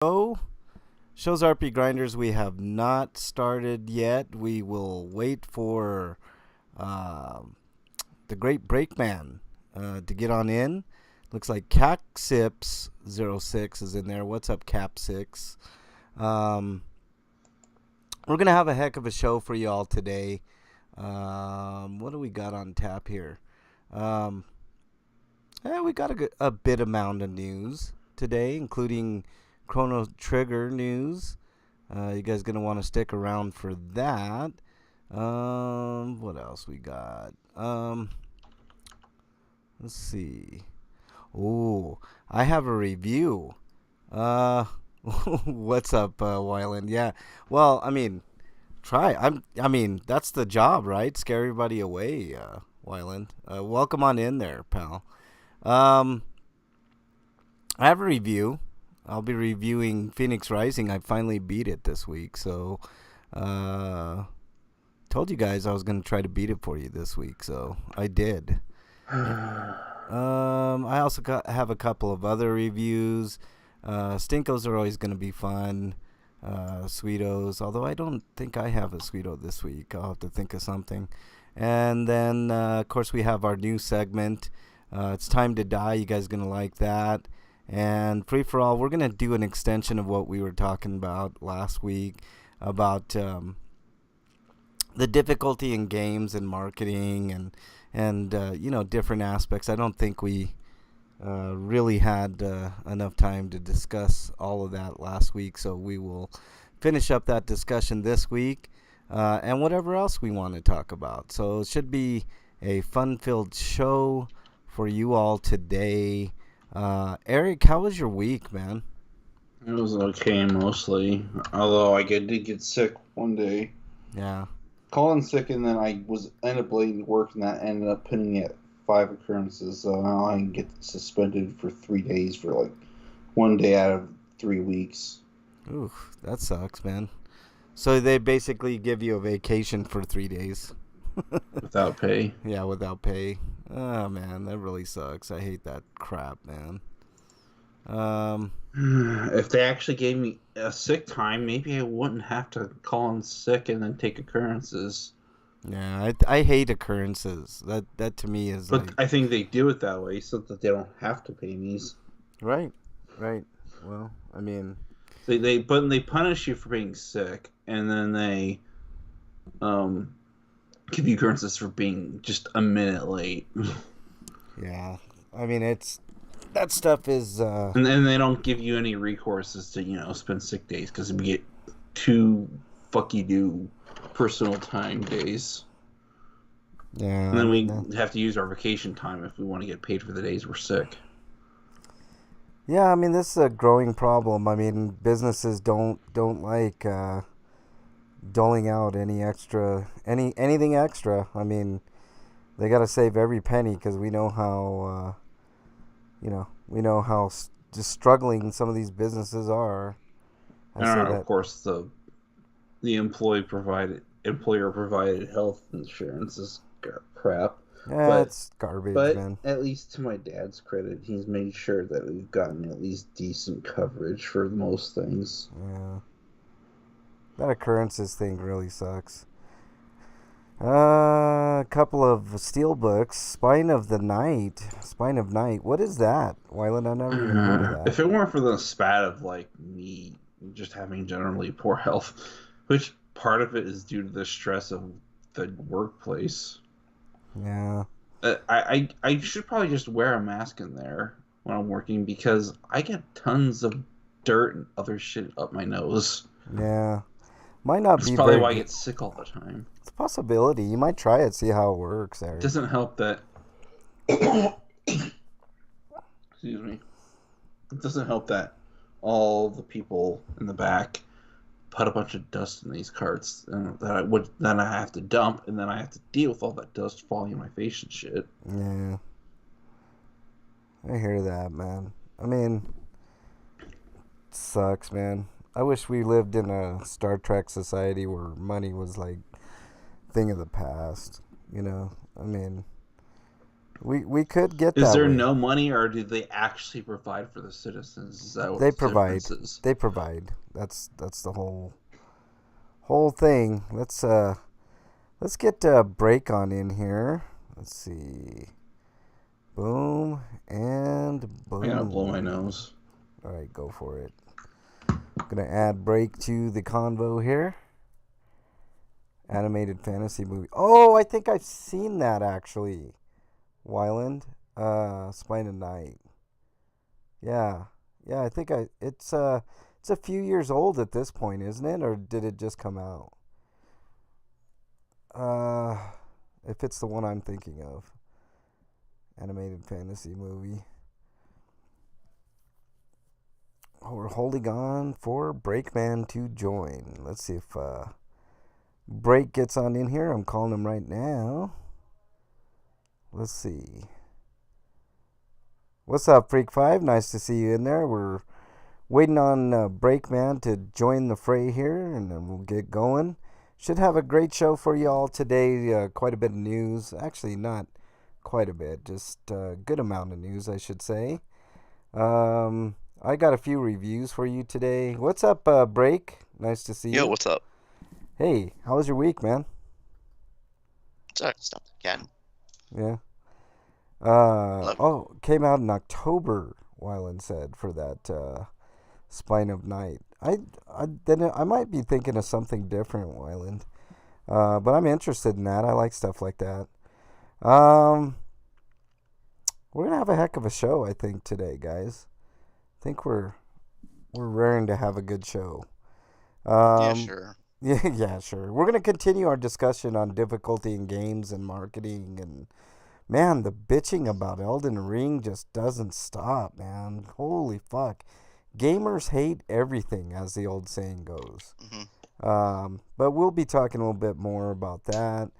Show's RPGrinders. We have not started yet. We will wait for uh, the great Breakman to get on in. Looks like CacSips06 is in there. What's up, Cap6? Um, we're going to have a heck of a show for you all today. What do we got on tap here? We got a bit amount of news today, including Chrono Trigger news. You guys gonna want to stick around for that. What else we got? Let's see. Oh, I have a review. Uh, what's up, Wyland? Yeah. Well, I mean, that's the job, right? Scare everybody away, Wyland. Welcome on in there, pal. I have a review. I'll be reviewing Phoenix Rising. I finally beat it this week, so told you guys I was gonna try to beat it for you this week, so I did. I also have a couple of other reviews. Stinkos are always gonna be fun. Sweetos, although I don't think I have a Sweeto this week. I'll have to think of something. And then, of course, we have our new segment. It's Time to Die. You guys gonna like that. And Free For All, we're going to do an extension of what we were talking about last week about the difficulty in games and marketing and different aspects. I don't think we really had enough time to discuss all of that last week, so we will finish up that discussion this week and whatever else we want to talk about. So it should be a fun-filled show for you all today. Eric, how was your week, man? It was okay mostly, although I did get sick one day. Yeah. Calling sick, and then I ended up late at work, and that ended up putting me at 5 occurrences. So now I can get suspended for 3 days for like 1 day out of 3 weeks. Ooh, that sucks, man. So they basically give you a vacation for 3 days. Without pay. Yeah, without pay. Oh, man, that really sucks. I hate that crap, man. If they actually gave me a sick time, maybe I wouldn't have to call in sick and then take occurrences. Yeah, I hate occurrences. That to me is But like... I think they do it that way so that they don't have to pay me. Right. Well, I mean... They punish you for being sick, and then they give you occurrences for being just a minute late. Yeah, I mean that stuff is. And then they don't give you any recourses to spend sick days because we get 2 fuck you do personal time days. Yeah, and then we have to use our vacation time if we want to get paid for the days we're sick. Yeah, I mean this is a growing problem. I mean businesses don't like doling out anything extra. I mean they got to save every penny because we know how just struggling some of these businesses are. Of course the employer provided health insurance is crap. Yeah, it's garbage, man. But at least to my dad's credit, he's made sure that we've gotten at least decent coverage for most things. Yeah. That occurrences thing really sucks. A couple of steel books. Spine of Night. What is that? Wyland, I never even heard of that. If it weren't for the spat of me just having generally poor health, which part of it is due to the stress of the workplace. Yeah. I should probably just wear a mask in there when I'm working because I get tons of dirt and other shit up my nose. Yeah. Might not That's be probably why I get sick all the time. It's a possibility. You might try it, see how it works, Eric. It doesn't help that... Excuse me. It doesn't help that all the people in the back put a bunch of dust in these carts that I have to dump, and then I have to deal with all that dust falling in my face and shit. Yeah. I hear that, man. I mean, it sucks, man. I wish we lived in a Star Trek society where money was like thing of the past. I mean, We could get Is that there way. no money, or do they actually provide for the citizens? Is that what They the difference provide. is? They provide. That's the whole thing. Let's get a break on in here. Let's see. Boom and I gotta blow my boom. nose. All right, go for it. Gonna add break to the convo here. Animated fantasy movie. Oh, I think I've seen that actually. Wyland. Spine of Night. Yeah. Yeah, I think it's a few years old at this point, isn't it? Or did it just come out? Uh if it's the one I'm thinking of. Animated fantasy movie. Oh, we're holding on for Breakman to join. Let's see if Break gets on in here. I'm calling him right now. Let's see. What's up, Freak 5? Nice to see you in there. We're waiting on Breakman to join the fray here, and then we'll get going. Should have a great show for you all today. Quite a bit of news. Actually, not quite a bit. Just a good amount of news, I should say. I got a few reviews for you today. What's up, Break? Nice to see Yo, you. what's up? Hey, how was your week, man? Sorry, stop the cat. Yeah. Hello? Came out in October, Wyland said, for that Spine of Night. I might be thinking of something different, Wyland. But I'm interested in that. I like stuff like that. Um, we're gonna have a heck of a show, I think, today, guys. I think we're raring to have a good show. Yeah, Um, sure. yeah, sure. We're gonna continue our discussion on difficulty in games and marketing, and man, the bitching about Elden Ring just doesn't stop, man. Holy fuck, gamers hate everything, as the old saying goes. hmm But we'll be talking a little bit more about that.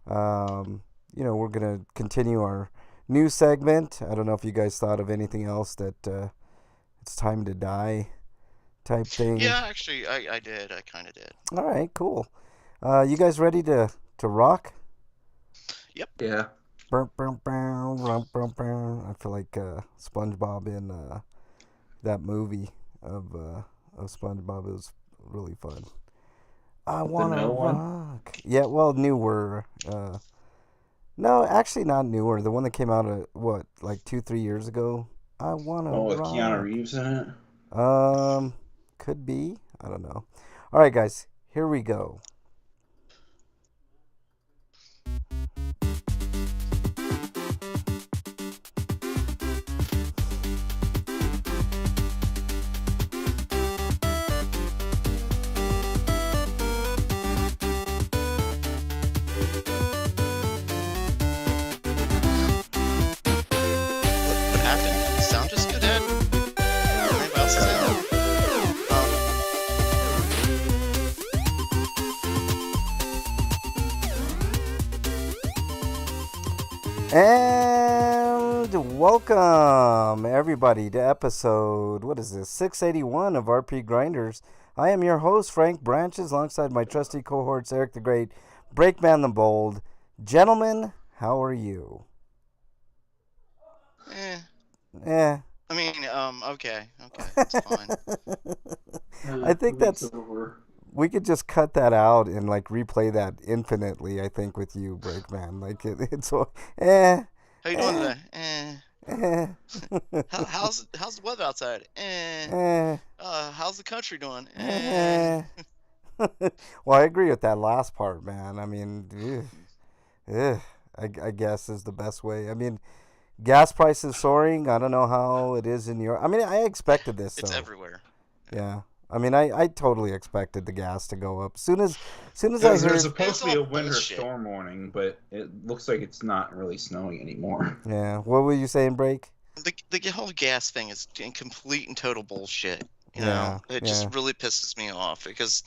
We're gonna continue our new segment. I don't know if you guys thought of anything else that it's time to die type thing. Yeah, actually, I did. I kind of did. All right, cool. You guys ready to rock? Yep. Yeah. I feel like SpongeBob in that movie of SpongeBob. It was really fun. I The wanna no one. rock. Yeah, well, newer. No, actually not newer. The one that came out what, like 2-3 years ago. I wanna Oh, with Keanu rock. Reeves in it. Um, could be. I don't know. All right, guys. Here we go. What happened? Did the sound just go dead? Anybody else's end? Oh, And welcome everybody to episode, what is this, 681 of RPGrinders. I am your host, Frank Branches, alongside my trusty cohorts, Eric the Great, Breakman the Bold. Gentlemen, how are you? eh. Eh. I mean, okay, it's fine. I think The week's that's, over. we could just cut that out and like replay that infinitely, I think, with you, Breakman. Like it's so, eh, How you doing eh, today? eh. How's the weather outside? eh. How's the country doing? Eh. Well, I agree with that last part, man. I mean, I guess is the best way. I mean, gas prices soaring. I don't know how it is in your. I mean, I expected this, It's so everywhere. yeah. I mean, I totally expected the gas to go up. Soon as I There's heard, supposed to be all a winter bullshit. storm warning, but it looks like it's not really snowing anymore. yeah. What were you saying, Break? The whole gas thing is complete and total bullshit. Yeah, It yeah, just really pisses me off because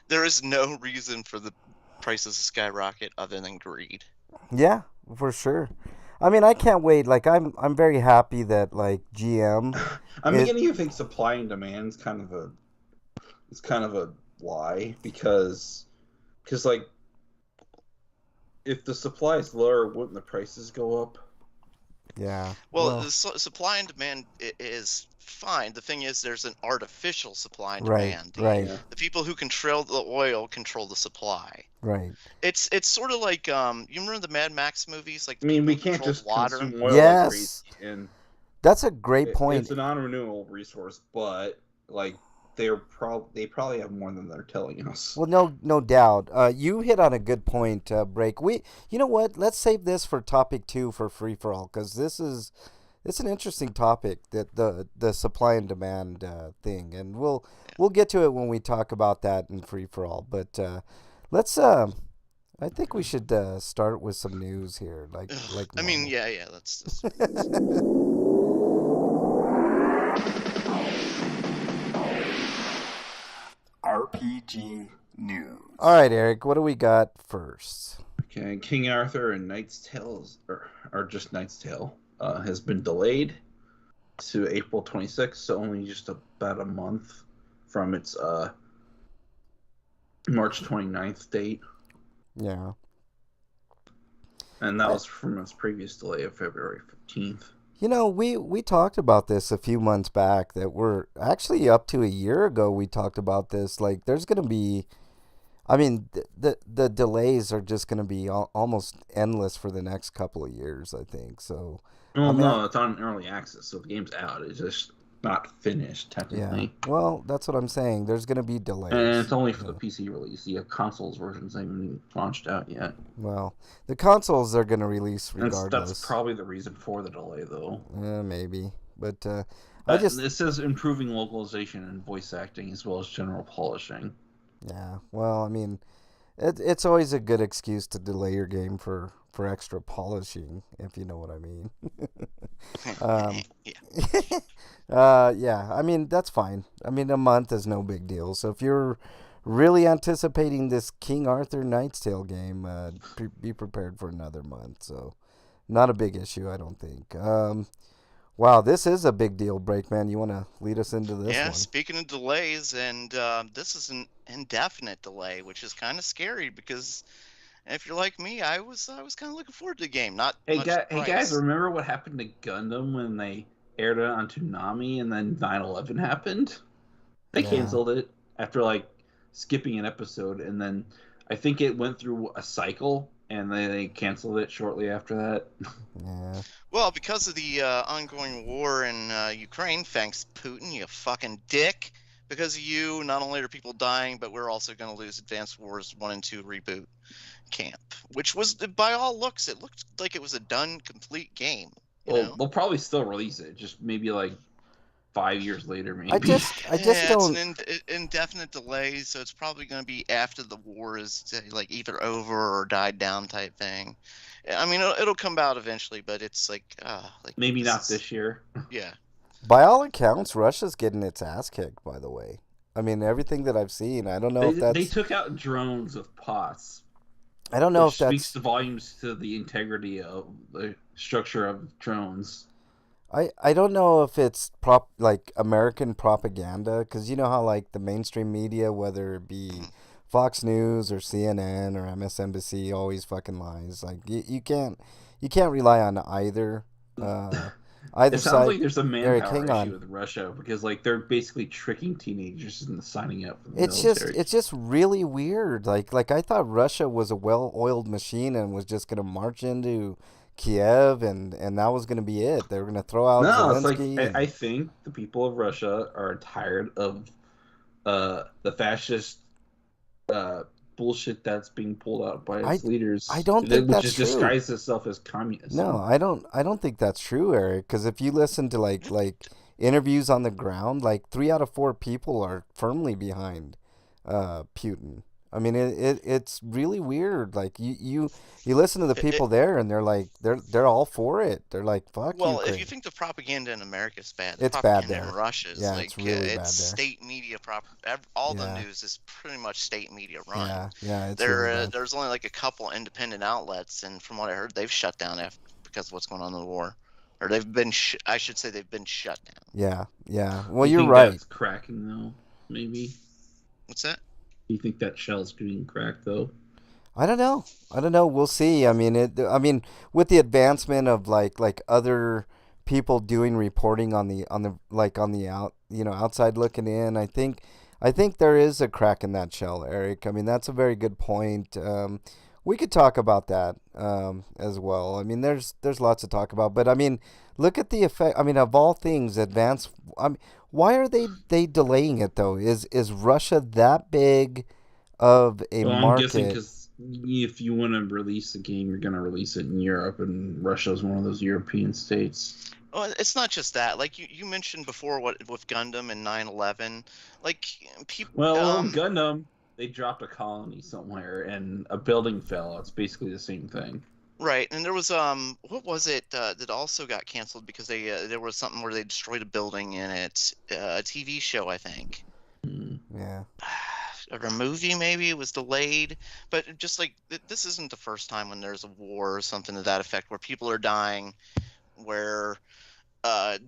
there is no reason for the prices to skyrocket other than greed. yeah, for sure. I mean, I can't wait. Like, I'm very happy that like GM. I'm It beginning to think supply and demand is kind of a lie because like if the supply is lower, wouldn't the prices go up? Yeah. Well, the supply and demand is fine. The thing is, there's an artificial supply and right, demand. right, Yeah. The people who control the oil control the supply. right. It's sort of like you remember the Mad Max movies, like I the mean, people we who can't controlled just water. consume oil like crazy, Yes, and that's a great point. it's a non-renewable resource. But like, they probably have more than they're telling us. Well, no doubt. You hit on a good point, Break. You know what? Let's save this for topic 2 for free for all, because it's an interesting topic, that the supply and demand thing, and we'll get to it when we talk about that in free for all. But let's. I think we should start with some news here, like I mean, normal. yeah. That's RPG news. All right, Eric. What do we got first? Okay, King Arthur and Knight's Tale, or just Knight's Tale, has been delayed to April 26th, so only just about a month from its March 29th date. Yeah. And that was from its previous delay of February 15th. You know, we talked about this a few months back, that we're actually up to a year ago we talked about this. Like, there's going to be, I mean, the delays are just going to be almost endless for the next couple of years, I think. So, Well, I mean, no, it's on early access, so the game's out. It's just not finished, yeah. technically. Well, that's what I'm saying. There's going to be And delays. it's only for Yeah. the PC release. The consoles versions haven't even launched out yet. Well, the consoles they're going to release And regardless. that's probably the reason for the delay, though. Maybe. But I just... It says improving localization and voice acting as well as general polishing. Yeah. Well, I mean, it's always a good excuse to delay your game for extra polishing, if you know what I mean. Yeah. I mean, that's fine. I mean, a month is no big deal. So if you're really anticipating this King Arthur Knight's Tale game, be prepared for another month. So not a big issue, I don't think. Wow, this is a big deal, Breakman. You want to lead us into this yeah. one? Speaking of delays, and this is an indefinite delay, which is kind of scary because if you're like me, I was kind of looking forward to the game. Not Hey, much hey price. guys, remember what happened to Gundam when they aired it on Toonami and then 9/11 happened? They Yeah. canceled it after like skipping an episode, and then I think it went through a cycle, and they canceled it shortly after that. Yeah. Well, because of the ongoing war in Ukraine, thanks Putin, you fucking dick. Because of you, not only are people dying, but we're also going to lose Advanced Wars 1 and 2 reboot camp, which was, by all looks, it looked like it was a done, complete game. Well, they'll probably still release it, just maybe like 5 years later, maybe. I just Yeah, don't. it's an indefinite delay, so it's probably going to be after the war is like either over or died down type thing. I mean, it'll come out eventually, but it's like maybe not this year. Yeah. By all accounts, Russia's getting its ass kicked, by the way. I mean, everything that I've seen, I don't know if that's... They took out drones with pots. I don't know if speaks that's... the volumes to the integrity of the structure of drones. I don't know if it's like American propaganda, because you know how like the mainstream media, whether it be Fox News or CNN or MSNBC, always fucking lies. Like you can't rely on either. Either It sounds side. like there's a Eric, manpower hang issue on. with Russia, because like they're basically tricking teenagers into signing up for the It's military. just really weird. Like I thought Russia was a well-oiled machine and was just gonna march into Kiev and that was gonna be it. They were gonna throw out No, it's Zelensky. like I think the people of Russia are tired of the fascist bullshit that's being pulled out by its leaders. I don't think that's true. Which disguises itself as communism. No, I don't think that's true, Eric. Because if you listen to like interviews on the ground, like 3 out of 4 people are firmly behind Putin. I mean, it's really weird. Like you listen to the people there, and they're like they're all for it. They're like, fuck Well, Ukraine. if you think the propaganda in America is bad, the It's bad propaganda there. in Russia is Yeah, like it's really bad there. state media all the Yeah. news is pretty much state media run. Yeah, it's really bad. There's only like a couple independent outlets, and from what I heard, they've shut down because of what's going on in the war, or they've been I should say they've been shut down. Yeah. Well, You you're think right. That's cracking though, maybe. What's that? You think that shell's being cracked though? I don't know. I don't know. We'll see. I mean, with the advancement of like other people doing reporting on the outside looking in, I think there is a crack in that shell, Eric. I mean, that's a very good point. We could talk about that as well. I mean, there's lots to talk about, but I mean, look at the effect. I mean, of all things, advanced. I mean, why are they delaying it though? Is Russia that big of a Well, I'm guessing market? because if you want to release the game, you're going to release it in Europe, and Russia is one of those European states. Well, it's not just that. Like you mentioned before, what with Gundam and 9/11, like people. Well, Gundam, they dropped a colony somewhere, and a building fell. It's basically the same thing. Right, and there was what was it that also got canceled because there was something where they destroyed a building in it, a TV show, I think. Yeah. Or a movie maybe it was delayed, but just like this isn't the first time when there's a war or something to that effect where people are dying, where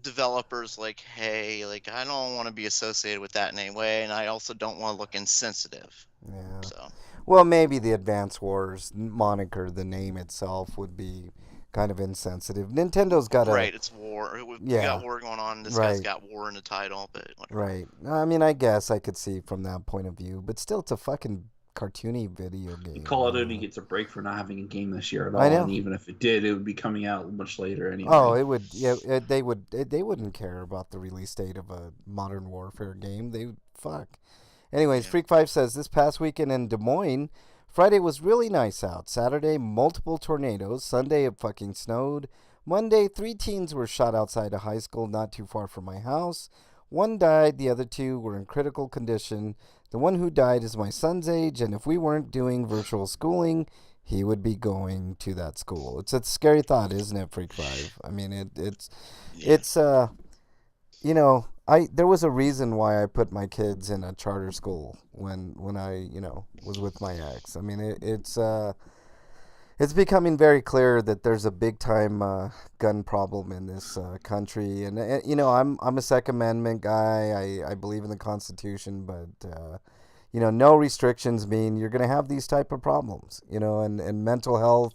developers like, hey, like I don't want to be associated with that in any way, and I also don't want to look insensitive. Yeah. So Well, maybe the Advance Wars moniker, the name itself, would be kind of insensitive. Nintendo's got a right, it's war. We yeah, got war going on. This guy's right, got war in the title, but whatever. right. I mean, I guess I could see from that point of view, but still, it's a fucking cartoony video game. Call of Duty gets a break for not having a game this year at all, I know. and even if it did, it would be coming out much later anyway. Oh, it would. Yeah, they wouldn't care about the release date of a Modern Warfare game. They fuck. Anyways, Yeah. Freak Five says this past weekend in Des Moines, Friday was really nice out. Saturday, multiple tornadoes. Sunday, it fucking snowed. Monday, 3 teens were shot outside a high school not too far from my house. One died. The other 2 were in critical condition. The one who died is my son's age, and if we weren't doing virtual schooling, he would be going to that school. It's a scary thought, isn't it, Freak Five? I mean, Yeah. it's I there was a reason why I put my kids in a charter school when I was with my ex. I mean, it's becoming very clear that there's a big time gun problem in this country, and I'm a Second Amendment guy. I believe in the Constitution, but no restrictions mean you're going to have these type of problems. And mental health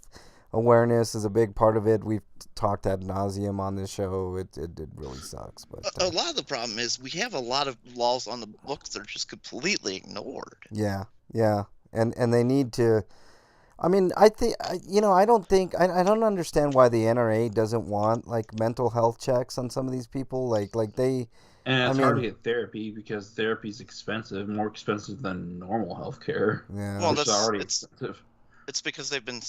awareness is a big part of it. We've talked ad nauseum on this show. It really sucks, but A lot of the problem is we have a lot of laws on the books that are just completely ignored. yeah, and they need to. I mean, I think I don't understand why the NRA doesn't want like mental health checks on some of these people. Like they. And it's I hard to mean- get therapy because therapy is expensive, more expensive than normal healthcare, Yeah. Well, which is already it's expensive. because they've been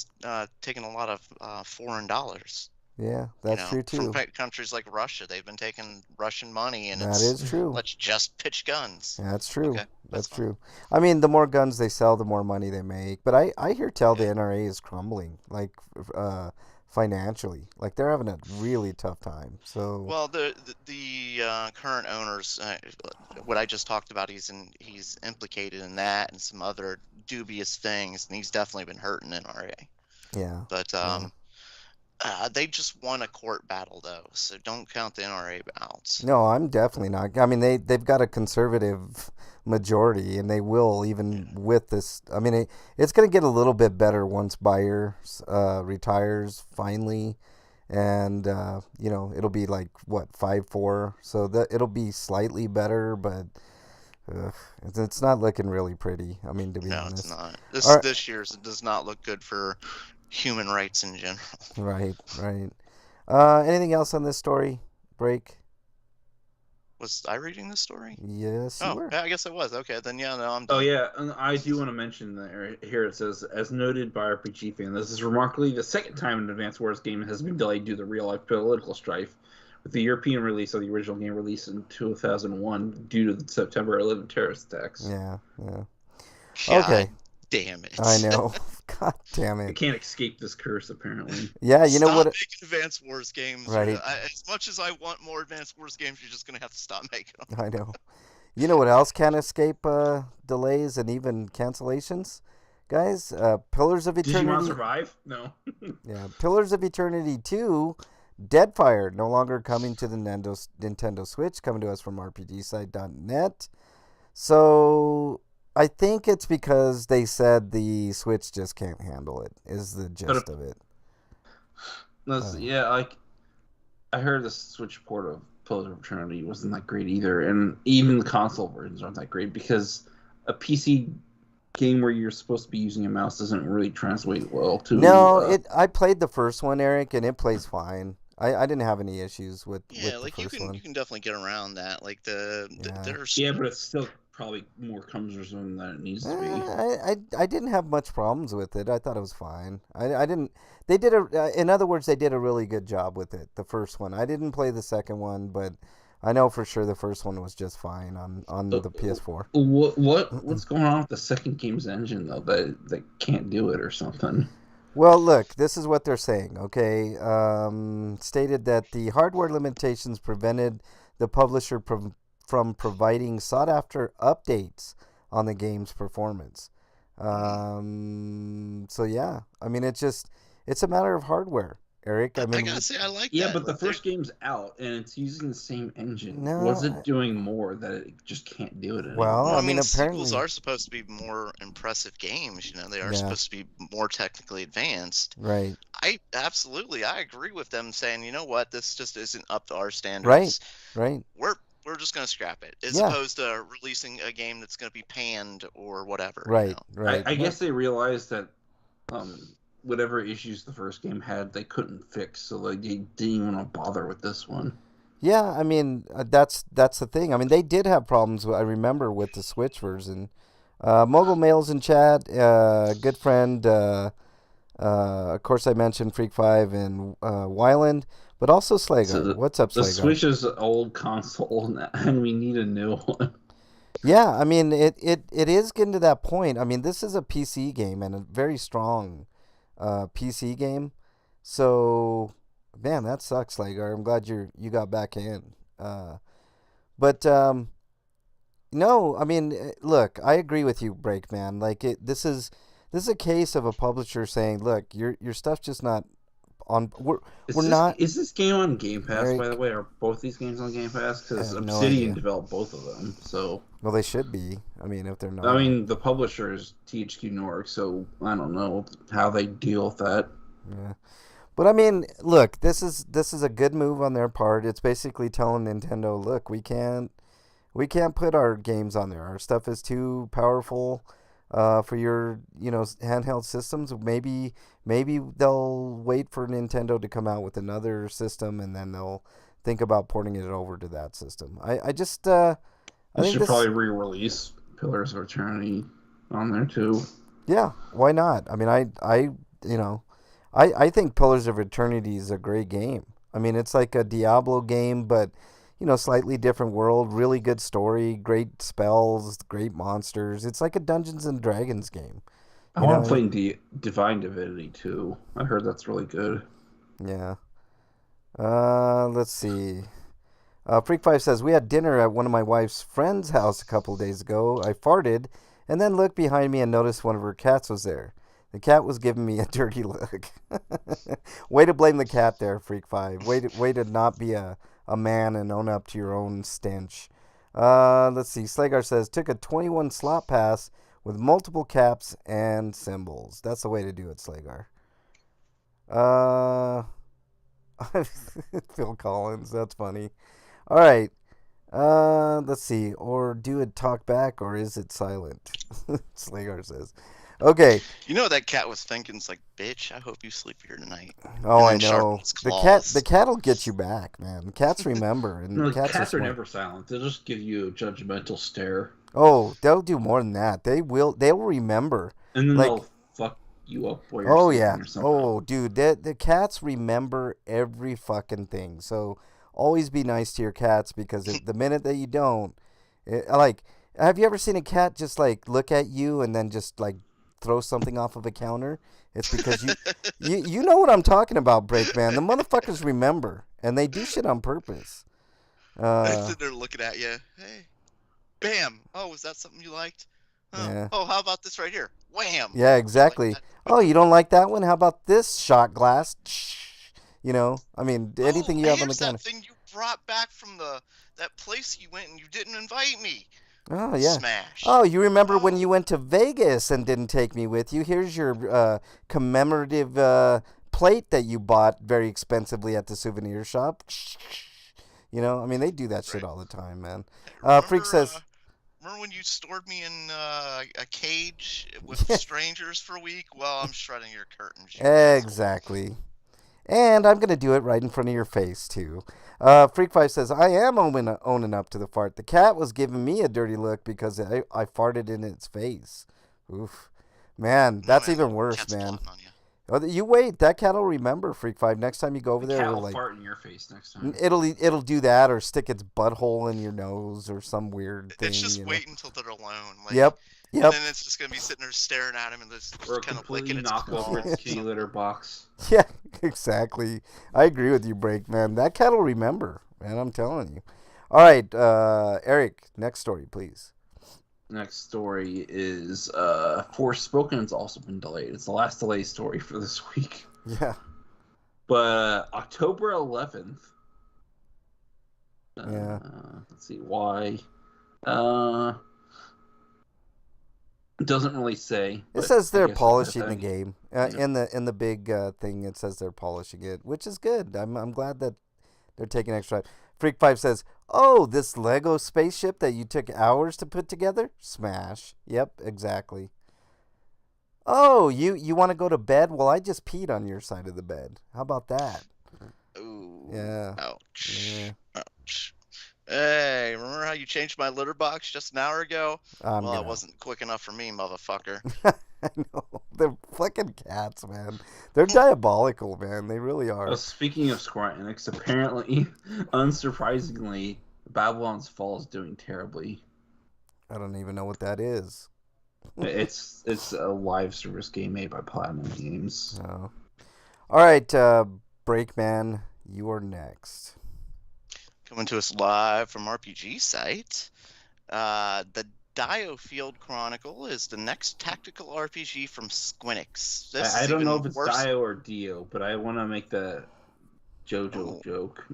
taking a lot of foreign dollars. Yeah, that's true too. From countries like Russia, they've been taking Russian money, and That is true. let's just pitch guns. Yeah, that's true. Okay, That's that's fine. true. I mean, the more guns they sell, the more money they make. But I hear tell the NRA is crumbling, like financially. Like they're having a really tough time. So Well, the current owners, what I just talked about, he's implicated in that and some other dubious things, and he's definitely been hurting NRA. yeah. But they just won a court battle though, so don't count the NRA out. No, I'm definitely not. I mean, they've got a conservative majority, and they will even with this. I mean, it's going to get a little bit better once Bayer retires finally, and it'll be like what 5-4, so that it'll be slightly better, but it's not looking really pretty. I mean, to be No, honest. it's not. All right. This year's does not look good for human rights in general. Right. Anything else on this story? Break. Was I reading this story? Yes, you Oh, were. yeah, I guess I was. Okay, then yeah, no, I'm Oh done. yeah, and I do want to mention that here it says, as noted by RPG fan, this is remarkably the second time an Advance Wars game has been delayed due to real-life political strife, with the European release of the original game released in 2001 due to the September 11 terrorist attacks. Yeah. God Okay. damn it. I know. God damn I it. can't escape this curse, apparently. Yeah, you know Stop what? making Advance Wars games. Right. As much as I want more Advance Wars games, you're just gonna have to stop making them. I know. You know what else can't escape delays and even cancellations? Guys, Pillars of Digimon Eternity. Survive? No. Yeah, Pillars of Eternity 2, Deadfire, no longer coming to the Nintendo Switch, coming to us from RPGsite.net. So, I think it's because they said the Switch just can't handle it. Is the gist of it? Yeah, like I heard the Switch port of Pillars of Eternity wasn't that great either, and even the console versions aren't that great because a PC game where you're supposed to be using a mouse doesn't really translate well to. No, I played the first one, Eric, and it plays fine. I didn't have any issues with Yeah, the like you first can one. you can definitely get around that. Like Yeah. there's Yeah, but it's still probably more cumbersome than it needs to be. I didn't have much problems with it. I thought it was fine. I didn't. They did in other words, they did a really good job with it. The first one. I didn't play the second one, but I know for sure the first one was just fine on the PS4. What's going on with the second game's engine though that can't do it or something? Well, look, this is what they're saying. Okay, stated that the hardware limitations prevented the publisher from providing sought-after updates on the game's performance. So yeah, I mean, it's a matter of hardware, Eric. I I mean, gotta say I like Yeah, that. but the Like, first game's out and it's using the same engine. No, Was it doing more that it just can't do it anymore? well, well, I I mean, mean, sequels apparently, are supposed to be more impressive games. You know, they are yeah, supposed to be more technically advanced. right, I agree with them saying, you know what, this just isn't up to our right, standards. right, We're just gonna scrap it, as yeah, opposed to releasing a game that's gonna be panned or whatever. You right, know. right. I guess they realized that whatever issues the first game had, they couldn't fix, so they didn't even want to bother with this one. Yeah, I mean, that's the thing. I mean, they did have problems. I remember with the Switch version. Mogul Mails in chat. Good friend. Of course, I mentioned Freak Five and Wyland, but also Slagar. What's up, The Slagar? Switch is an old console, and we need a new one. Yeah, I mean, it is getting to that point. I mean, this is a PC game and a very strong PC game. So, man, that sucks, Slagar. I'm glad you got back in. But no, I mean, look, I agree with you, Breakman. Like this is a case of a publisher saying, look, your stuff's just not on. Is this game on Game Pass, Eric, by the way? Are both these games on Game Pass? I Because have no Obsidian idea. developed both of them, so Well, they should be. I mean, if they're not, I mean the publisher is THQ Nordic, so I don't know how they deal with that. yeah. But I mean, look, this is a good move on their part. It's basically telling Nintendo, look, we can't put our games on there. Our stuff is too powerful for your handheld systems. Maybe they'll wait for Nintendo to come out with another system, and then they'll think about porting it over to that system. I just I They think should this probably re-release Pillars of Eternity on there too. yeah, why not? I mean, I think Pillars of Eternity is a great game. I mean, it's like a Diablo game, but slightly different world, really good story, great spells, great monsters. It's like a Dungeons and Dragons game. I You want know, to play Divine Divinity too. I heard that's really good. yeah. Let's see. Freak Five says we had dinner at one of my wife's friend's house a couple days ago. I farted, and then looked behind me and noticed one of her cats was there. The cat was giving me a dirty look. Way to blame the cat there, Freak Five. Way to not be a man and own up to your own stench. Let's see. Slagar says took a 21 slot pass with multiple caps and symbols. That's the way to do it, Slagar. Phil Collins. That's funny. All right. Let's see. Or do it talk back, or is it silent? Slagar says. Okay. You know what that cat was thinking? It's like, bitch, I hope you sleep here tonight. Oh, I And then know. sharpen its The claws. cat'll get you back, man. Cats remember, and No, cats cats are are smart. never silent. They'll just give you a judgmental stare, Oh, they'll do more than that. They'll remember. and then Like, they'll fuck you up while you're oh sleeping yeah. or something. Oh, dude, the cats remember every fucking thing. So always be nice to your cats because the minute that you don't, like, have you ever seen a cat just like look at you and then just like throw something off of a counter? It's because you know what I'm talking about, Breakman. The motherfuckers remember, and they do shit on purpose. I sit there looking at you. Hey, bam. Oh, is that something you liked? Oh, Yeah. oh, how about this right here? Wham. Yeah, exactly. Oh, you don't like that one? How about this shot glass? I mean, anything you have on the Here's counter. that thing you brought back from that place you went and you didn't invite me. Oh, yeah. Smash. Oh, you remember when you went to Vegas and didn't take me with you? Here's your commemorative plate that you bought very expensively at the souvenir shop. You know, I mean, they do that shit Right. all the time, man. Remember, Freak says, remember when you stored me in a cage with yeah, strangers for a week? Well, I'm shredding your curtains, you asshole. exactly. And I'm going to do it right in front of your face, too. Freak5 says, I am owning up to the fart. The cat was giving me a dirty look because I farted in its face. Oof. Man, that's Man, even worse, cat's man. plotting on you. Oh, you wait. That cat will remember, Freak5. Next time you go over The there, cat it'll, will like, fart in your face next time. it'll do that or stick its butthole in your nose or some weird thing. It's just you know? wait until they're alone. Like, Yep. And Yep. then it's just gonna be sitting there staring at him and just Or kind of completely licking its knock over claws. its kitty litter box. Yeah, exactly. I agree with you, Break, man. That cat will remember, man. I'm telling you. All right, Eric, next story, please. Next story is Forspoken's also been delayed. It's the last delay story for this week. Yeah. But October 11th. Yeah. Let's see why. It doesn't really say. It but says I they're guess polishing the that's- game. yeah. In the big thing, it says they're polishing it, which is good. I'm glad that they're taking extra. Freak5 says, "Oh, this Lego spaceship that you took hours to put together? Smash. Yep, exactly. Oh, you want to go to bed? Well, I just peed on your side of the bed. How about that? Ooh. Yeah. Ouch. Yeah. Ouch. Hey, remember how you changed my litter box just an hour ago? I'm Well, it gonna. wasn't quick enough for me, motherfucker. I know. They're fucking cats, man. They're diabolical, man. They really are. Speaking of Square Enix, apparently, unsurprisingly, Babylon's Fall is doing terribly. I don't even know what that is. It's a live service game made by Platinum Games. No. All right, Breakman, you are next. Coming to us live from RPG site. The Diofield Chronicle is the next tactical RPG from Squinix. This I is don't know even if it's worse. Dio or Dio, but I want to make the JoJo joke.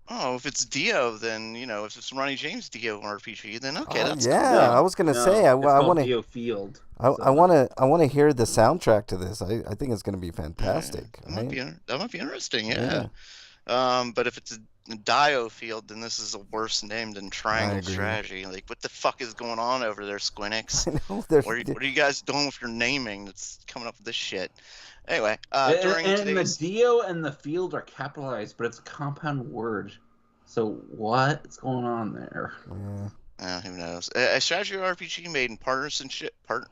Oh, if it's Dio, then, if it's Ronnie James Dio RPG, then okay, that's yeah, cool. I was gonna say I want to. Dio Field. I want to hear the soundtrack to this. I think it's gonna be fantastic. That might be interesting, Yeah. But if it's a Dio Field, then this is a worse name than Triangle agree. Strategy. Like, what the fuck is going on over there, Squinix? I know there's. What are you guys doing with your naming that's coming up with this shit? Anyway, during And today's... the Dio and the Field are capitalized, but it's a compound word. So what's going on there? Yeah. Who knows? A strategy RPG made in partnership with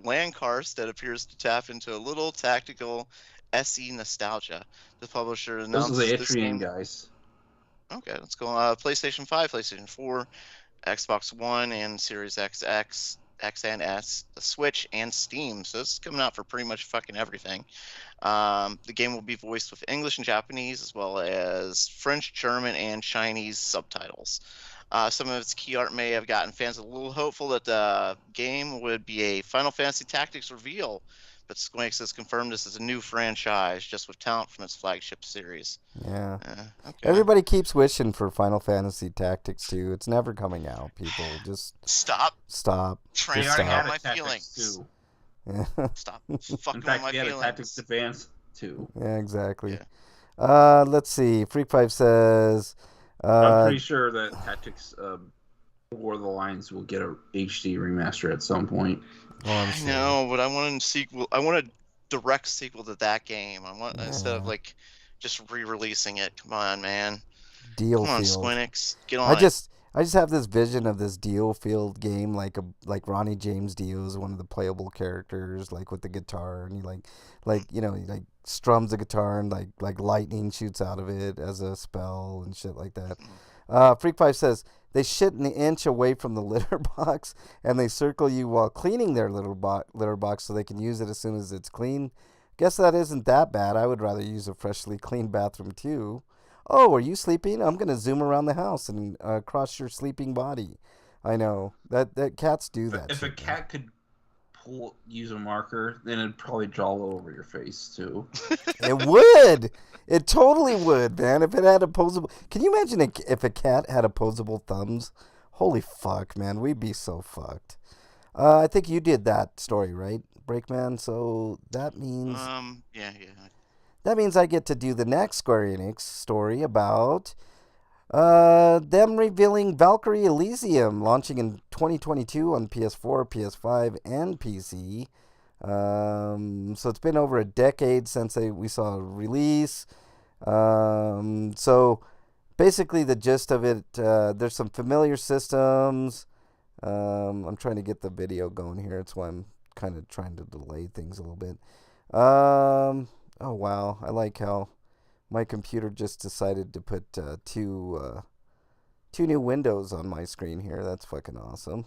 Landcars that appears to tap into a little tactical SE nostalgia. The publisher announced Those are the this Etrian game. guys. Okay, let's go. PlayStation 5, PlayStation 4, Xbox One, and Series X and S, the Switch, and Steam. So this is coming out for pretty much fucking everything. The game will be voiced with English and Japanese, as well as French, German, and Chinese subtitles. Some of its key art may have gotten fans a little hopeful that the game would be a Final Fantasy Tactics reveal, but Square Enix has confirmed this is a new franchise, just with talent from its flagship series. Yeah. Okay. Everybody keeps wishing for Final Fantasy Tactics 2. It's never coming out. People just Stop Just trying to stop. hurt my Tactics feelings. 2. Yeah. Stop In fucking with fact, my we had a feelings. Tactics Advance 2. Yeah, exactly. Yeah. Let's see. Freak5 says. I'm pretty sure that Tactics War of the Lions will get a HD remaster at some point. Oh, I'm I sure. know, but I want a sequel. I want a direct sequel to that game. I want instead of Yeah. like just re-releasing it. Come on, man. Deal Come on, Field. Squinix. Get on I it. just have this vision of this Deal Field game, like Ronnie James Dio is one of the playable characters, like with the guitar, and he he strums the guitar and like lightning shoots out of it as a spell and shit like that. Freak5 says they shit an inch away from the litter box and they circle you while cleaning their litter box so they can use it as soon as it's clean. Guess that isn't that bad. I would rather use a freshly cleaned bathroom too. Oh, are you sleeping? I'm gonna zoom around the house and across your sleeping body. I know that cats do that. If a shit, man. cat could use a marker, then it'd probably draw all over your face too. It would. It totally would, man. If it had opposable, can you imagine if a cat had opposable thumbs? Holy fuck, man. We'd be so fucked. I think you did that story, right, Breakman? So that means yeah. that means I get to do the next Square Enix story about them revealing Valkyrie Elysium launching in 2022 on PS4, PS5, and PC. So it's been over a decade since we saw a release. So basically the gist of it, there's some familiar systems. I'm trying to get the video going here. That's why I'm kind of trying to delay things a little bit. Oh wow, I like how my computer just decided to put two new windows on my screen here. That's fucking awesome.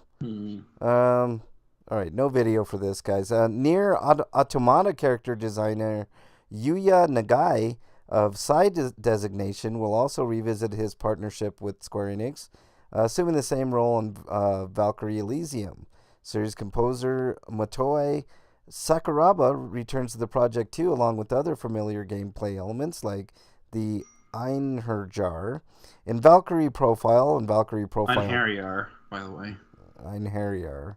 All right, no video for this, guys. Nier Automata character designer Yuya Nagai of Side Designation will also revisit his partnership with Square Enix, assuming the same role in Valkyrie Elysium. Series composer Motoi Sakuraba returns to the project too, along with other familiar gameplay elements like the Einherjar and Valkyrie Profile. Einherjar, by the way. Einherjar.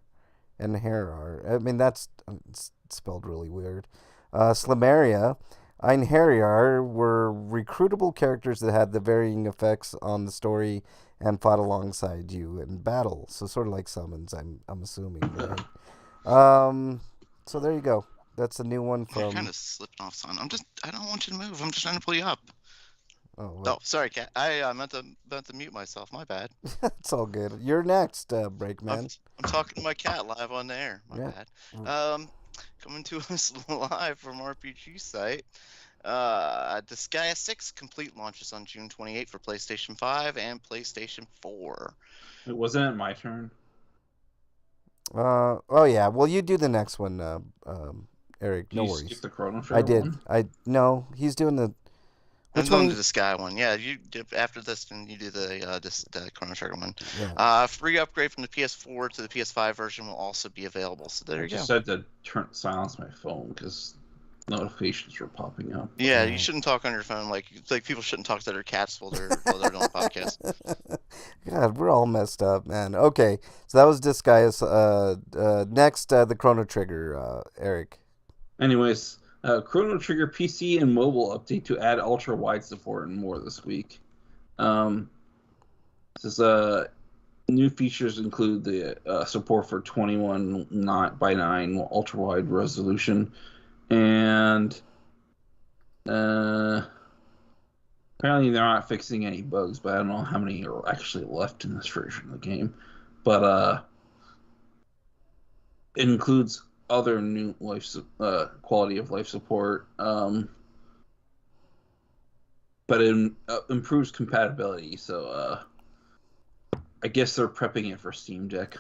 I mean, that's spelled really weird. Slimeria. Einherjar were recruitable characters that had the varying effects on the story and fought alongside you in battle. So sort of like summons, I'm assuming, right? So there you go. That's a new one from... You're kind of slipping off, son. I don't want you to move. I'm just trying to pull you up. Oh, sorry, Cat. I meant to mute myself. My bad. It's all good. You're next, Breakman. I'm talking to my cat live on the air. My bad. Coming to us live from RPG site. Disgaea 6 complete launches on June 28th for PlayStation 5 and PlayStation 4. Wasn't it my turn? Oh yeah. Well, you do the next one, Eric. No worries. Skip the Chrono Trigger I did. one? No. He's doing the. I'm doing the Disgaea one. Yeah, you did after this, then you do the Chrono Trigger one. Yeah. Free upgrade from the PS4 to the PS5 version will also be available. So there you go. I just had to silence my phone because notifications were popping up. Yeah, you shouldn't talk on your phone like people shouldn't talk to their cats while they're doing a podcast. God, we're all messed up, man. Okay, so that was Disgaea's. Next, the Chrono Trigger, Eric. Anyways, Chrono Trigger PC and mobile update to add ultra wide support and more this week. New features include the support for 21:9 ultra wide resolution. And apparently they're not fixing any bugs, but I don't know how many are actually left in this version of the game. But it includes other new quality of life support, but it improves compatibility. So I guess they're prepping it for Steam Deck.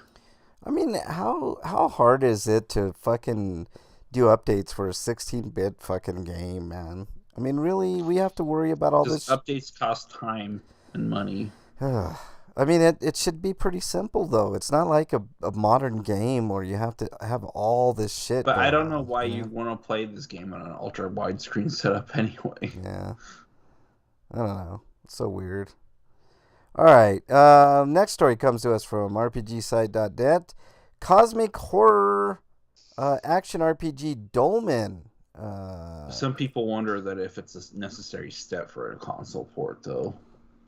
I mean, how hard is it to fucking do updates for a 16-bit fucking game, man? I mean, really, we have to worry about all this. Updates cost time and money. I mean, it should be pretty simple, though. It's not like a modern game where you have to have all this shit. But I don't know why you want to play this game on an ultra widescreen setup anyway. Yeah. I don't know. It's so weird. All right. Next story comes to us from RPGsite.net. Cosmic Horror action RPG Dolmen. Some people wonder that if it's a necessary step for a console port, though.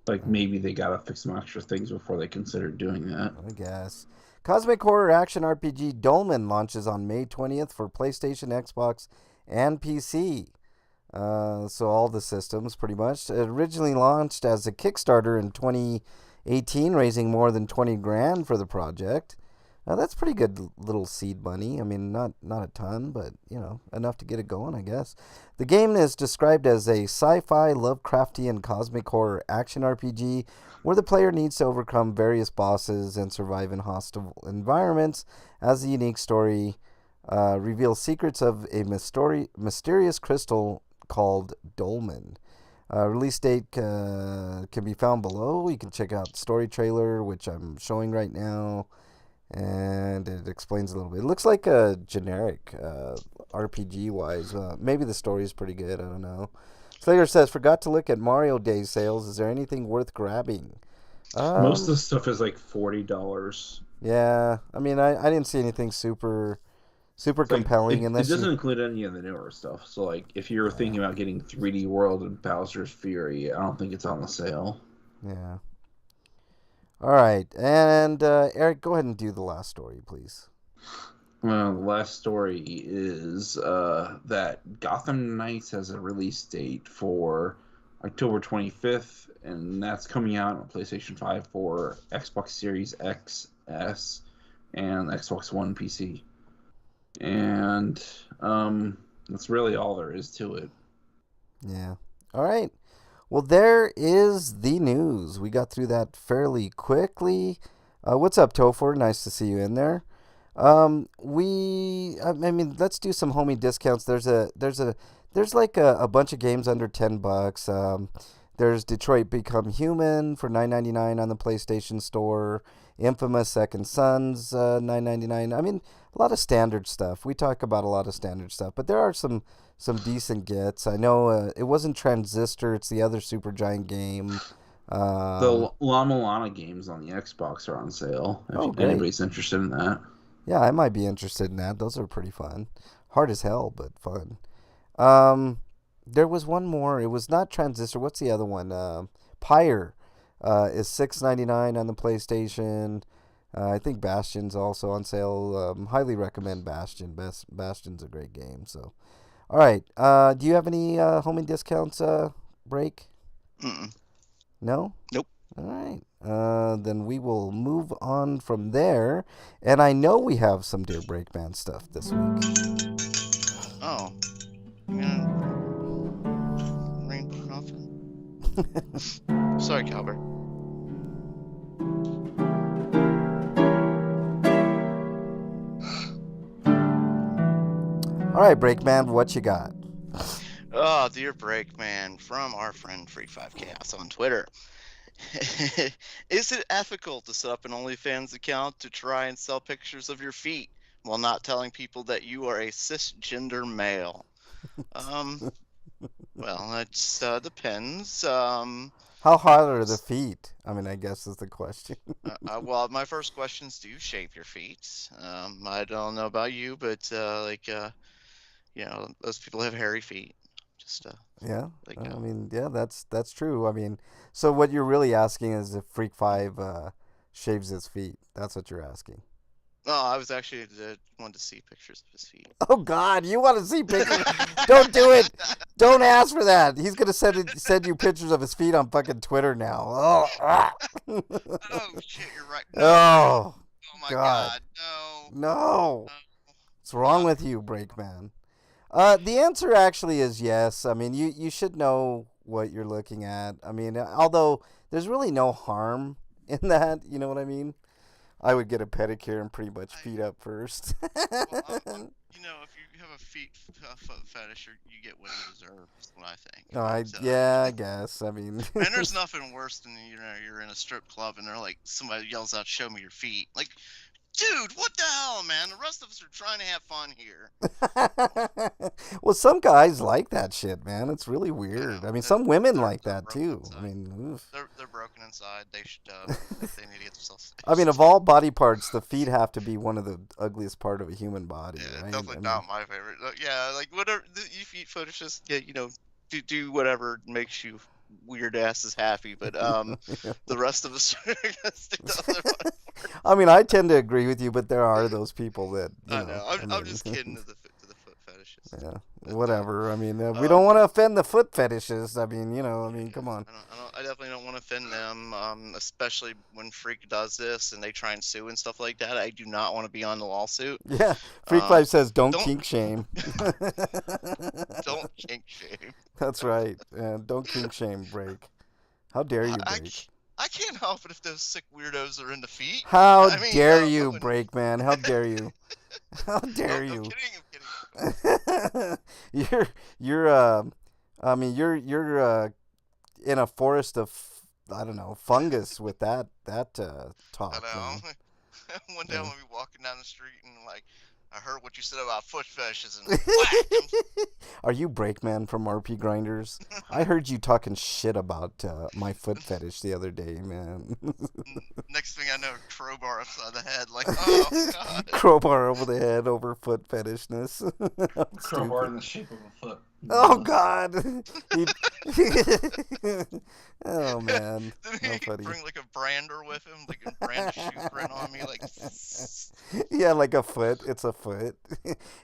Like, maybe they gotta fix some extra things before they consider doing that. I guess. Cosmic Horror action RPG Dolmen launches on May 20th for PlayStation, Xbox, and PC. So all the systems, pretty much. It originally launched as a Kickstarter in 2018, raising more than $20,000 for the project. That's pretty good little seed money. I mean, not a ton, but, enough to get it going, I guess. The game is described as a sci-fi, Lovecraftian, cosmic horror action RPG where the player needs to overcome various bosses and survive in hostile environments as the unique story reveals secrets of a mysterious crystal called Dolmen. Release date can be found below. You can check out the story trailer, which I'm showing right now. and it explains a little bit. It looks like a generic RPG wise. Maybe the story is pretty good. I don't know. Slater says, forgot to look at Mario Day sales. Is there anything worth grabbing? Most of the stuff is like $40. Yeah, I mean, I didn't see anything super compelling It unless doesn't you. include any of the newer stuff. So like if you're thinking about getting 3D World and Bowser's Fury, I don't think it's on the sale. Yeah. All right, and Eric, go ahead and do the last story, please. Well, the last story is that Gotham Knights has a release date for October 25th, and that's coming out on PlayStation 5 for Xbox Series X, S, and Xbox One PC. And that's really all there is to it. Yeah. All right. Well, there is the news. We got through that fairly quickly. What's up, Topher? Nice to see you in there. I mean, let's do some homie discounts. There's like a bunch of games under $10. There's Detroit Become Human for $9.99 on the PlayStation Store. Infamous Second Sons, $9.99. I mean, a lot of standard stuff. We talk about a lot of standard stuff, but there are some decent gets. I know it wasn't Transistor. It's the other Supergiant game. The Llama Lana games on the Xbox are on sale if Great. anybody's interested in that. Yeah, I might be interested in that. Those are pretty fun. Hard as hell, but fun. There was one more. It was not Transistor. What's the other one? Pyre is $6.99 on the PlayStation. I think Bastion's also on sale. Highly recommend Bastion. Bastion's a great game. So, all right. Do you have any homing discounts? Break? Mm-mm. No. Nope. All right. Then we will move on from there. And I know we have some Dear Breakman stuff this week. Oh. I'm gonna ring nothing. Sorry, Calvert. All right, Breakman, what you got? Oh, dear Breakman, from our friend Free5Chaos on Twitter. Is it ethical to set up an OnlyFans account to try and sell pictures of your feet while not telling people that you are a cisgender male? Well, it depends. How hot are the feet? I mean, I guess is the question. Well, my first question is, do you shave your feet? I don't know about you, but you know, those people have hairy feet. Just Yeah, like I mean, yeah, that's true. I mean, so what you're really asking is if Freak 5 shaves his feet. That's what you're asking. no, I was actually wanted to see pictures of his feet. Oh God, you want to see pictures? Don't do it. Don't ask for that. He's gonna send you pictures of his feet on fucking Twitter now. Oh, Oh shit, you're right. No. oh, Oh my God. God, no. no. What's wrong with you, Breakman? The answer actually is yes. I mean, you should know what you're looking at. I mean, although there's really no harm in that. You know what I mean? I would get a pedicure and pretty much feet up first. Well, you know, if you have a foot fetish, you get what you deserve. Is what I think. Yeah, I guess. I mean, And there's nothing worse than you're in a strip club and they're like somebody yells out, "Show me your feet!" Like, dude, what the hell, man? The rest of us are trying to have fun here. well, some guys like that shit, man. It's really weird. I mean, some women like they're that broken too. inside. I mean, oof. They're broken inside. They should they need to get themselves fixed. I mean, of all body parts, the feet have to be one of the ugliest part of a human body, Yeah, right? definitely I mean, not my favorite. Yeah, like whatever you feet fetishists, yeah, you know, do whatever makes you weird asses happy. But the rest of us are gonna stick to other ones. I mean, I tend to agree with you, but there are those people that I know. I'm mean, just kidding to the foot fetishists. Yeah, whatever. I mean, we don't want to offend the foot fetishists. I mean, come on. I definitely don't want to offend them, especially when Freak does this and they try and sue and stuff like that. I do not want to be on the lawsuit. Yeah, Freak Life says don't don't- kink shame. Don't kink shame. That's right. Don't kink shame, Break. How dare you, Break? I can't help it if those sick weirdos are into feet. How I mean, dare I you, wouldn't- Break, man? How dare you? How dare I'm you? kidding. I mean, you're in a forest of, I don't know, fungus with that talk. I know. Man. One day I'm Yeah. gonna be walking down the street and like, I heard what you said about foot fetishes and whack. Are you Breakman from RPGrinders? I heard you talking shit about my foot fetish the other day, man. Next thing I know, crowbar upside the head. Like, oh god. Crowbar over the head over foot fetishness. Crowbar Stupid. in the shape of a foot. Oh God! Oh man, Did how he funny. bring like a brander with him? Like a brand shoe print on me? Like, Yeah, like a foot. It's a foot.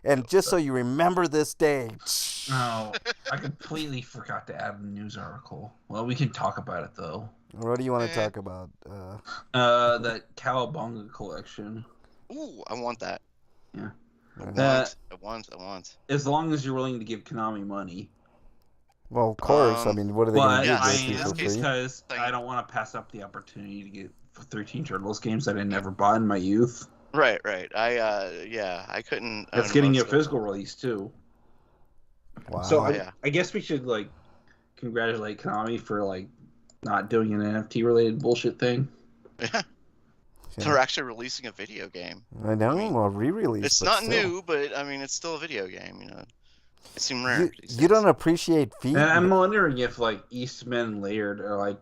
And just so you remember this day. Oh, I completely forgot to add a news article. Well, we can talk about it though. What do you want to talk about? That Cowabunga collection. ooh, I want that. Yeah. I want. As long as you're willing to give Konami money. Well, of course. I mean, what are they going to yeah, do? I Give it to you for free? because I don't want to pass up the opportunity to get 13 Turtles games that I never bought in my youth. Right. I couldn't. It's own getting most a of them. physical release too. Wow. So yeah. I guess we should like congratulate Konami for like not doing an NFT related bullshit thing. Yeah. They're actually releasing a video game. I know. I mean, Well, re-release. It's but not still. new, but I mean, it's still a video game. You know, it seems rare. You don't appreciate feet. And I'm wondering if like Eastman and Laird are like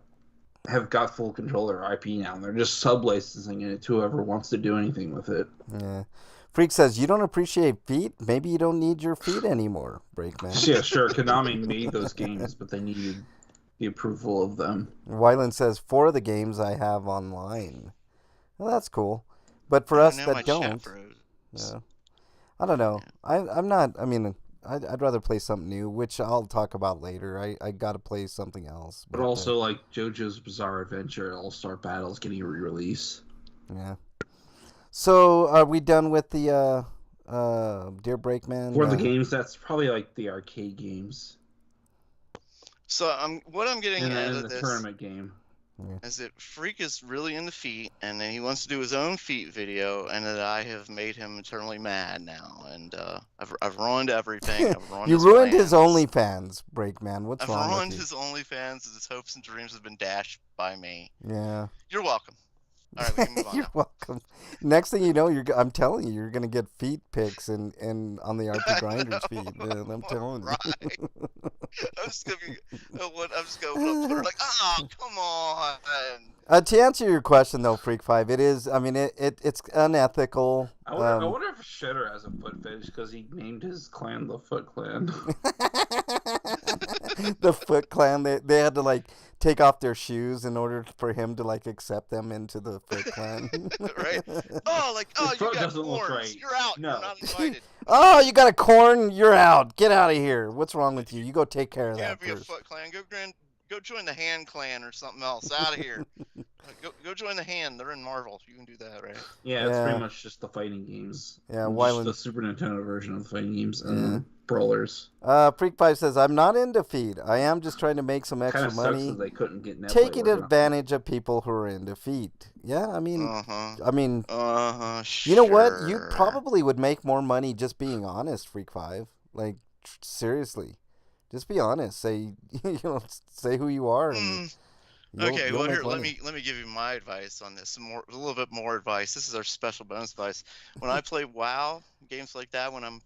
have got full control of their IP now. And they're just sub licensing it to whoever wants to do anything with it. Yeah. Freak says you don't appreciate feet. Maybe you don't need your feet anymore, Breakman. Yeah, sure. Konami made those games, but they needed the approval of them. Wyland says 4 of the games I have online. Well, that's cool. But for I us know that my don't, chat froze. yeah. I don't know. I'm not. I mean, I'd rather play something new, which I'll talk about later. I got to play something else. But also, like JoJo's Bizarre Adventure All-Star Battle is getting a re-release. Yeah. So are we done with the Dear Breakman? For the games, that's probably like the arcade games. So what I'm getting And out then of the this tournament game. is that Freak is really into feet, and then he wants to do his own feet video, and that I have made him eternally mad now, and I've ruined everything. I've ruined You his ruined his plans. OnlyFans, Breakman. What's I've wrong ruined with you? his OnlyFans, and his hopes and dreams have been dashed by me. Yeah. You're welcome. All right, we can move on. You're now. welcome. Next thing you know, I'm telling you, you're gonna get feet pics and on the RPGrinders feed. Man, I'm telling Right. you. I'm just gonna be. I'm just going on Twitter like, oh, come on. To answer your question though, Freak 5, it is. I mean, it's unethical. I wonder if Shredder has a foot fetish because he named his clan the Foot Clan. The Foot Clan. They had to like take off their shoes in order for him to like accept them into the Foot Clan. Right? Oh, like, oh, His you foot got doesn't look corns. right. You're out. No. You're not invited. Oh, you got a corn? You're out. Get out of here. What's wrong with you? You go take care of You that can't be a first. Foot Clan. Go join the Hand Clan or something else. Out of here. Go join the Hand. They're in Marvel. You can do that, right? Yeah, it's Yeah. pretty much just the fighting games. Yeah, Just Wyland. the Super Nintendo version of the fighting games and brawlers. Freak 5 says, I'm not into feet. I am just trying to make some Kind extra of sucks money. that they couldn't get Netplay Taking working on it. advantage of people who are into feet. Yeah, I mean, Sure. you know what? You probably would make more money just being honest, Freak 5. Like, seriously. Just be honest. Say, say who you are. And Okay, you'll well make here, money. let me give you my advice on this. A little bit more advice. This is our special bonus advice. When I play WoW games like that, when I'm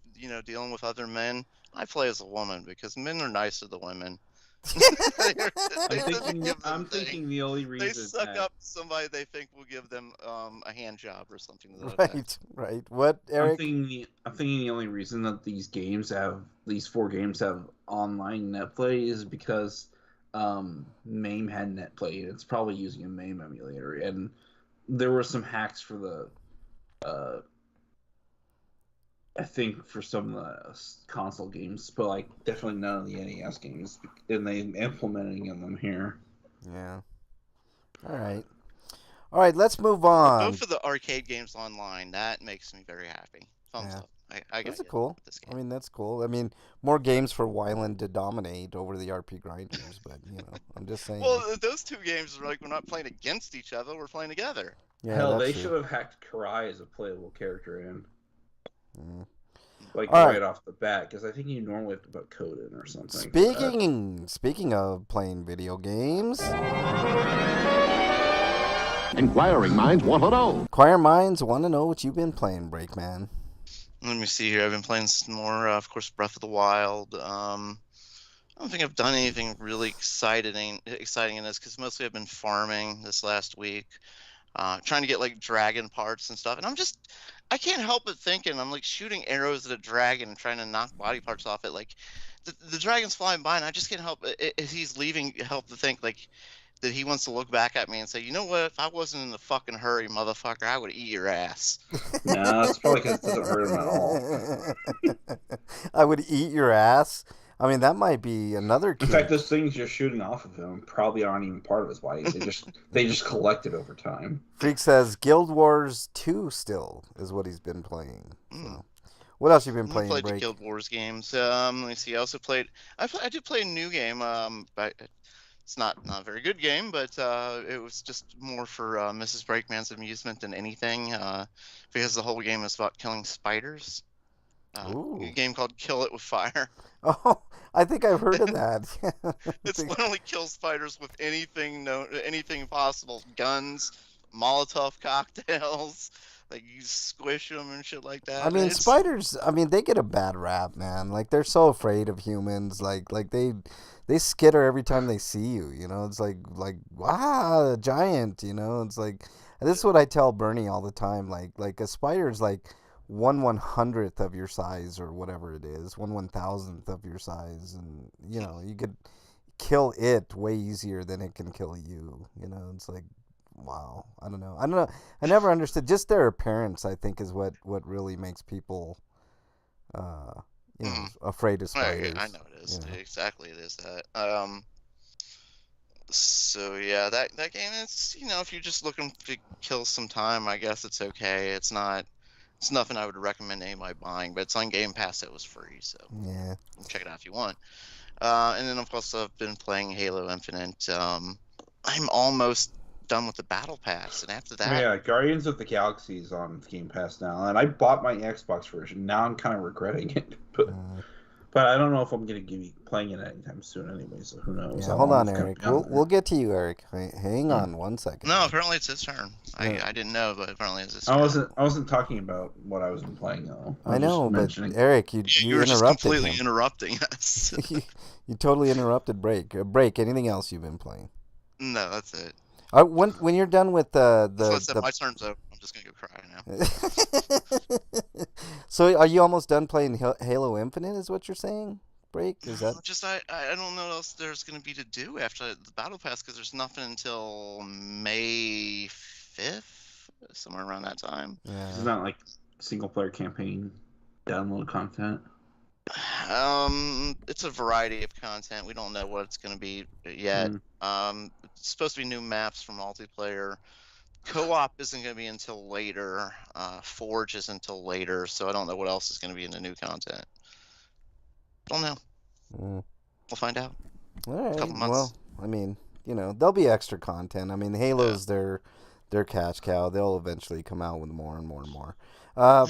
dealing with other men, I play as a woman because men are nicer to women. I'm thinking the only reason they suck that- up somebody they think will give them a hand job or something. To that effect. Right. What, Eric? I'm thinking the only reason that these 4 games have online netplay is because MAME had netplay, and it's probably using a MAME emulator, and there were some hacks for the I think for some of the console games, but like definitely none of the NES games, and they implementing them here. Yeah. All right, let's move on. Both of the arcade games online, that makes me very happy. Thumbs Yeah. up. I That's gotta cool. get this I game. mean, that's cool. I mean, more games for Wyland to dominate over the RPGrinders, but, I'm just saying. Well, those two games are like we're not playing against each other; we're playing together. Yeah, Hell, that's they true. should have hacked Karai as a playable character in. Mm. Like All right right. off the bat, because I think you normally have to put code in or something. Speaking of playing video games, Inquiring minds want to know. Inquiring minds want to know what you've been playing, Breakman. Let me see here. I've been playing some more, of course, Breath of the Wild. I don't think I've done anything really exciting in this because mostly I've been farming this last week, trying to get like dragon parts and stuff. And I can't help but thinking I'm like shooting arrows at a dragon and trying to knock body parts off it. Like the dragon's flying by, and I just can't help as he's leaving. Help to think like that he wants to look back at me and say, you know what? If I wasn't in a fucking hurry, motherfucker, I would eat your ass. No, it's probably because it doesn't hurt him at all. I would eat your ass. I mean, that might be another key. In fact, those things you're shooting off of him probably aren't even part of his body. They just collected over time. Freak says Guild Wars 2 still is what he's been playing. So. What else you been playing? I played the Guild Wars games. Let me see. I also played. I did play a new game. It's not a very good game, but it was just more for Mrs. Breakman's amusement than anything, because the whole game is about killing spiders. A game called Kill It with Fire. Oh, I think I've heard of that. It's literally kill spiders with anything possible. Guns, Molotov cocktails, like you squish them and shit like that. I mean, spiders, they get a bad rap, man. Like, they're so afraid of humans. Like they skitter every time they see you, you know? It's like, wow, a giant, you know? It's like, this is what I tell Bernie all the time. Like a spider's like 1/100th of your size or whatever it is, 1/1000th of your size, and you know you could kill it way easier than it can kill you. You know, it's like, wow. I don't know. I never understood. Just their appearance, I think, is what really makes people, afraid of spiders. I know it is. Exactly, it is that. So yeah, that game is, if you're just looking to kill some time, I guess it's okay. It's nothing I would recommend anybody buying, but it's on Game Pass. It was free, so yeah, check it out if you want. And then of course I've been playing Halo Infinite. I'm almost done with the Battle Pass, and after that, yeah, Guardians of the Galaxy is on Game Pass now, and I bought my Xbox version. Now I'm kind of regretting it, but I don't know if I'm going to be playing it anytime soon anyway, so who knows. Yeah, hold on, Eric. We'll get to you, Eric. Hang on 1 second. No, apparently it's his turn. I didn't know, but apparently it's his turn. I wasn't talking about what I was playing, though. I know, but Eric, you were interrupted just completely him. Interrupting us. You totally interrupted Break. Break, anything else you've been playing? No, that's it. When you're done with my turn's over. I'm just gonna go cry now. So, are you almost done playing Halo Infinite? Is what you're saying, Break? Is that just I don't know what else there's gonna be to do after the Battle Pass, because there's nothing until May 5th, somewhere around that time. Yeah. It's not like single player campaign download content. It's a variety of content. We don't know what it's going to be yet. It's supposed to be new maps for multiplayer. Co-op isn't going to be until later. Forge is until later, so I don't know what else is going to be in the new content. Don't know. We'll find out. All right. A couple months. Well, I mean, there'll be extra content. I mean, Halo's their cash cow. They'll eventually come out with more and more and more. I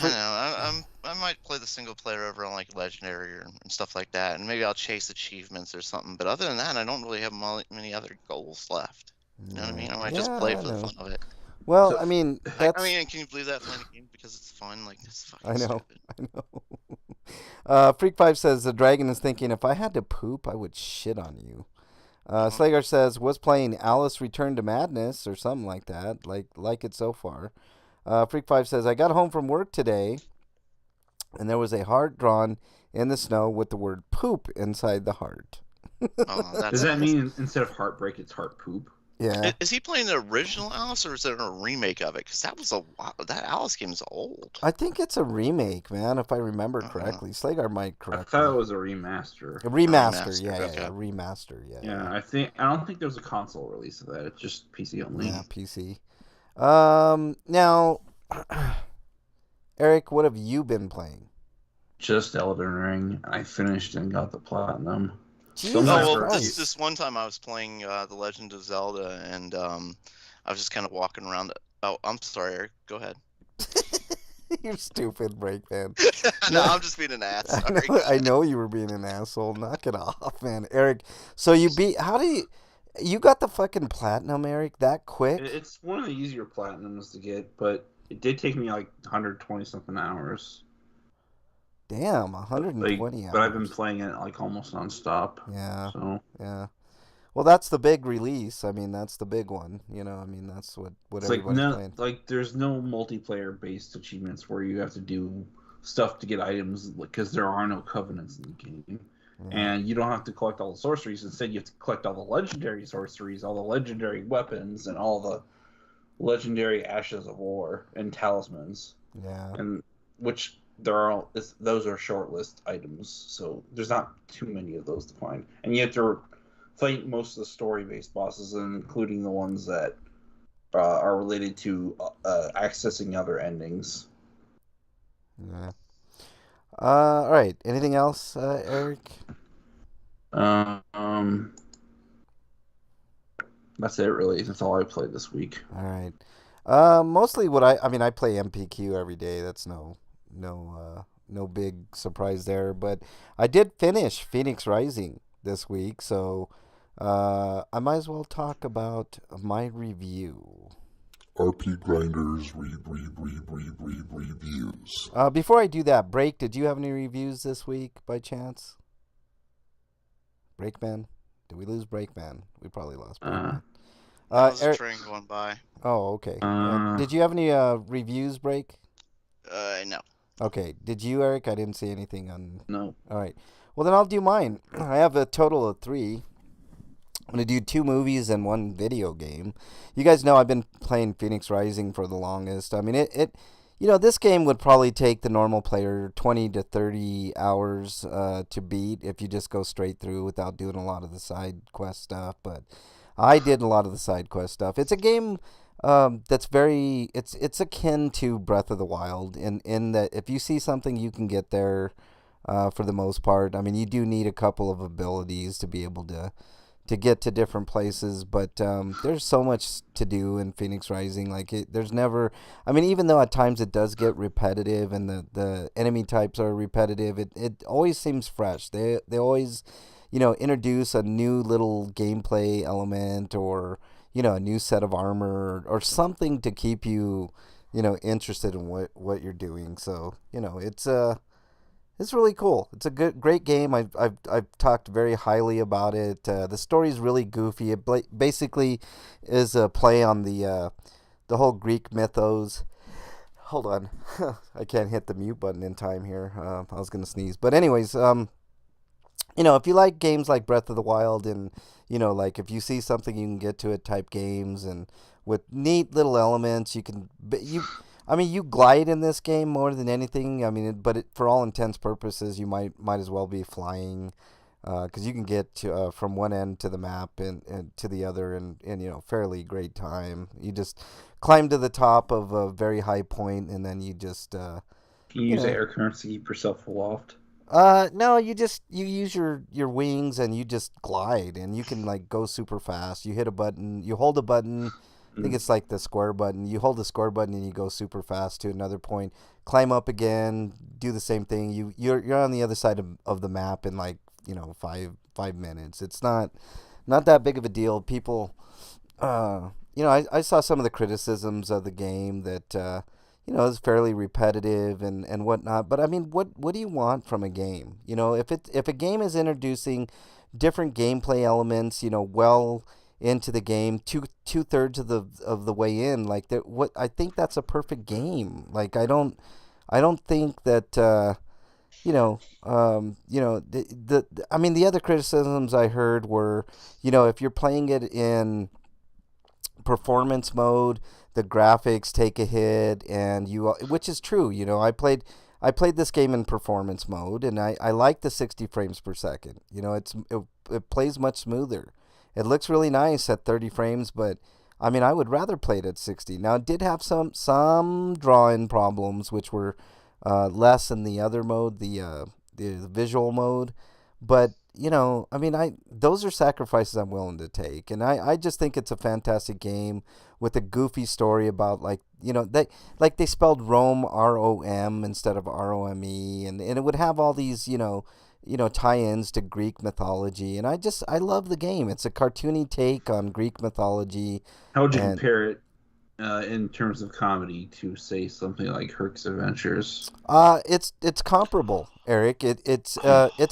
know. I might play the single player over on like Legendary and stuff like that, and maybe I'll chase achievements or something. But other than that, I don't really have many other goals left. You know what I mean? I might just play for the fun of it. Well, I mean, that's... can you believe that playing a game because it's fun? Like, it's fucking stupid. I know. Freak5 says the dragon is thinking, if I had to poop, I would shit on you. Slagar says was playing Alice Return to Madness or something like that. Like it so far. Freak5 says, I got home from work today, and there was a heart drawn in the snow with the word poop inside the heart. Does that mean instead of heartbreak, it's heart poop? Yeah. Is he playing the original Alice, or is it a remake of it? Because that Alice game is old. I think it's a remake, man, if I remember correctly. Slagar might correct me. I thought it was a remaster. A remaster, yeah. A remaster, yeah. Yeah, I don't think there was a console release of that. It's just PC only. Yeah, PC. Now, Eric, what have you been playing? Just Elden Ring. I finished and got the platinum. This one time I was playing The Legend of Zelda, and I was just kind of walking around. Oh, I'm sorry, Eric. Go ahead. You're stupid, Breakman. No, I'm just being an ass. Sorry. I know you were being an asshole. Knock it off, man. Eric, so you beat... You got the fucking platinum, Eric, that quick? It's one of the easier platinums to get, but it did take me like 120 something hours. Damn, Like, 120 but I've been hours. playing it like almost nonstop. Yeah, So yeah. Well, that's the big release. I mean, that's the big one. I mean, that's what it's like everybody's no, playing. like there's no multiplayer based achievements where you have to do stuff to get items because there are no covenants in the game. Yeah, And you don't have to collect all the sorceries. Instead, you have to collect all the legendary sorceries, all the legendary weapons, and all the legendary ashes of war and talismans. yeah. And which there are those are short list items, so there's not too many of those to find. And you have to fight most of the story based bosses, including the ones that are related to accessing other endings. Yeah. All right. Anything else, Eric? Um, that's it really. That's all I played this week. All right. Mostly what I mean, I play MPQ every day. That's no big surprise there. But I did finish Phoenix Rising this week, so I might as well talk about my review. RPGrinders reviews. Before I do that, Break, did you have any reviews this week by chance? Breakman? Did we lose Breakman? We probably lost Uh, Breakman. That was a Eric. train going by. Oh, okay. uh, Did you have any reviews, Break? No. Okay. Did you, Eric? I didn't see anything on. no. All right. Well, then I'll do mine. I have a total of 3. I'm going to do 2 movies and 1 video game. You guys know I've been playing Phoenix Rising for the longest. I mean, this game would probably take the normal player 20 to 30 hours to beat if you just go straight through without doing a lot of the side quest stuff. But I did a lot of the side quest stuff. It's a game that's it's akin to Breath of the Wild in that if you see something, you can get there for the most part. I mean, you do need a couple of abilities to be able to get to different places, but there's so much to do in Phoenix Rising. Like there's never, I mean, even though at times it does get repetitive and the enemy types are repetitive, it always seems fresh. They always, introduce a new little gameplay element or a new set of armor or something to keep you, interested in what you're doing. So it's really cool. It's a great game. I've talked very highly about it. The story's really goofy. It basically is a play on the whole Greek mythos. Hold on, I can't hit the mute button in time here. I was gonna sneeze, but anyways, if you like games like Breath of the Wild and like if you see something you can get to it type games and with neat little elements, I mean, you glide in this game more than anything. I mean, for all intents purposes, you might as well be flying, because you can get from one end to the map and to the other in fairly great time. You just climb to the top of a very high point, and then you just Can you you use know air currents to keep yourself aloft? no, you use your wings and you just glide and you can like go super fast. You hit a button, you hold a button. I think it's like the square button. You hold the square button and you go super fast to another point. Climb up again, do the same thing. You're on the other side of the map in like 5 minutes. It's not that big of a deal. People, I saw some of the criticisms of the game that it's fairly repetitive and whatnot. But I mean, what do you want from a game? If a game is introducing different gameplay elements, well into the game, two-thirds of the way in, like what I think that's a perfect game. Like I don't think that I mean the other criticisms I heard were, if you're playing it in performance mode, the graphics take a hit, and which is true. I played this game in performance mode, and I like the 60 frames per second. It plays much smoother. It looks really nice at 30 frames, but I mean, I would rather play it at 60. Now, it did have some draw-in problems, which were less in the other mode, the visual mode. But I mean, those are sacrifices I'm willing to take, and I just think it's a fantastic game with a goofy story about they spelled Rome ROM instead of ROME, and it would have all these tie-ins to Greek mythology, and I love the game. It's a cartoony take on Greek mythology. How would you And compare it in terms of comedy to, say, something like Herc's Adventures? it's comparable, Eric. It's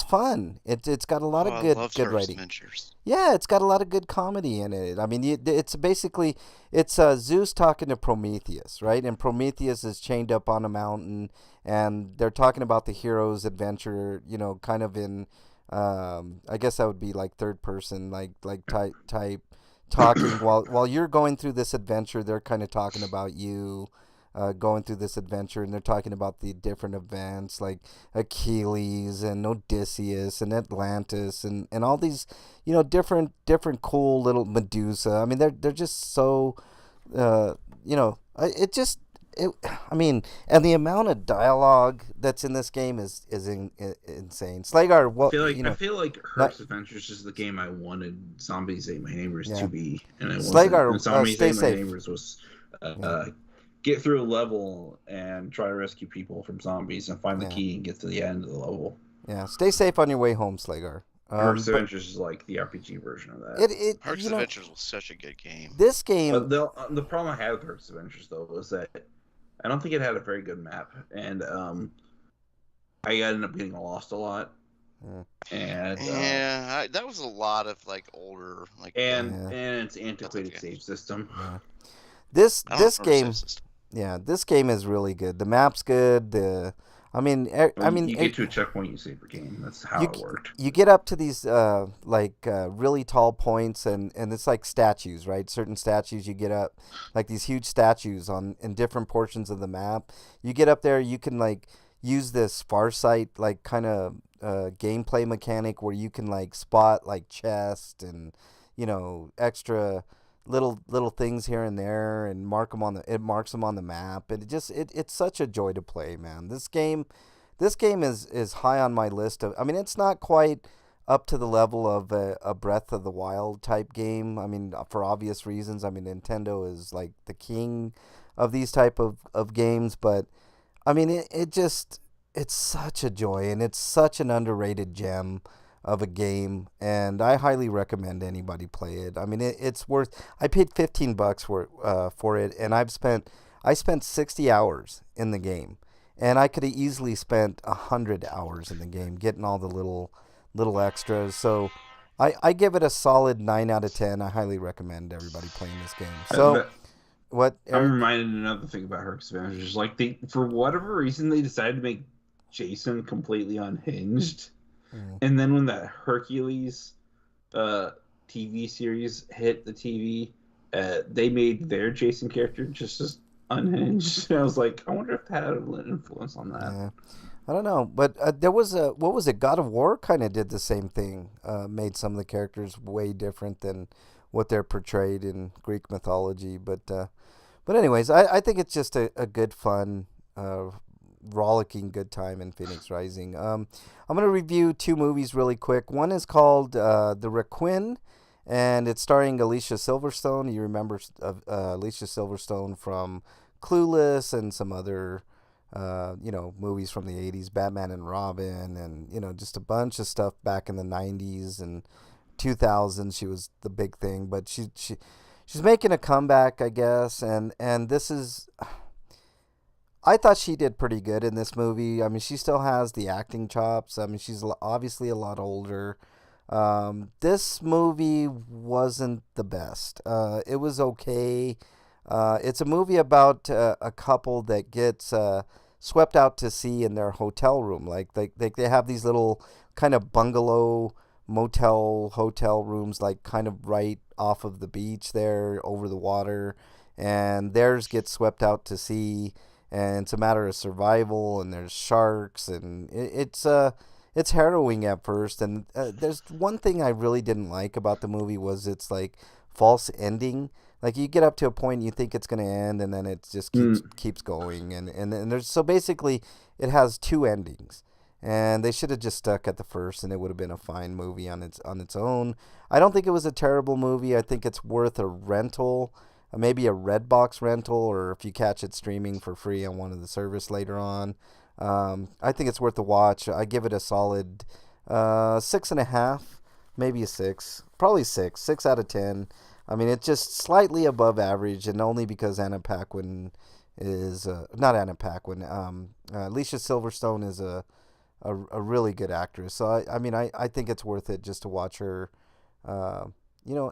fun. It's got a lot Oh, of I good loved good Herc's writing. Adventures. Yeah, it's got a lot of good comedy in it. I mean, it's basically Zeus talking to Prometheus, right? And Prometheus is chained up on a mountain, and they're talking about the hero's adventure. Kind of in, I guess that would be like third person, like type talking while you're going through this adventure. They're kind of talking about you. Going through this adventure, and they're talking about the different events like Achilles and Odysseus and Atlantis and all these different cool little Medusa. I mean, they're just so it just it. I mean, and the amount of dialogue that's in this game is insane. Slagar, well, I feel like not, Herc's Adventures is the game I wanted Zombies Ate My Neighbors to be, and it wasn't. Slagar, And Zombies stay Ate My safe. Neighbors was Yeah. get through a level and try to rescue people from zombies and find the Yeah. key and get to the end of the level. Yeah, stay safe on your way home, Slagar. Herc's But Adventures is like the RPG version of that. Herc's Adventures was such a good game. This game, The problem I had with Herc's Adventures, though, was that I don't think it had a very good map, and I ended up getting lost a lot. And Yeah, that was a lot of like older and it's antiquated save system. this I don't remember game, save system. this game is really good. The map's good. You get to a checkpoint, you save your game. That's how it worked. You get up to these really tall points, and it's like statues, right? Certain statues you get up, like these huge statues in different portions of the map. You get up there, you can like use this Farsight like kind of gameplay mechanic where you can like spot like chest and extra little things here and there, and it marks them on the map, and it's such a joy to play, man. This game is high on my list of. I mean, it's not quite up to the level of a Breath of the Wild type game. I mean, for obvious reasons. I mean, Nintendo is like the king of these type of games, but I mean, it's such a joy, and it's such an underrated gem of a game, and I highly recommend anybody play it. I mean, it's worth. I paid $15 for it, and I spent 60 hours in the game, and I could have easily spent 100 hours in the game getting all the little extras. So I give it a solid 9 out of 10. I highly recommend everybody playing this game. So what? I'm reminded of another thing about Herc's Adventures. Like for whatever reason, they decided to make Jason completely unhinged. And then when that Hercules TV series hit the TV, they made their Jason character just as unhinged. And I was like, I wonder if that had an influence on that. Yeah. I don't know, but there was what was it? God of War kind of did the same thing. Made some of the characters way different than what they're portrayed in Greek mythology. But anyways, I think it's just a good fun. Rollicking good time in Phoenix Rising. I'm going to review two movies really quick. One is called The Requin, and it's starring Alicia Silverstone. You remember Alicia Silverstone from Clueless and some other movies from the 80s, Batman and Robin, and just a bunch of stuff back in the 90s and 2000s. She was the big thing, but she's making a comeback, I guess, and this is. I thought she did pretty good in this movie. I mean, she still has the acting chops. I mean, she's obviously a lot older. This movie wasn't the best. It was okay. It's a movie about a couple that gets swept out to sea in their hotel room. Like they have these little kind of bungalow hotel rooms, like kind of right off of the beach there over the water, and theirs gets swept out to sea. And it's a matter of survival, and there's sharks, and it's harrowing at first. And there's one thing I really didn't like about the movie was its like false ending. Like you get up to a point you think it's gonna end, and then it just keeps going. And there's so basically it has two endings, and they should have just stuck at the first, and it would have been a fine movie on its own. I don't think it was a terrible movie. I think it's worth a rental. Maybe a Redbox rental, or if you catch it streaming for free on one of the service later on. I think it's worth a watch. I give it a solid 6.5, maybe a 6, probably 6 out of 10. I mean, it's just slightly above average, and only because Anna Paquin is not Anna Paquin. Alicia Silverstone is a really good actress. So I mean, I think it's worth it just to watch her,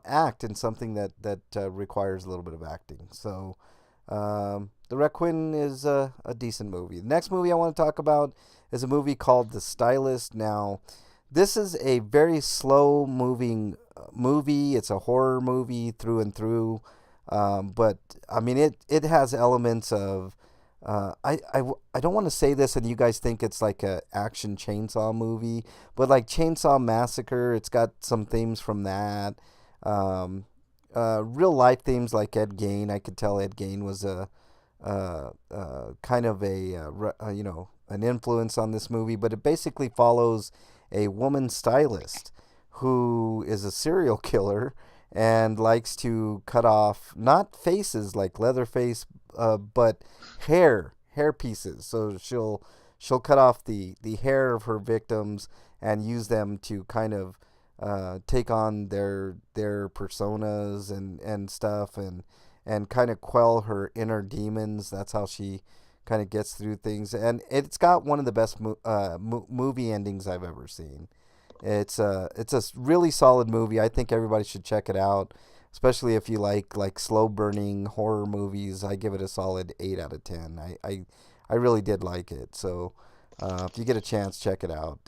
act in something that requires a little bit of acting. So the Requiem is a decent movie. The next movie I want to talk about is a movie called The Stylist. Now, this is a very slow moving movie. It's a horror movie through and through. But I mean, it has elements of. I don't want to say this and you guys think it's like a action chainsaw movie, but like Chainsaw Massacre, it's got some themes from that. Real life themes like Ed Gein. I could tell Ed Gein was kind of an influence on this movie, but it basically follows a woman stylist who is a serial killer and likes to cut off not faces like Leatherface, but hair pieces. So she'll cut off the hair of her victims and use them to kind of take on their personas and stuff and kind of quell her inner demons. That's how she kind of gets through things, and it's got one of the best movie endings I've ever seen. It's a really solid movie. I think everybody should check it out, especially if you like slow burning horror movies. I give it a solid 8 out of 10. I really did like it. So if you get a chance, check it out.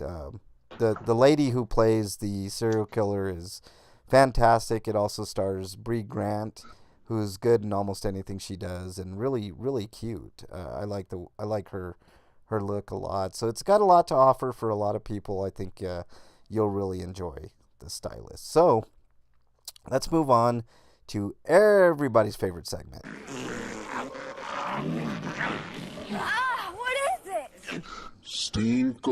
The lady who plays the serial killer is fantastic. It also stars Bree Grant, who's good in almost anything she does, and really really cute. I like her look a lot. So it's got a lot to offer for a lot of people. I think you'll really enjoy The Stylist. So let's move on to everybody's favorite segment. Ah, what is it? Stinko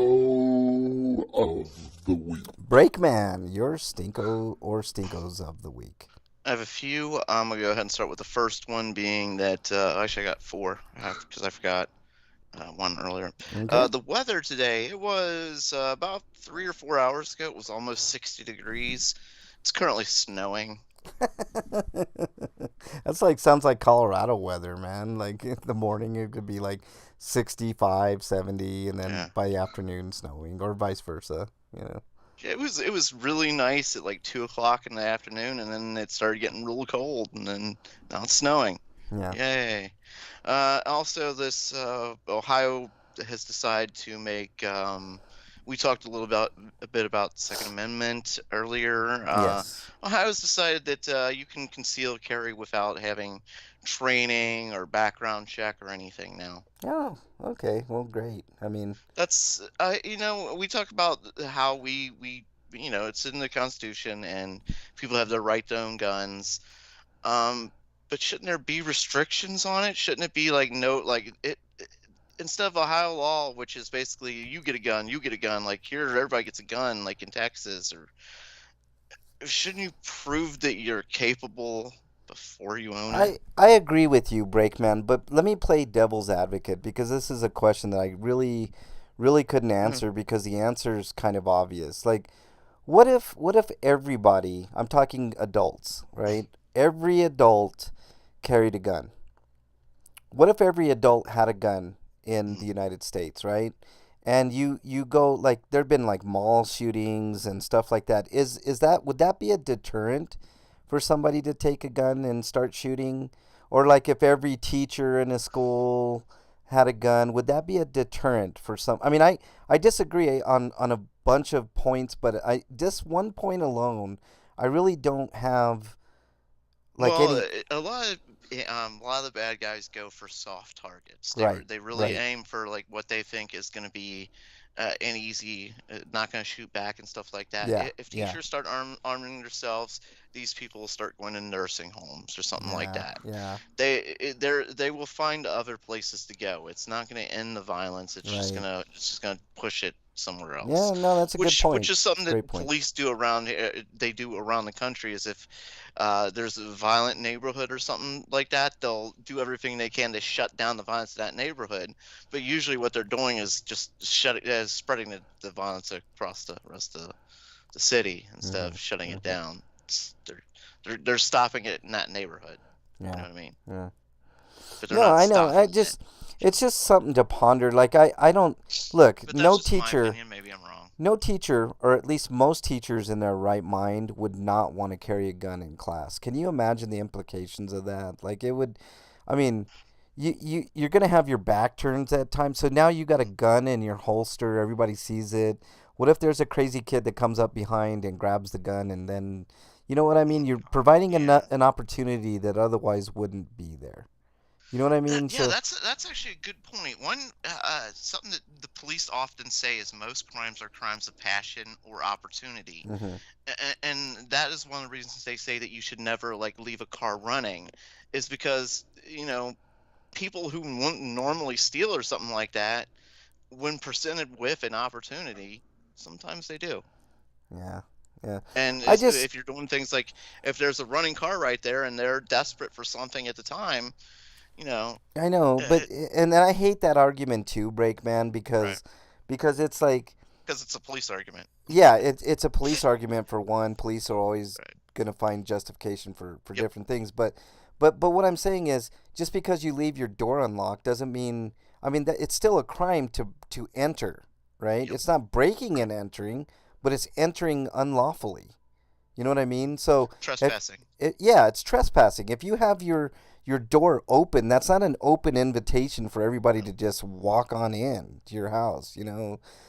of the Week. Breakman, your Stinko or Stinkos of the week. I have a few. I'm going to go ahead and start with the first one being that, actually I got 4 because I forgot one earlier. Okay. The weather today, it was about 3 or 4 hours ago. It was almost 60 degrees. It's currently snowing. Sounds like Colorado weather, man. Like in the morning it could be like 65, 70, and then by the afternoon snowing, or vice versa, Yeah, it was really nice at like 2 o'clock in the afternoon, and then it started getting real cold, and then now it's snowing. Yeah. Yay. Also, this Ohio has decided to make. We talked a bit about the Second Amendment earlier. Yes. Ohio's decided that you can conceal carry without having training or background check or anything now. Oh, okay. Well, great. I mean, That's we talk about how we it's in the Constitution and people have the right to own guns. But shouldn't there be restrictions on it? Shouldn't it be like instead of Ohio law, which is basically you get a gun, like here everybody gets a gun, like in Texas, or shouldn't you prove that you're capable before you own it? I agree with you, Breakman, but let me play devil's advocate because this is a question that I really, really couldn't answer because the answer is kind of obvious. Like, what if everybody, I'm talking adults, right? Every adult carried a gun. What if every adult had a gun in the United States, right? And you go, like, there've been like mall shootings and stuff like that. Would that be a deterrent for somebody to take a gun and start shooting? Or like if every teacher in a school had a gun, would that be a deterrent for some? I mean, I disagree on a bunch of points, but this one point alone, I really don't have like Well, any. a lot of the bad guys go for soft targets. Right, They really right. aim for like what they think is going to be an easy, not going to shoot back and stuff like that. Yeah, If yeah, teachers start arming themselves, these people will start going to nursing homes or something like yeah, that. yeah. They will find other places to go. It's not going to end the violence. It's just Right. gonna push it somewhere else. Yeah, no, that's a good point. Which is something that Great point. police do around the country. Is if there's a violent neighborhood or something like that, they'll do everything they can to shut down the violence in that neighborhood. But usually, what they're doing is just spreading the violence across the rest of the city instead of shutting it down. They're stopping it in that neighborhood. Yeah. You know what I mean? Yeah. But they're No, not I know. stopping It's just something to ponder. Like I don't look. But No that's just my teacher. opinion. Maybe I'm wrong. No teacher, or at least most teachers in their right mind, would not want to carry a gun in class. Can you imagine the implications of that? Like it would, I mean, you're gonna have your back turned at times. So now you got a gun in your holster. Everybody sees it. What if there's a crazy kid that comes up behind and grabs the gun, and then, you know what I mean? You're providing an opportunity that otherwise wouldn't be there. You know what I mean? Yeah, that's actually a good point. One something that the police often say is most crimes are crimes of passion or opportunity, and that is one of the reasons they say that you should never like leave a car running, is because people who wouldn't normally steal or something like that, when presented with an opportunity, sometimes they do. Yeah, yeah. And if you're doing things like if there's a running car right there and they're desperate for something at the time. I know, but and I hate that argument too, Breakman, because it's like because it's a police argument. Yeah, it's a police argument for one. Police are always gonna find justification for different things, but what I'm saying is just because you leave your door unlocked doesn't mean that it's still a crime to enter, right? It's not breaking and entering, but it's entering unlawfully. You know what I mean? So trespassing. It's trespassing. If you have your door open, that's not an open invitation for everybody to just walk on in to your house,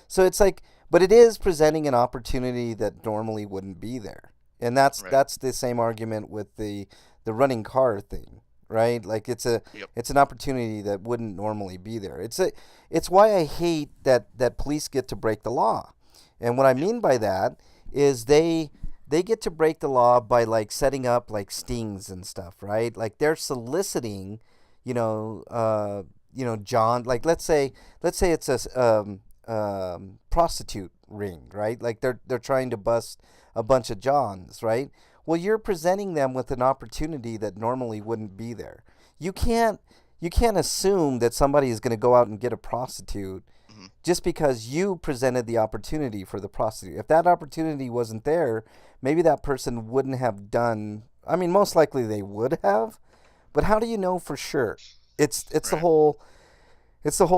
So it's like, but it is presenting an opportunity that normally wouldn't be there. And that's the same argument with the running car thing, right? Like it's an opportunity that wouldn't normally be there. It's why I hate that police get to break the law. And what I mean by that is they get to break the law by like setting up like stings and stuff, right? Like they're soliciting, John. Like let's say it's a prostitute ring, right? Like they're trying to bust a bunch of Johns, right? Well, you're presenting them with an opportunity that normally wouldn't be there. You can't assume that somebody is going to go out and get a prostitute just because you presented the opportunity for the prostitute. If that opportunity wasn't there, maybe that person wouldn't have done. I mean, most likely they would have, but how do you know for sure? It's the whole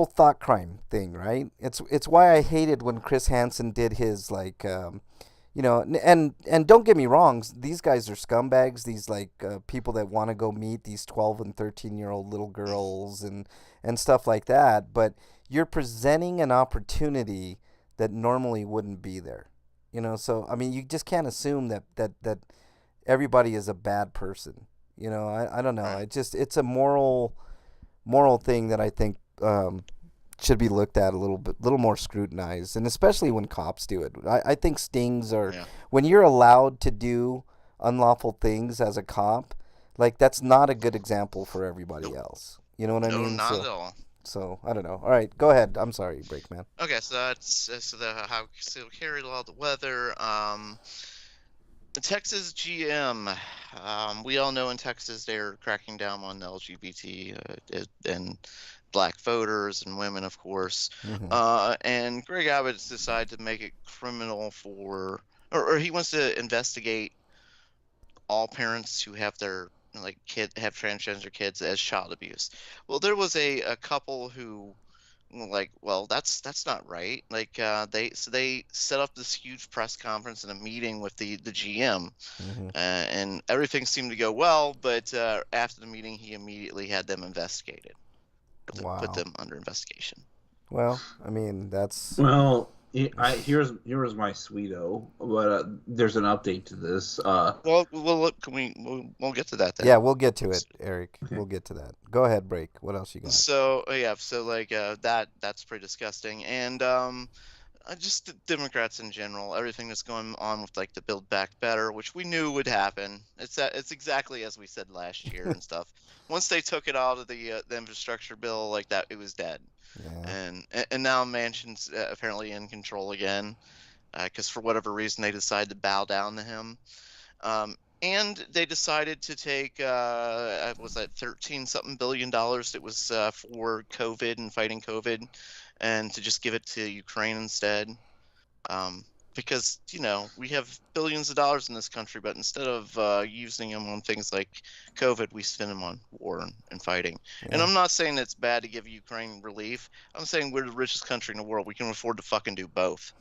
thought crime thing, right? It's why I hated when Chris Hansen did his like, and don't get me wrong, these guys are scumbags. These like people that want to go meet these 12 and 13-year-old little girls and stuff like that, but you're presenting an opportunity that normally wouldn't be there, So I mean, you just can't assume that everybody is a bad person, I don't know. It's a moral thing that I think should be looked at a little more scrutinized, and especially when cops do it. I think stings are when you're allowed to do unlawful things as a cop, like that's not a good example for everybody else. You know what I mean? No, not at all. So I don't know. All right, go ahead. I'm sorry, Breakman. Okay, so that's how carry law the weather. The Texas GM. We all know in Texas they're cracking down on LGBT and black voters and women, of course. And Greg Abbott's decided to make it criminal or he wants to investigate all parents who have their have transgender kids as child abuse. Well, there was a couple who were like, well, that's not right. Like they set up this huge press conference and a meeting with the GM, and everything seemed to go well. But after the meeting, he immediately had them investigated, put them under investigation. Well, I mean that's here's my sweeto, but there's an update to this. Well, look, we'll get to that then. Yeah, we'll get to it, Eric. Okay. We'll get to that. Go ahead, Break. What else you got? So that's pretty disgusting, and just the Democrats in general, everything that's going on with like the Build Back Better, which we knew would happen. It's exactly as we said last year and stuff. Once they took it out of the infrastructure bill, like that, it was dead. Yeah. And now Manchin's apparently in control again, because for whatever reason they decided to bow down to him. And they decided to take was that 13 something $billion that was for COVID and fighting COVID, and to just give it to Ukraine instead. Because we have billions of dollars in this country, but instead of using them on things like COVID, we spend them on war and fighting. And Yeah. I'm not saying it's bad to give Ukraine relief. I'm saying we're the richest country in the world. We can afford to fucking do both.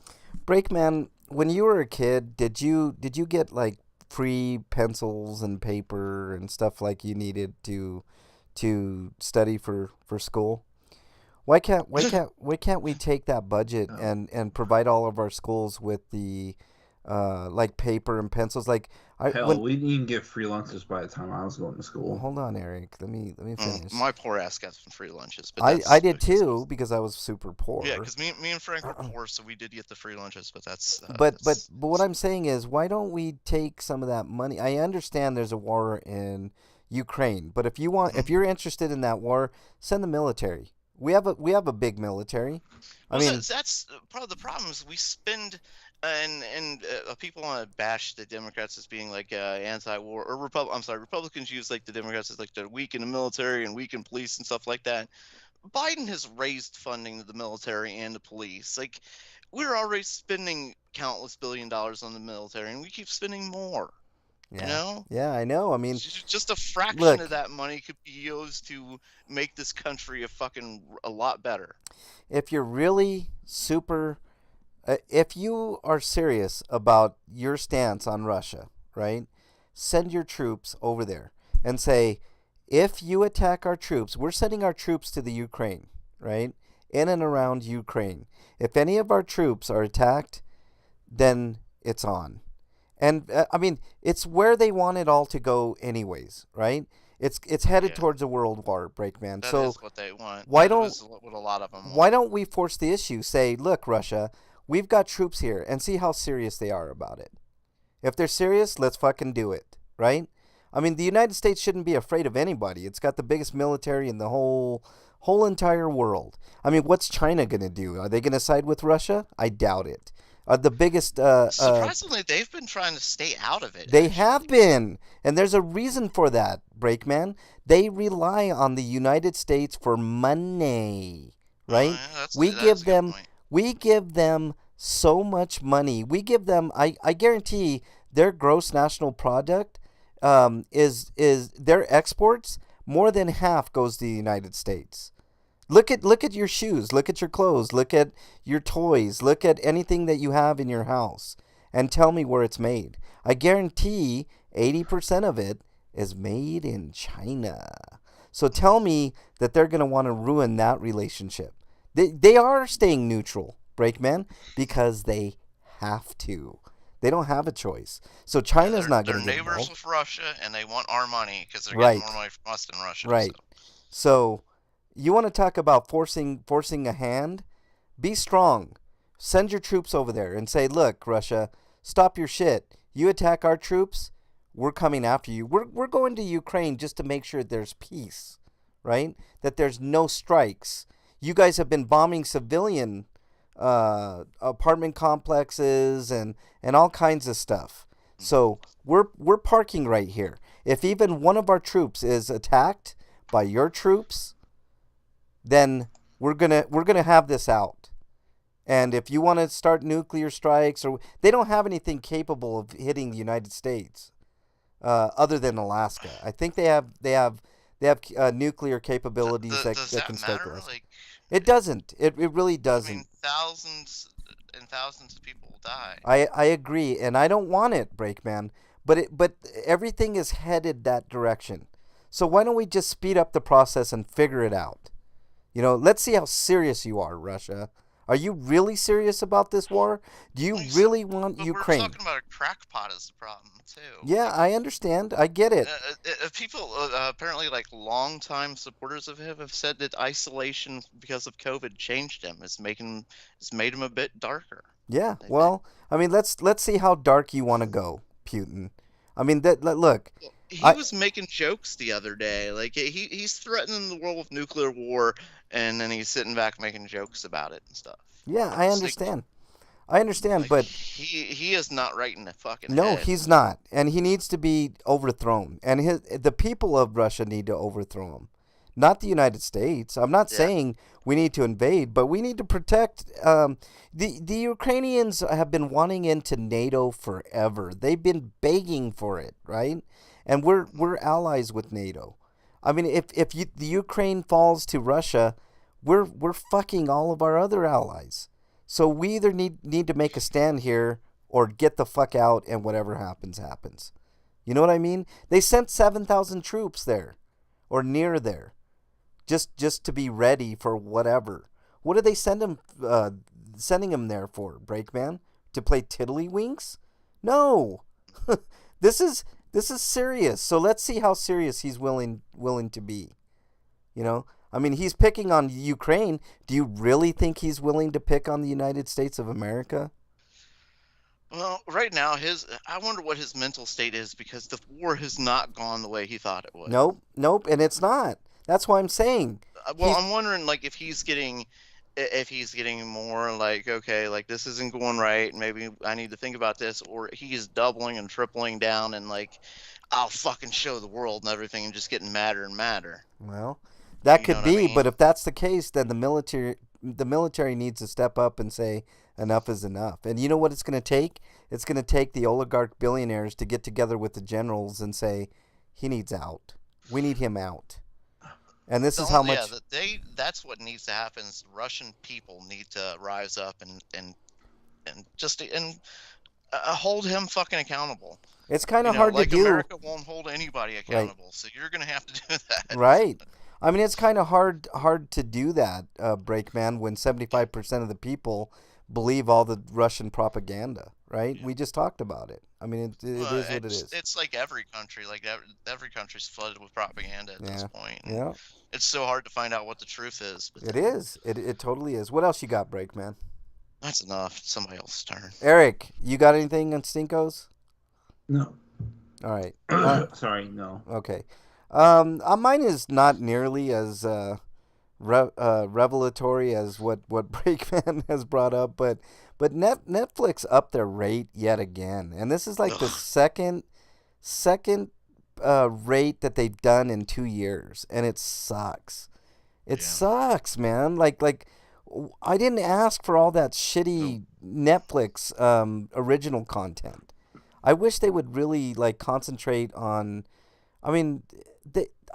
Breakman, when you were a kid, did you get like free pencils and paper and stuff like you needed to study for school? Why can't we take that budget No. and provide all of our schools with the like paper and pencils? Like Hell, we didn't even get free lunches by the time I was going to school. hold on, Eric. Let me finish. My poor ass got some free lunches, but I did because too because I was super poor. Yeah, because me and Frank were poor, so we did get the free lunches. But that's But what I'm saying is, why don't we take some of that money? I understand there's a war in Ukraine, but if you're interested in that war, send the military. We have a big military. I Well, mean, that's part of the problem is we spend and people want to bash the Democrats as being like anti-war or Republicans use like the Democrats as like they're weak in the military and weak in police and stuff like that. Biden has raised funding to the military and the police. Like we're already spending countless $billions on the military, and we keep spending more. yeah, yeah, I know. I mean, Just a fraction look, of that money could be used to make this country a lot better. if you're really super, if you are serious about your stance on Russia, right? Send your troops over there and say, if you attack our troops, we're sending our troops to the Ukraine, right? In and around Ukraine. If any of our troops are attacked, then it's on. And I mean, it's where they want it all to go, anyways, right? It's headed Yeah. towards a world war, Breakman. That So is what they want. why That don't is what a lot of them why want. don't we force the issue? Say, look, Russia, we've got troops here, and see how serious they are about it. If they're serious, let's fucking do it, right? I mean, the United States shouldn't be afraid of anybody. It's got the biggest military in the whole entire world. I mean, what's China gonna do? Are they gonna side with Russia? I doubt it. The biggest Surprisingly, they've been trying to stay out of it. they actually. have been, and there's a reason for that, Breakman. They rely on the United States for money, right? Yeah, we that's give a good them point. we give them so much money. We give them I guarantee their gross national product is their exports, more than half goes to the United States. Look at your shoes, look at your clothes, look at your toys, look at anything that you have in your house, and tell me where it's made. I guarantee 80% of it is made in China. So tell me that they're going to want to ruin that relationship. They are staying neutral, Breakman, because they have to. They don't have a choice. So China's not They're going to get neighbors involved. with Russia, and they want our money because they're Right. getting more money from us than Russia. Right. So. So you want to talk about forcing a hand? Be strong. Send your troops over there and say, look, Russia, stop your shit. You attack our troops, we're coming after you. We're going to Ukraine just to make sure there's peace, right? That there's no strikes. You guys have been bombing civilian apartment complexes and all kinds of stuff. So we're parking right here. If even one of our troops is attacked by your troops, then we're gonna have this out. And if you want to start nuclear strikes, or they don't have anything capable of hitting the United States, other than Alaska. I think they have nuclear capabilities that Does that that can strike matter? Alaska. Like, It doesn't. It really I doesn't. mean, thousands and thousands of people will die. I agree, and I don't want it, Breakman. But everything is headed that direction. So why don't we just speed up the process and figure it out? Let's see how serious you are, Russia. Are you really serious about this war? Do you really want But Ukraine? we're talking about a crackpot as the problem too. Yeah, I understand. I get it. People apparently like longtime supporters of him have said that isolation because of COVID changed him. It's made him a bit darker. Yeah. I Well, I mean, let's see how dark you want to go, Putin. I mean, look. He was making jokes the other day. Like he's threatening the world with nuclear war, and then he's sitting back making jokes about it and stuff. Yeah, I understand. But he is not right in the fucking no, head. he's not, and he needs to be overthrown. And the people of Russia need to overthrow him, not the United States. I'm not saying we need to invade, but we need to protect. The Ukrainians have been wanting into NATO forever. They've been begging for it, right? And we're allies with NATO. I mean, if the Ukraine falls to Russia, we're fucking all of our other allies. So we either need to make a stand here or get the fuck out, and whatever happens, happens. You know what I mean? They sent 7,000 troops there, or near there, just to be ready for whatever. What did they sending them there for, Breakman? To play tiddlywinks? No. This is serious. So let's see how serious he's willing to be. You know? I mean, he's picking on Ukraine. Do you really think he's willing to pick on the United States of America? Well, right now, I wonder what his mental state is, because the war has not gone the way he thought it would. Nope, and it's not. That's why I'm saying. Well, I'm wondering, like, if he's getting more like, okay, like, this isn't going right, maybe I need to think about this, or he's doubling and tripling down and, like, I'll fucking show the world and everything, and just getting madder and madder. Well, that could be, I mean? but if that's the case, then the military needs to step up and say enough is enough. And you know what it's going to take? It's going to take the oligarch billionaires to get together with the generals and say he needs out. We need him out. And this is how much. Yeah, that's what needs to happen. Is the Russian people need to rise up and hold him fucking accountable. It's kind of hard to do. America won't hold anybody accountable, right. So you're going to have to do that. Right. I mean, it's kind of hard to do that, Breakman, when 75% of the people believe all the Russian propaganda, right? Yeah. We just talked about it. I mean, it is what it is. It's like every country. Like, every country's flooded with propaganda at this point. Yeah. It's so hard to find out what the truth is. It is. It totally is. What else you got, Breakman? That's enough. It's somebody else's turn. Eric, you got anything on Stinkos? No. All right. Sorry, no. Okay. Mine is not nearly as revelatory as what Breakman has brought up, but Netflix upped their rate yet again, and this is like the second rate that they've done in 2 years, and it sucks. It sucks, man. Like I didn't ask for all that shitty Netflix original content. I wish they would really like concentrate on. I mean,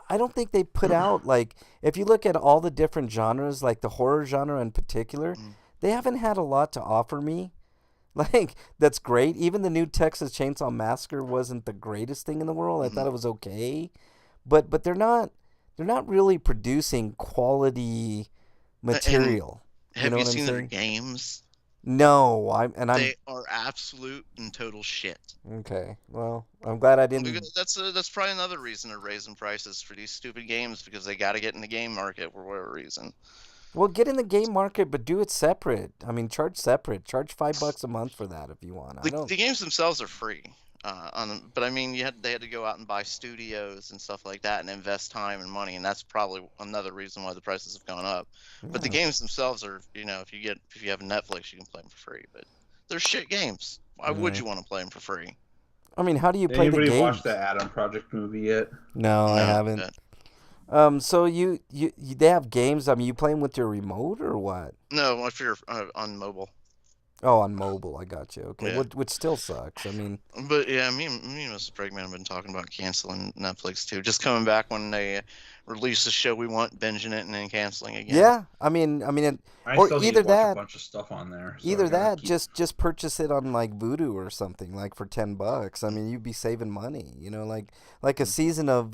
I don't think they put out, like, if you look at all the different genres, like the horror genre in particular, they haven't had a lot to offer me. Like, that's great. Even the new Texas Chainsaw Massacre wasn't the greatest thing in the world. I thought it was okay. But they're not really producing quality material. Have you seen their games? No, they are absolute and total shit. Okay, well, I'm glad I didn't. Because that's probably another reason they're raising prices for these stupid games, because they got to get in the game market for whatever reason. Well, get in the game market, but do it separate. I mean, charge separate. Charge $5 a month for that if you want. The games themselves are free. But I mean, they had to go out and buy studios and stuff like that and invest time and money, and that's probably another reason why the prices have gone up. Yeah. But the games themselves are, if you have Netflix, you can play them for free. But they're shit games. Why would you want to play them for free? I mean, how do you play the games? Anybody watch the Adam Project movie yet? No, I haven't. Yet. So they have games. I mean, you play them with your remote or what? No, if you're on mobile. Oh, on mobile, I got you. Okay, yeah. Which still sucks. I mean, but yeah, me and Mr. Bregman have been talking about canceling Netflix too. Just coming back when they release the show we want, binging it, and then canceling again. Yeah, I mean, or either that, a bunch of stuff on there. So either that, just purchase it on like Vudu or something, like for $10. I mean, you'd be saving money. Like a season of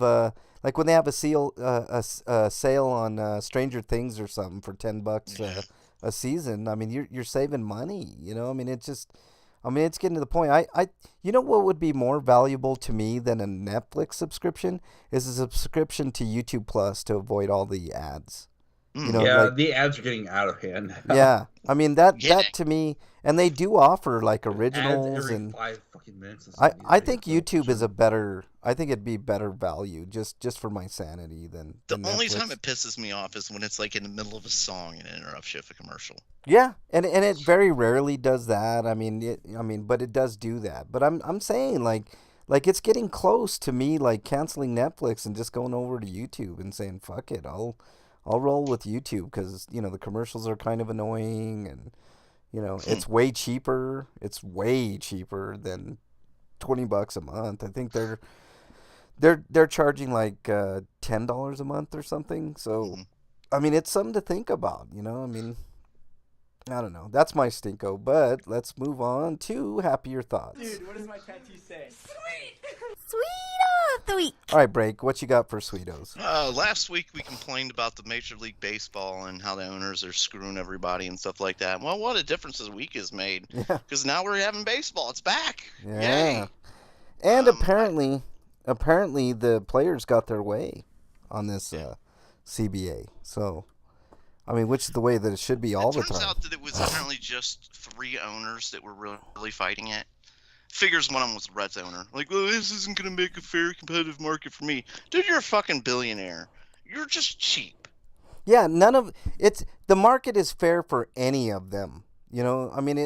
like when they have a sale on Stranger Things or something for $10. A season. I mean, you're saving money. I mean, it's getting to the point. I what would be more valuable to me than a Netflix subscription is a subscription to YouTube Plus to avoid all the ads. The ads are getting out of hand. Yeah, I mean that to me, and they do offer like Ads originals every and 5 fucking minutes. Or I something. I think YouTube is a better. I think it'd be better value just for my sanity than The than only Netflix. time it pisses me off is when it's like in the middle of a song and it interrupts you with a commercial. Yeah, and it very rarely does that. I mean, but it does do that. But I'm saying like it's getting close to me like canceling Netflix and just going over to YouTube and saying fuck it. I'll roll with YouTube because the commercials are kind of annoying and it's way cheaper. It's way cheaper than $20 a month. I think they're charging like $10 a month or something. So I mean, it's something to think about. I mean. I don't know. That's my stinko, but let's move on to happier thoughts. Dude, what does my tattoo say? Sweet! Sweet of the week! All right, Break, what you got for Sweetos? Last week we complained about the Major League Baseball and how the owners are screwing everybody and stuff like that. Well, what a difference a week has made. Yeah. Because now we're having baseball. It's back. Yeah. Yay. And apparently the players got their way on this CBA. So, I mean, which is the way that it should be all the time. It turns out that it was apparently just 3 owners that were really fighting it. Figures one of them was the Reds owner. Like, well, this isn't going to make a fair competitive market for me. Dude, you're a fucking billionaire. You're just cheap. Yeah, the market is fair for any of them. I mean,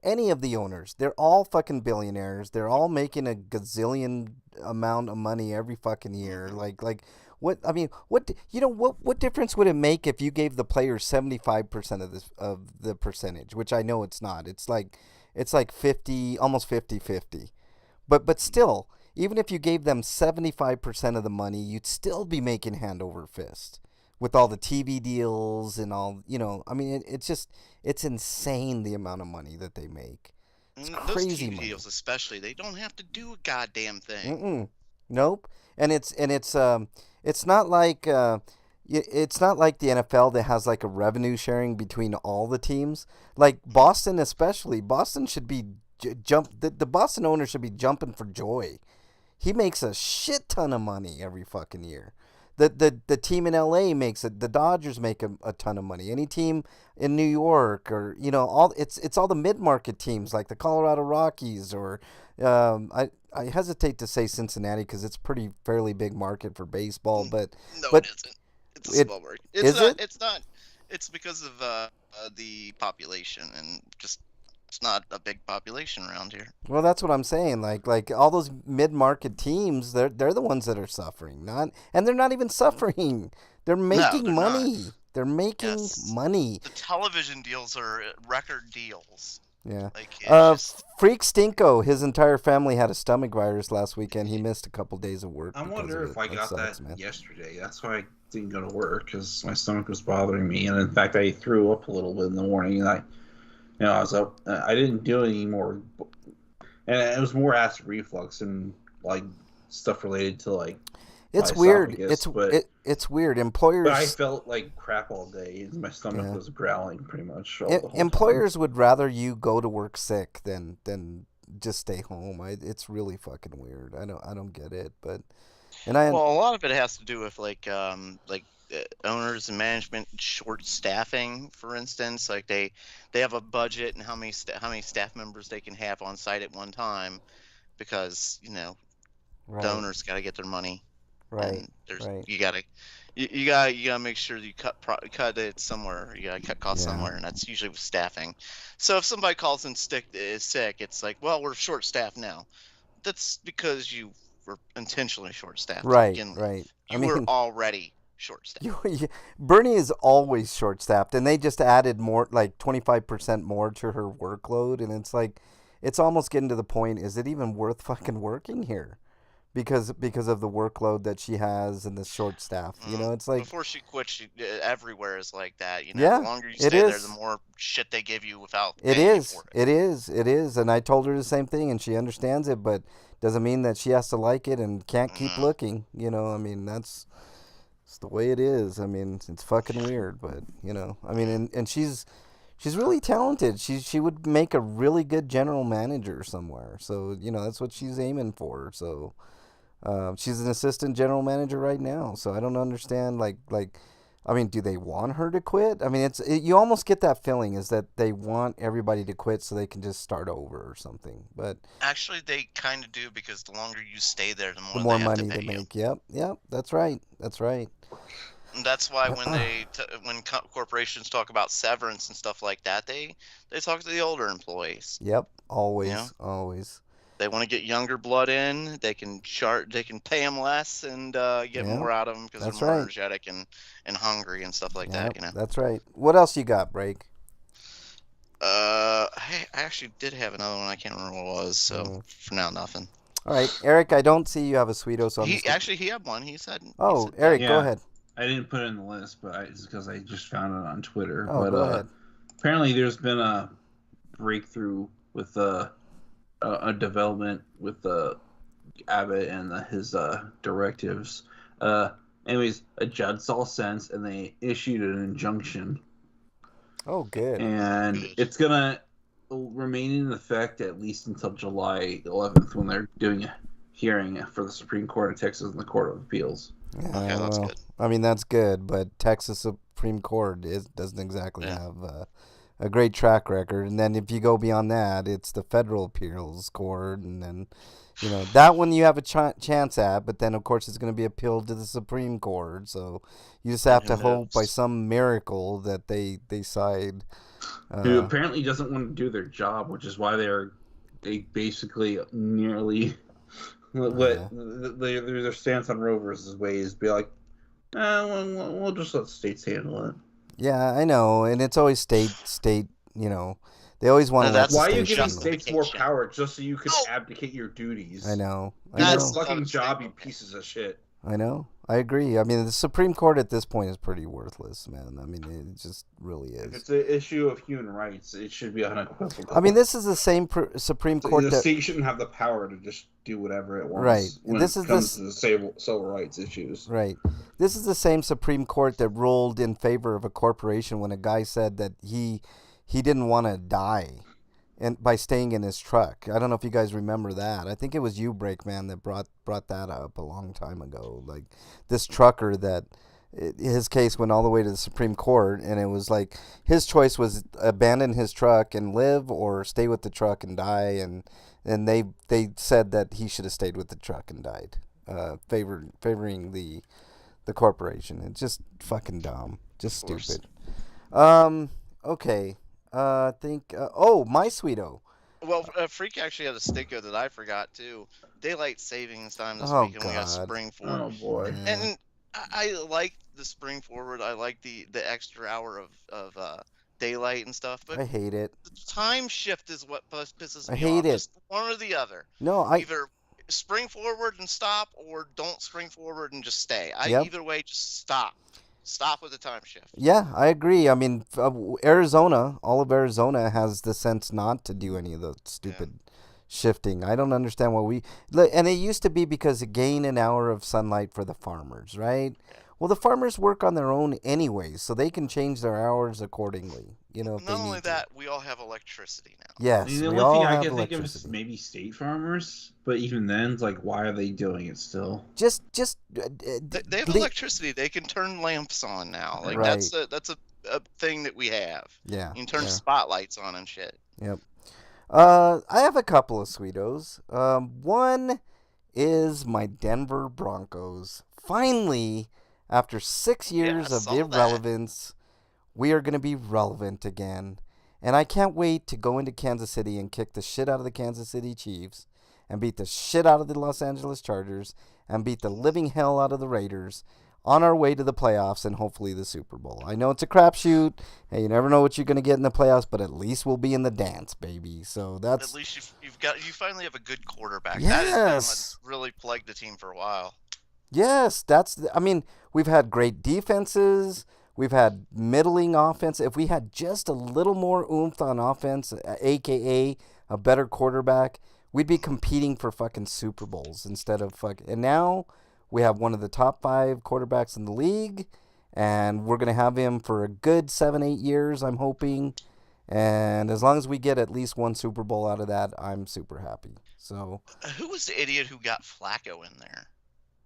any of the owners, they're all fucking billionaires. They're all making a gazillion amount of money every fucking year. Like what difference would it make if you gave the players 75% of the percentage, which I know it's not. It's like 50, almost 50-50. But still, even if you gave them 75% of the money, you'd still be making hand over fist with all the TV deals and all, I mean, it's insane the amount of money that they make. It's crazy Those TV money. deals especially, they don't have to do a goddamn thing. Nope. And it's not like the NFL that has like a revenue sharing between all the teams. Like Boston especially. Boston should be the Boston owner should be jumping for joy. He makes a shit ton of money every fucking year. The team in LA makes it. The Dodgers make a ton of money. Any team in New York or it's all the mid-market teams like the Colorado Rockies or I hesitate to say Cincinnati because it's pretty fairly big market for baseball, but it isn't. It's a small market. It's not. It's because of the population and just it's not a big population around here. Well, that's what I'm saying. Like all those mid-market teams, they're the ones that are suffering. And they're not even suffering. They're making money. Not. They're making money. The television deals are record deals. Yeah. Like, Freak Stinko, his entire family had a stomach virus last weekend. He missed a couple days of work. I wonder if I got that yesterday. That's why I didn't go to work because my stomach was bothering me, and in fact, I threw up a little bit in the morning. And I was up. I didn't do any more, and it was more acid reflux and like stuff related to like. It's weird. It's weird. Employers. But I felt like crap all day. My stomach was growling pretty much. Employers would rather you go to work sick than just stay home. It's really fucking weird. I don't get it, but a lot of it has to do with like owners and management short staffing, for instance. Like they have a budget and how many staff members they can have on site at one time, because the owners got to get their money. Right. And you gotta make sure you cut it somewhere. You gotta cut costs somewhere, and that's usually with staffing. So if somebody calls in is sick, it's like, well, we're short staffed now. That's because you were intentionally short staffed. Right. You were already short staffed. Bernie is always short staffed, and they just added more, like 25% more to her workload, and it's like, it's almost getting to the point: is it even worth fucking working here? Because of the workload that she has and the short staff, it's like before she quit, everywhere is like that. Yeah, the longer you stay there, the more shit they give you without. It is, and I told her the same thing, and she understands it, but doesn't mean that she has to like it and can't keep looking. I mean, it's the way it is. I mean, it's fucking weird, but I mean, and she's really talented. She would make a really good general manager somewhere. So that's what she's aiming for. So. She's an assistant general manager right now, so I don't understand. I mean, do they want her to quit? I mean, you almost get that feeling is that they want everybody to quit so they can just start over or something. But Actually, they kind of do, because the longer you stay there, the the more more they have to money pay they you. make. Yep, that's right. That's right. And that's why when corporations talk about severance and stuff like that, they talk to the older employees. Yep, always, You know? always. They want to get younger blood in. They can pay them less and get Yeah, more out of them because they're that's more right. energetic and hungry and stuff like that. Yep, that's right. What else you got, Break? I actually did have another one. I can't remember what it was. So for now, nothing. All right, Eric. I don't see you have a Sweeto, so I'm He just gonna... actually he had one. He said. Oh, Eric, go Yeah. ahead. I didn't put it in the list, but it's because I just found it on Twitter. Oh, but go ahead. apparently, there's been a breakthrough with a development with Abbott and his directives. Anyways, a judge saw sense, and they issued an injunction, Oh, good. and Good. it's gonna remain in effect at least until July 11th, when they're doing a hearing for the Supreme Court of Texas and the Court of Appeals. Yeah, Okay, that's well, good. I mean, that's good, but Texas Supreme Court doesn't exactly Yeah. have a great track record. And then if you go beyond that, it's the federal appeals court, and then that one you have a chance at. But then of course it's going to be appealed to the Supreme Court. So you just have to Who hope by knows? some miracle that they side. Who apparently doesn't want to do their job, which is why they basically nearly their stance on Roe versus Wade is be like, we'll just let states handle it. Yeah, I know, and it's always state. They always want to No, let the that's Why are you states giving handle it. states more power just so you can abdicate your duties? I know. Do your That's fucking not job, safe. you pieces of shit. I know. I agree. I mean, the Supreme Court at this point is pretty worthless, man. I mean, it just really If is. it's an issue of human rights, it should be unequivocal. I mean, this is the same Supreme Court the that... state shouldn't have the power to just do whatever it wants Right. when This it is comes to the civil rights issues. Right. This is the same Supreme Court that ruled in favor of a corporation when a guy said that he didn't want to die and by staying in his truck. I don't know if you guys remember that. I think it was you, Breakman, that brought that up a long time ago. Like this trucker that his case went all the way to the Supreme Court, and it was like his choice was abandon his truck and live or stay with the truck and die, and they said that he should have stayed with the truck and died, favoring the corporation. It's just fucking dumb, just stupid. Okay. I think. My Sweeto. Well, Freak actually had a stinker that I forgot too. Daylight savings time this Oh, week, and we got God. spring forward. Oh boy. Yeah. And I like the spring forward. I like the extra hour of daylight and stuff. But I hate it. the time shift is what pisses me I hate off. it. Just one or the other. No, Either spring forward and stop, or don't spring forward and just stay. Yep. Either way, just stop. Stop with the time shift. Yeah, I agree. I mean, Arizona, all of Arizona has the sense not to do any of the stupid shifting. I don't understand what and it used to be because it gained an hour of sunlight for the farmers, right? Well, the farmers work on their own anyways, so they can change their hours accordingly. If Not they only need that, we all have electricity now. to. Yes, The we only all thing I have can think of is electricity. maybe state farmers, but even then, it's like, why are they doing it still? Just They have electricity. They can turn lamps on now. Like Right. that's a thing that we have. Yeah. You can turn yeah. spotlights on and shit. Yep. I have a couple of Sweetos. One is my Denver Broncos. Finally, after 6 years I of saw that. irrelevance, we are going to be relevant again. And I can't wait to go into Kansas City and kick the shit out of the Kansas City Chiefs and beat the shit out of the Los Angeles Chargers and beat the living hell out of the Raiders on our way to the playoffs and hopefully the Super Bowl. I know it's a crapshoot. Hey, you never know what you're going to get in the playoffs, but at least we'll be in the dance, baby. So that's... At least you finally have a good quarterback. Yes. That has really plagued the team for a while. Yes, I mean, we've had great defenses. We've had middling offense. If we had just a little more oomph on offense, a.k.a. a better quarterback, we'd be competing for fucking Super Bowls instead of fucking... And now we have one of the top 5 quarterbacks in the league, and we're going to have him for a good 7-8 years, I'm hoping. And as long as we get at least one Super Bowl out of that, I'm super happy. So... Who was the idiot who got Flacco in there?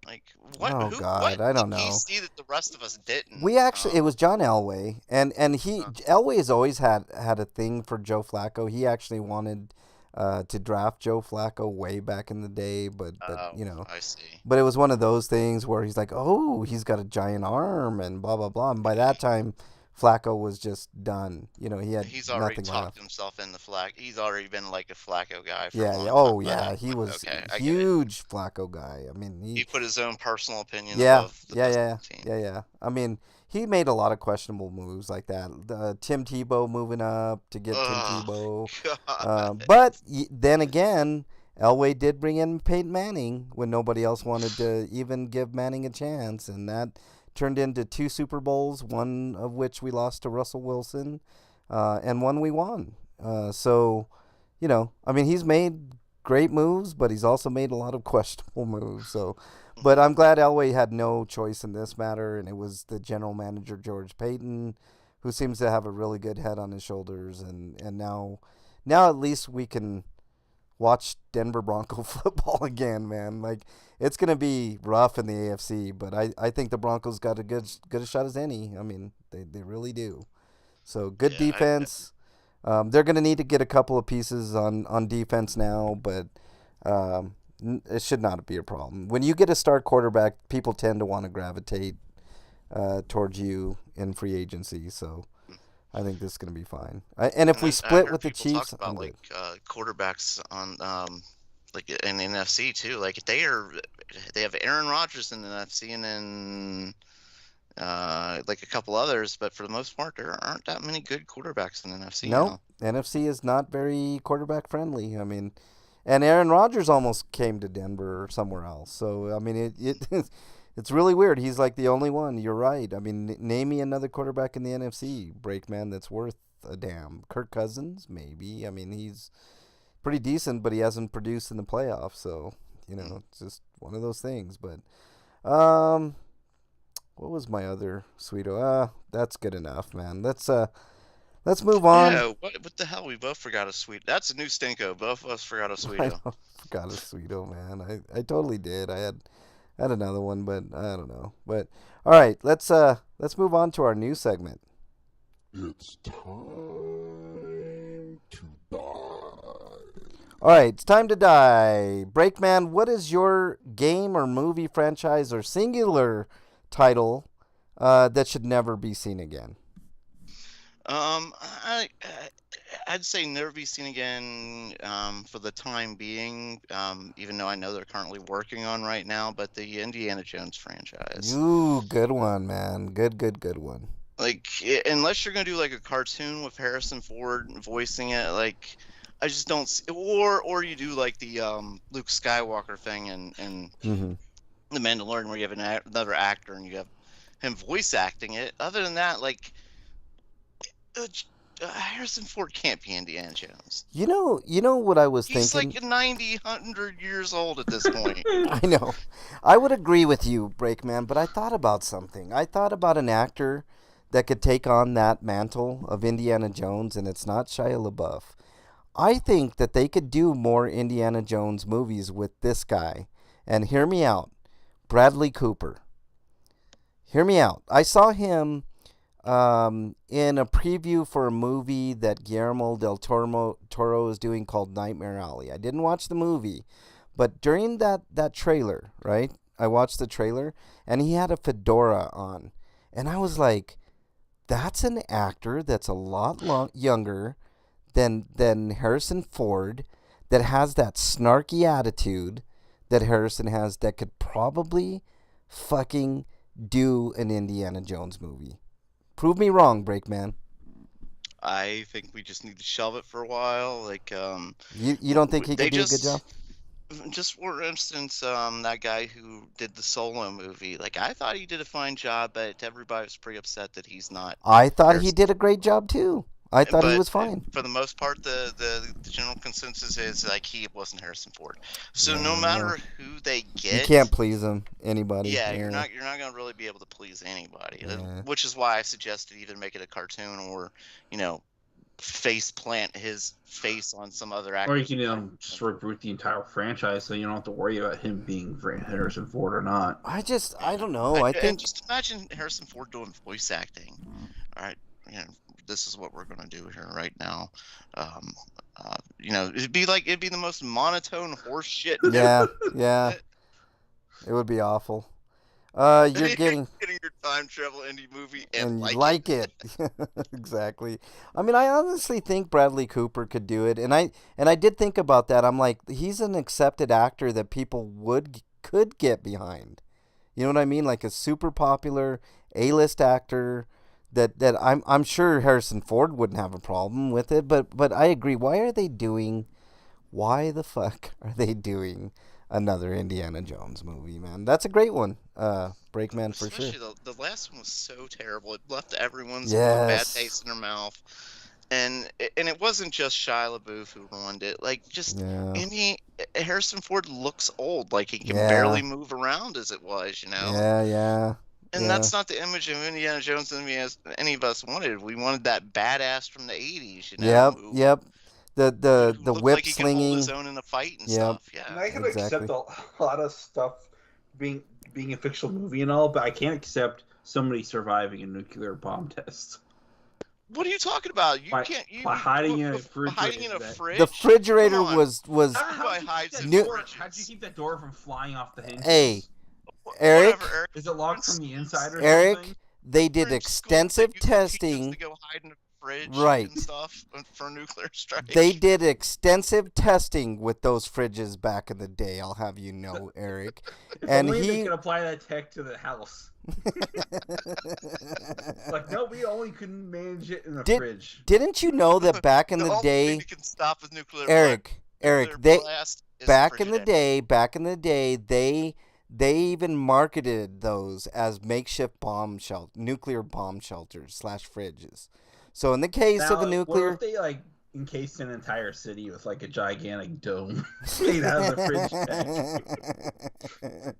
Like what? Oh Who? God, What I don't did he know. see that the rest of us didn't? We actually, it was John Elway, and Elway has always had a thing for Joe Flacco. He actually wanted to draft Joe Flacco way back in the day, but Oh, you know, I see. but it was one of those things where he's like, oh, he's got a giant arm and blah blah blah. And by that time, Flacco was just done. You know, he had He's already nothing talked left. himself into Flack. He's already been like a Flacco guy for a Yeah, yeah. long time. Oh, But, yeah. He was okay, I get it. huge Flacco guy. I mean, He put his own personal opinion yeah, above the yeah, rest yeah, of the team. yeah, yeah. I mean, he made a lot of questionable moves like that. Tim Tebow moving up to get Tim Oh Tebow. God. But then again, Elway did bring in Peyton Manning when nobody else wanted to even give Manning a chance, and that turned into 2 Super Bowls, one of which we lost to Russell Wilson, and one we won. So, you know, I mean, he's made great moves, but he's also made a lot of questionable moves. So, but I'm glad Elway had no choice in this matter, and it was the general manager George Payton, who seems to have a really good head on his shoulders, and now at least we can watch Denver Bronco football again, man. Like, it's gonna be rough in the AFC, but I think the Broncos got a good a shot as any. I mean, they really do. So good Yeah, defense. They're gonna need to get a couple of pieces on defense now, but it should not be a problem. When you get a star quarterback, people tend to want to gravitate towards you in free agency. So I think this is going to be fine. And if we I split heard with the people talk Chiefs, about I'm like good. quarterbacks on like in the NFC too. Like they have Aaron Rodgers in the NFC and then like a couple others, but for the most part, there aren't that many good quarterbacks in the NFC Nope, now. NFC is not very quarterback friendly. I mean, and Aaron Rodgers almost came to Denver or somewhere else. So I mean, it's really weird. He's like the only one. You're right. I mean, name me another quarterback in the NFC, Breakman, that's worth a damn. Kirk Cousins, maybe. I mean, he's pretty decent, but he hasn't produced in the playoffs. So you know, it's just one of those things. But what was my other sweeto? That's good enough, man. Let's move on. Yeah, what the hell? We both forgot a sweet. That's a new stinko. Both of us forgot a I sweeto. forgot a sweeto, man. I totally did. I had another one, but I don't know. But all right, let's move on to our news segment. It's time to die. All right, it's time to die. Breakman, what is your game or movie franchise or singular title that should never be seen again? I'd say never be seen again for the time being, even though I know they're currently working on right now, but the Indiana Jones franchise. Ooh, good one, man. Good one. Like, unless you're going to do like a cartoon with Harrison Ford voicing it, like, I just don't see, or you do like the Luke Skywalker thing and Mm-hmm. The Mandalorian where you have another actor and you have him voice acting it. Other than that, like, Harrison Ford can't be Indiana Jones. You know what I was He's thinking? like 90, 100 years old at this point. I know. I would agree with you, Breakman, but I thought about something. I thought about an actor that could take on that mantle of Indiana Jones, and it's not Shia LaBeouf. I think that they could do more Indiana Jones movies with this guy. And hear me out. Bradley Cooper. Hear me out. I saw him in a preview for a movie that Guillermo del Toro is doing called Nightmare Alley. I didn't watch the movie, but during that trailer, right? I watched the trailer, and he had a fedora on. And I was like, that's an actor that's a lot younger than Harrison Ford, that has that snarky attitude that Harrison has, that could probably fucking do an Indiana Jones movie. Prove me wrong, Breakman. I think we just need to shelve it for a while. Like, You don't think he they could do a good job? Just for instance, that guy who did the Solo movie, like I thought he did a fine job, but everybody was pretty upset that he's not. I thought he did a great job too. I thought he was fine. For the most part, the general consensus is like he wasn't Harrison Ford. So Yeah, no matter who they get, you can't please him. Anybody. yeah, you're not gonna really be able to please anybody. Yeah. Which is why I suggested either make it a cartoon or, you know, face plant his face on some other actor. Or you can just reboot the entire franchise, so you don't have to worry about him being Harrison Ford or not. I don't know. I And think just imagine Harrison Ford doing voice acting. All right, this is what we're going to do here right now. It'd be the most monotone horse shit. yeah. It would be awful. You're getting your time travel indie movie and and you like it. Exactly. I mean, I honestly think Bradley Cooper could do it, and I did think about that. I'm like, he's an accepted actor that people could get behind. You know what I mean? Like a super popular A-list actor that I'm sure Harrison Ford wouldn't have a problem with it, but I agree. Why the fuck are they doing another Indiana Jones movie, man? That's a great one. Brakeman for sure. Especially the last one was so terrible. It left everyone's Yes. bad taste in their mouth. And it wasn't just Shia LaBeouf who ruined it. Like, just Yeah. Harrison Ford looks old. Like, he can Yeah. barely move around as it was, you know? Yeah. And that's not the image of Indiana Jones that any of us wanted. We wanted that badass from the 80s, you know? Yep. The Who looked whip like he could slinging. hold his own in a fight and stuff. Yeah. And I can Exactly. accept a lot of stuff being a fictional movie and all, but I can't accept somebody surviving a nuclear bomb test. What are you talking about? You By hiding in a fridge. Hiding in a fridge? The refrigerator Come on. was Everybody hides in New- fridges. How'd you keep that door from flying off the hinges? Hey, Eric. Whatever, Eric. Is it locked from the inside or Eric, something? they did French schools, extensive they use their teachers testing. to go hide in a fridge Right. and stuff for nuclear strike. They did extensive testing with those fridges back in the day, I'll have you know, Eric. If And only they he could apply that tech to the house. Like, no, we only couldn't manage it in the fridge. Didn't you know that back in the only day, thing that can stop a nuclear Eric, nuclear blast is back in the Frigidaire. day, they even marketed those as makeshift nuclear bomb shelters / fridges. So in the case of a Now, nuclear, what if they encased an entire city with a gigantic dome made out of the fridge?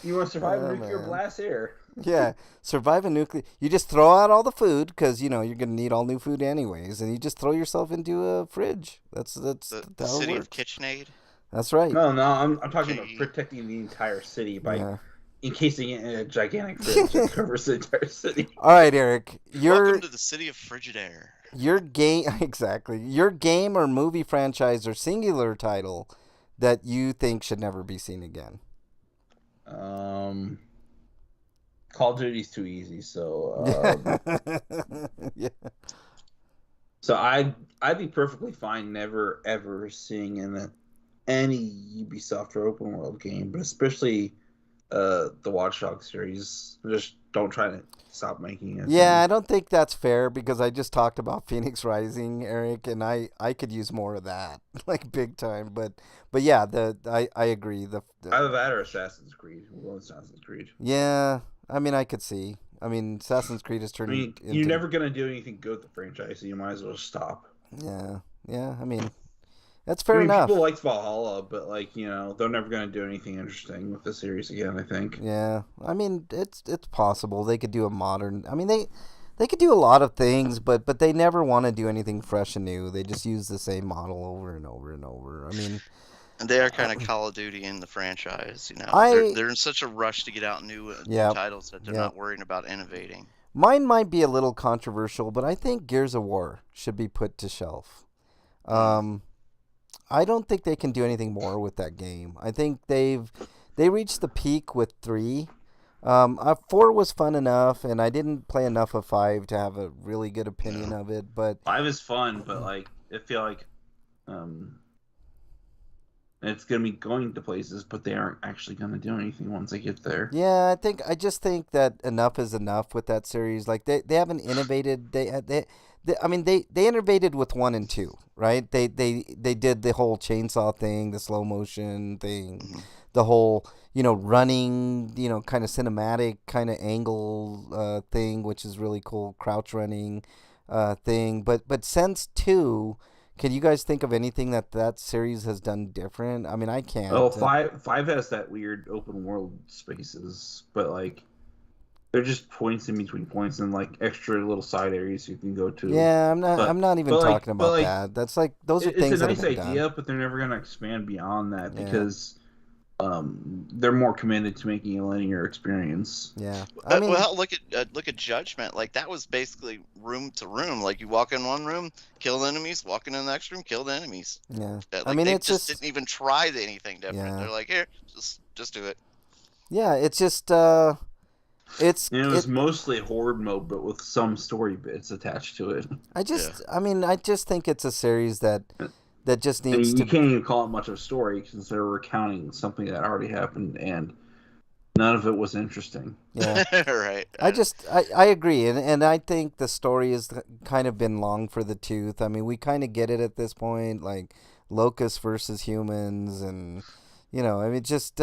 You want to survive a nuclear blast here? Yeah, survive a nuclear. You just throw out all the food because you're gonna need all new food anyways, and you just throw yourself into a fridge. That's The how it city works. of KitchenAid. That's right. No, I'm talking about protecting the entire city by encasing it in a gigantic fridge that covers the entire city. All right, Eric, Welcome to the city of Frigidaire. Your game exactly. Your game or movie franchise or singular title that you think should never be seen again. Call of Duty's too easy, so Yeah. so I'd be perfectly fine never ever seeing any Ubisoft or open world game, but especially the Watch Dogs series. Just don't try to stop making it. Yeah, I don't think that's fair because I just talked about Phoenix Rising, Eric, and I could use more of that, like big time. But yeah, I agree. Either that or Assassin's Creed. Well, Assassin's Creed. Yeah, I mean, I could see. I mean, Assassin's Creed is turning. You're never gonna do anything good with the franchise, so you might as well stop. Yeah. I mean, that's fair enough. People liked Valhalla, but they're never gonna do anything interesting with the series again. I think. Yeah, I mean, it's possible they could do a modern. I mean, they could do a lot of things, but they never want to do anything fresh and new. They just use the same model over and over and over. I mean. And they are kind of Call of Duty in the franchise, They're in such a rush to get out new titles that they're not worrying about innovating. Mine might be a little controversial, but I think Gears of War should be put to shelf. I don't think they can do anything more with that game. I think they reached the peak with 3. 4 was fun enough, and I didn't play enough of 5 to have a really good opinion of it. But 5 is fun, but I feel like it's gonna be going to places, but they aren't actually gonna do anything once they get there. Yeah, I just think that enough is enough with that series. Like they haven't innovated. They innovated with 1 and 2, right? They did the whole chainsaw thing, the slow motion thing, the whole running, kind of cinematic kind of angle thing, which is really cool, crouch running thing. But since 2. Can you guys think of anything that series has done different? I mean, I can't. Oh, 5 has that weird open world spaces, but They're just points in between points and like extra little side areas you can go to. Yeah, I'm not. But I'm not even talking but about that. That's like those are it's a things that have nice been done. idea, but they're never gonna expand beyond that Yeah. because they're more committed to making a linear experience. Yeah, I mean, Well, look at Judgment. Like that was basically room to room. Like you walk in one room, kill the enemies. Walk in the next room, kill the enemies. yeah. I Like mean, they it's just just, didn't even try anything different. yeah, They're like, here, just do it. yeah. It's just, it's And it it. was mostly horde mode, but with some story bits attached to it. I mean, I just think it's a series that just And needs you to. can't even call it much of a story since they're recounting something that already happened, and none of it was interesting. Yeah. Right. I agree, and I think the story has kind of been long for the tooth. I mean, we kind of get it at this point, like locusts versus humans, and I mean, just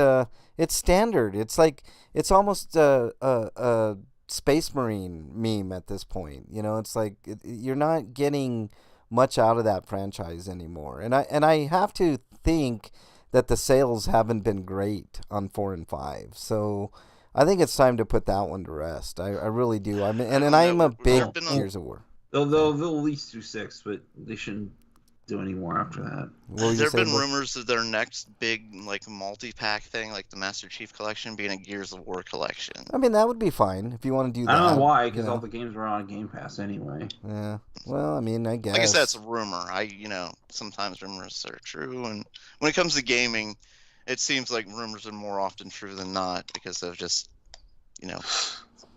it's standard. It's like it's almost a space marine meme at this point. It's like you're not getting much out of that franchise anymore, and I have to think that the sales haven't been great on 4 and 5, so. I think it's time to put that one to rest. I really do. I mean, I and don't I'm know. a big There've been Gears of War. They'll at least do 6, but they shouldn't do any more after that. What were you There have saying, been Buck? rumors of their next big like multi-pack thing, like the Master Chief Collection, being a Gears of War collection. I mean, that would be fine if you want to do that. I don't know why, you because all know? the games were on Game Pass anyway. Yeah. Well, I mean, I guess. Like I said, it's a rumor. Sometimes rumors are true, and when it comes to gaming, it seems like rumors are more often true than not because of just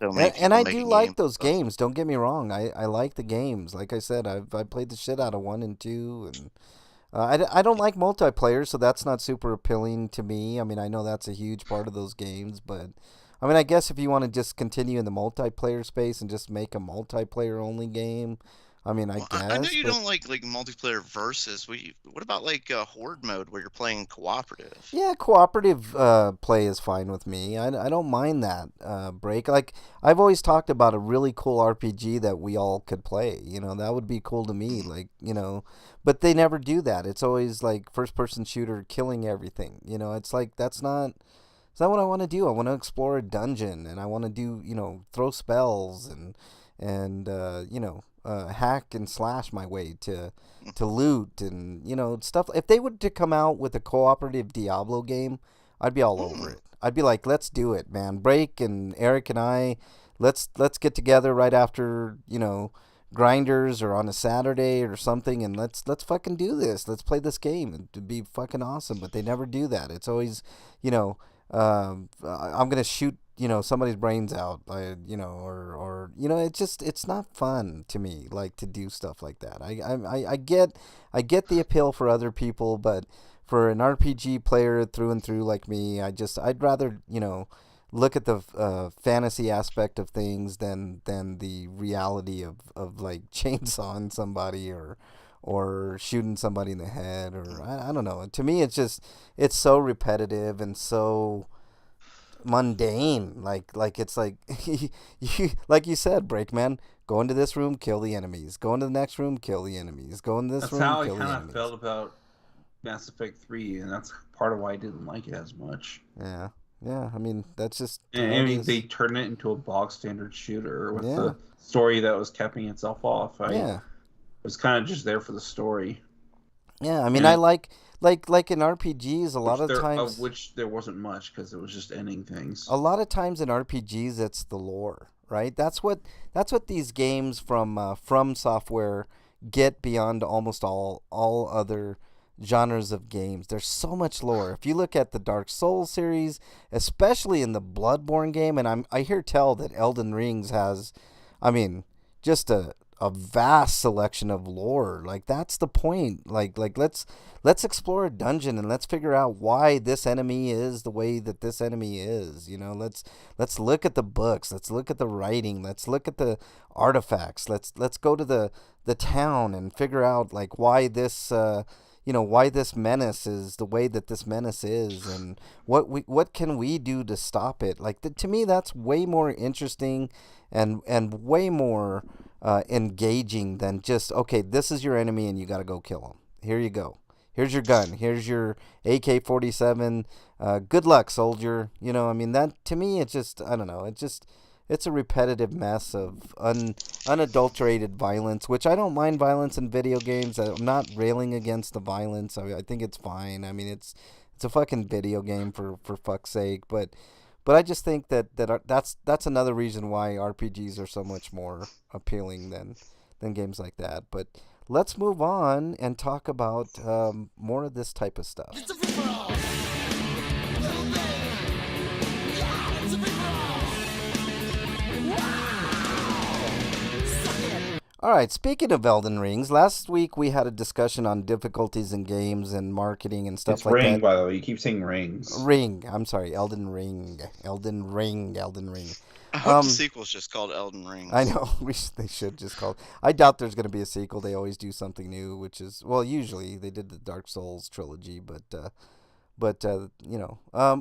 so many And I people do making like games. those games. Don't get me wrong. I like the games. Like I said, I played the shit out of 1 and 2, and I don't like multiplayer, so that's not super appealing to me. I mean, I know that's a huge part of those games, but I mean, I guess if you want to just continue in the multiplayer space and just make a multiplayer only game, I mean, I Well, I know guess. you But don't like multiplayer versus. What about like horde mode where you're playing cooperative? yeah, cooperative play is fine with me. I don't mind that break. Like I've always talked about a really cool RPG that we all could play. That would be cool to me. Like but they never do that. It's always like first person shooter killing everything. It's like that's not. It's not what I want to do. I want to explore a dungeon, and I want to do throw spells and hack and slash my way to loot and stuff. If they were to come out with a cooperative Diablo game, I'd be all over it. I'd be like, let's do it, man. Break and Eric and I, let's get together right after grinders or on a Saturday or something, and let's fucking do this. Let's play this game. It'd be fucking awesome. But they never do that. It's always I'm gonna shoot somebody's brains out, or it's not fun to me, like to do stuff like that. I get the appeal for other people, but for an RPG player through and through like me, I'd rather look at the fantasy aspect of things than the reality of like chainsawing somebody or shooting somebody in the head, or I don't know. To me, it's so repetitive and so mundane. Like it's like like you said, Breakman. Go into this room, kill the enemies. Go into the next room, kill the enemies. Go into this That's room, how I kill the kind of enemies. felt about Mass Effect 3, and that's part of why I didn't like it as much. Yeah, yeah. I mean, that's just the And way I it mean, is. they turned it into a bog standard shooter with Yeah. the story that was capping itself off. I Yeah, was kind of just there for the story. yeah. I mean, Yeah. I like in RPGs a lot of times. Of which there wasn't much because it was just ending things. A lot of times in RPGs, it's the lore, right? That's what these games from Software get beyond almost all other genres of games. There's so much lore. If you look at the Dark Souls series, especially in the Bloodborne game, and I hear tell that Elden Rings has, I mean, just a vast selection of lore. Like that's the point. Like let's explore a dungeon and let's figure out why this enemy is the way that this enemy is. Let's look at the books. Let's look at the writing. Let's look at the artifacts. Let's go to the town and figure out like why this why this menace is the way that this menace is, and what can we do to stop it. Like to me, that's way more interesting and way more engaging than just, okay, this is your enemy and you got to go kill him. Here you go. Here's your gun. Here's your AK-47. Good luck, soldier. I mean, that to me, it's just, I don't know. it's a repetitive mess of unadulterated violence, which I don't mind violence in video games. I'm not railing against the violence. I think it's fine. I mean, it's a fucking video game for fuck's sake. But I just think that's another reason why RPGs are so much more appealing than games like that. But let's move on and talk about more of this type of stuff. All right, speaking of Elden Rings, last week we had a discussion on difficulties in games and marketing and stuff It's like ring, that. by the way. You keep saying rings. Ring. I'm sorry, Elden Ring. Elden Ring. I hope the sequel's just called Elden Ring. I know. They should just call it. I doubt there's going to be a sequel. They always do something new, which is, well, usually they did the Dark Souls trilogy, but you know, I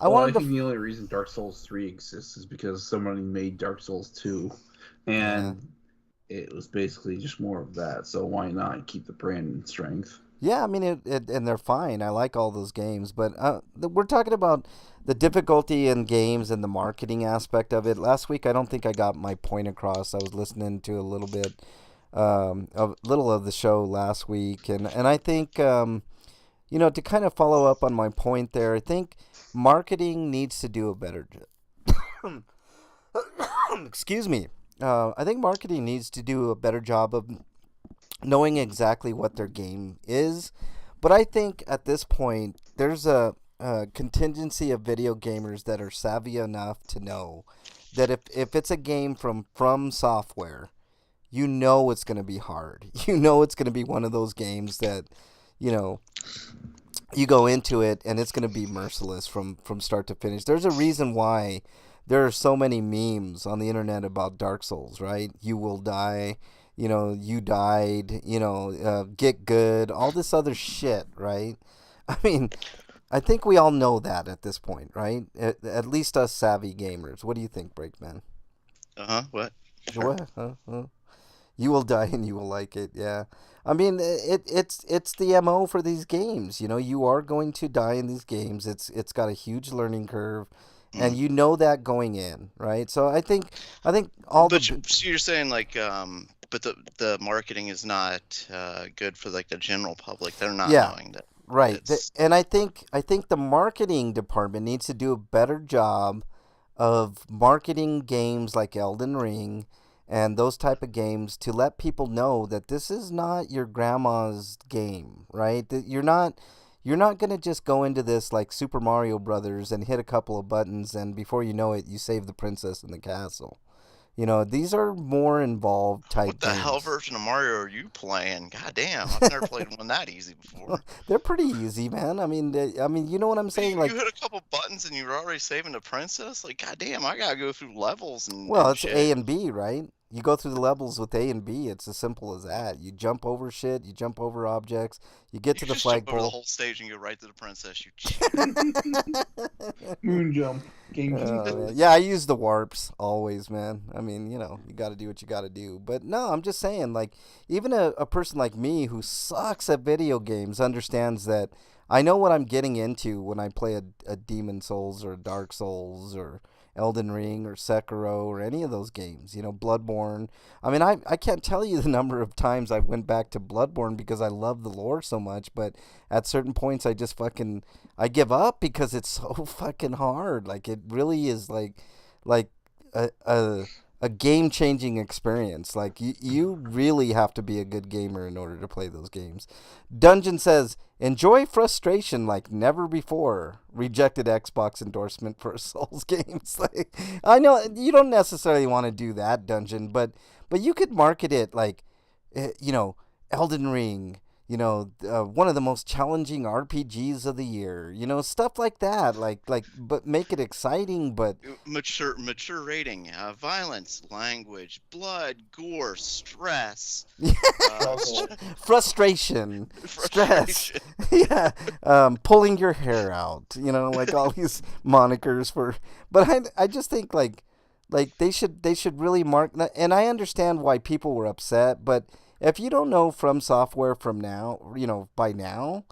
wanted think the only reason Dark Souls 3 exists is because somebody made Dark Souls 2, and it was basically just more of that. So why not keep the brand in strength? Yeah, I mean, and they're fine. I like all those games, but we're talking about the difficulty in games and the marketing aspect of it. Last week, I don't think I got my point across. I was listening to a little bit, of the show last week, and I think, you know, to kind of follow up on my point there, I think marketing needs to do a better job. Excuse me. I think marketing needs to do a better job of knowing exactly what their game is. But I think at this point, there's a contingency of video gamers that are savvy enough to know that if it's a game from software, you know it's going to be hard. You know it's going to be one of those games that, you know, you go into it and it's going to be merciless from start to finish. There's a reason why there are so many memes on the internet about Dark Souls, right? You will die, you know, you died, you know, get good, all this other shit, right? I mean, I think we all know that at this point, right? At least us savvy gamers. What do you think, Breakman? What? Sure. What? Huh? You will die and you will like it, yeah. I mean, it's the MO for these games. You know, you are going to die in these games. It's got a huge learning curve. And you know that going in, right? So I think all but so you're saying like, but the marketing is not good for like the general public. They're not knowing that. Right. And I think the marketing department needs to do a better job of marketing games like Elden Ring and those type of games to let people know that this is not your grandma's game, right? That you're not going to just go into this like Super Mario Brothers and hit a couple of buttons and before you know it, you save the princess in the castle. You know, these are more involved type What the games. hell version of Mario are you playing? God damn, I've never played one that easy before. They're pretty easy, man. I mean, you know what I'm saying? You hit a couple buttons and you're already saving the princess? Like, god damn, I gotta go through levels and well, and it's shit. A and B, right? You go through the levels with A and B. It's as simple as that. You jump over shit. You jump over objects. You get to the just jump over the flagpole. whole stage and go right to the princess. You Moon jump. Game Yeah, I use the warps always, man. I mean, you know, you got to do what you got to do. But no, I'm just saying, like, even a person like me who sucks at video games understands that I know what I'm getting into when I play a Demon Souls or a Dark Souls or Elden Ring or Sekiro or any of those games, you know, Bloodborne. I mean, I can't tell you the number of times I went back to Bloodborne because I love the lore so much, but at certain points I just I give up because it's so fucking hard. Like, it really is like a game-changing experience. Like, you really have to be a good gamer in order to play those games. Dungeon says, enjoy frustration like never before. Rejected Xbox endorsement for Souls games. Like, I know you don't necessarily want to do that, Dungeon, but you could market it like, you know, Elden Ring, you know, one of the most challenging RPGs of the year, you know, stuff like that, like, but make it exciting, but mature rating, violence, language, blood, gore, stress, frustration, stress, yeah, pulling your hair out, you know, like all these monikers for, but I just think like they should really mark, and I understand why people were upset, but if you don't know From Software from now, you know, by now,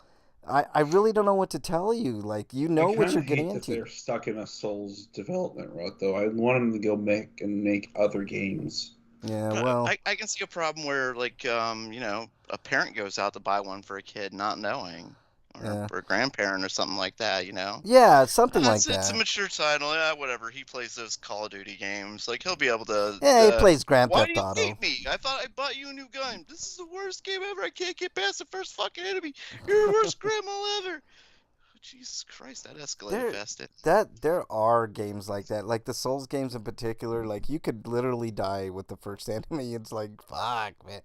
I really don't know what to tell you. Like, you I know what kind you're of getting hate that into. they're stuck in a Souls development rut, though. I want them to go make other games. Yeah, well, I can see a problem where, like, a parent goes out to buy one for a kid not knowing, yeah. or a grandparent or something like that, Yeah, something like It's a that. mature title, yeah, whatever. He plays those Call of Duty games. Like, he'll be able to, Yeah, he plays Grand why do Theft you Auto. hate me? I thought I bought you a new gun. This is the worst game ever. I can't get past the first fucking enemy. You're the worst grandma ever. Oh, Jesus Christ, that escalated There fast. there are games like that. Like the Souls games in particular, like you could literally die with the first enemy. It's like, fuck, man.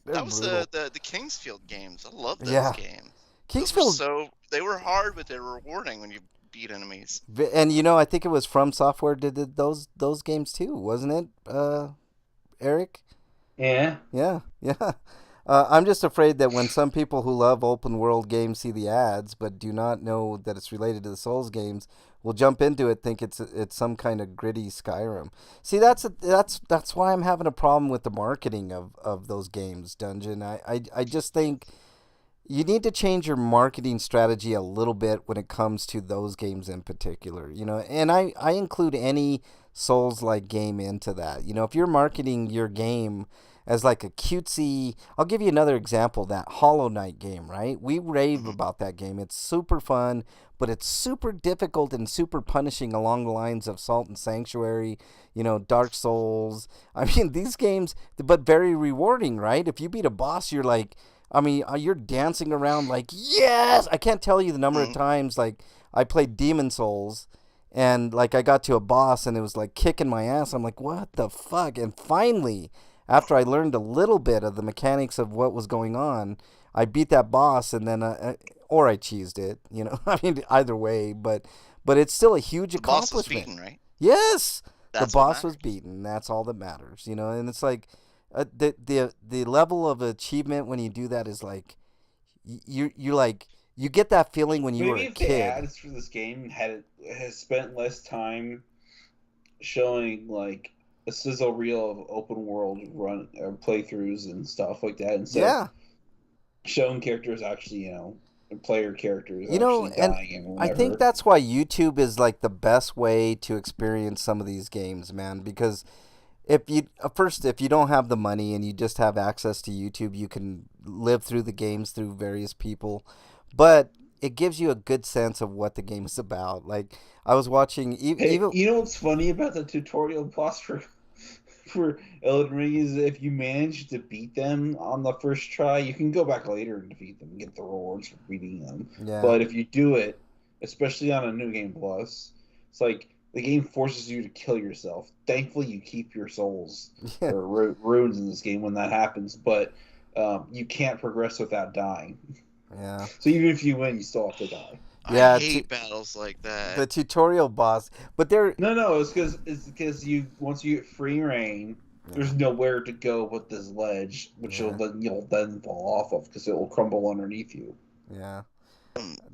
They're That was brutal. the Kingsfield games. I love those Yeah. games. Kingsfield, They were hard, but they were rewarding when you beat enemies. and I think it was From Software did those games too, wasn't it? Eric? Yeah. Yeah, yeah. I'm just afraid that when some people who love open world games see the ads but do not know that it's related to the Souls games, will jump into it, think it's some kind of gritty Skyrim. See, that's why I'm having a problem with the marketing of those games, Dungeon. I just think you need to change your marketing strategy a little bit when it comes to those games in particular. And I include any Souls like game into that. If you're marketing your game as like a cutesy, I'll give you another example, that Hollow Knight game, right? We rave Mhm. about that game. It's super fun, but it's super difficult and super punishing along the lines of Salt and Sanctuary, Dark Souls. I mean, these games, but very rewarding, right? If you beat a boss, you're like, I mean, you're dancing around like, yes! I can't tell you the number of Mhm. times, like, I played Demon Souls, and, like, I got to a boss, and it was, like, kicking my ass. I'm like, what the fuck? And finally, after I learned a little bit of the mechanics of what was going on, I beat that boss, and then, or I cheesed it, I mean, either way, but it's still a huge The boss was accomplishment. beaten, right? Yes! The That's what boss was matters. beaten. That's all that matters, and it's like, the level of achievement when you do that is like you like you get that feeling when you were Maybe a if the kid. ads for this game has spent less time showing like a sizzle reel of open world run playthroughs and stuff like that, instead of Yeah, showing characters actually, player characters actually and dying and I think whatever. that's why YouTube is like the best way to experience some of these games, man. Because if you don't have the money and you just have access to YouTube, you can live through the games through various people, but it gives you a good sense of what the game is about. Like I was watching Hey, even you know what's funny about the tutorial boss for Elden Ring is if you manage to beat them on the first try, you can go back later and defeat them and get the rewards for beating them. yeah. But if you do it, especially on a New Game Plus, it's like the game forces you to kill yourself. Thankfully, you keep your souls Yeah. or runes in this game when that happens, but you can't progress without dying. Yeah. So even if you win, you still have to die. I Yeah, hate battles like the that. tutorial boss, but they're No, it's because you once you get free reign, there's nowhere to go but this ledge, which Yeah. you'll then fall off of because it will crumble underneath you. yeah.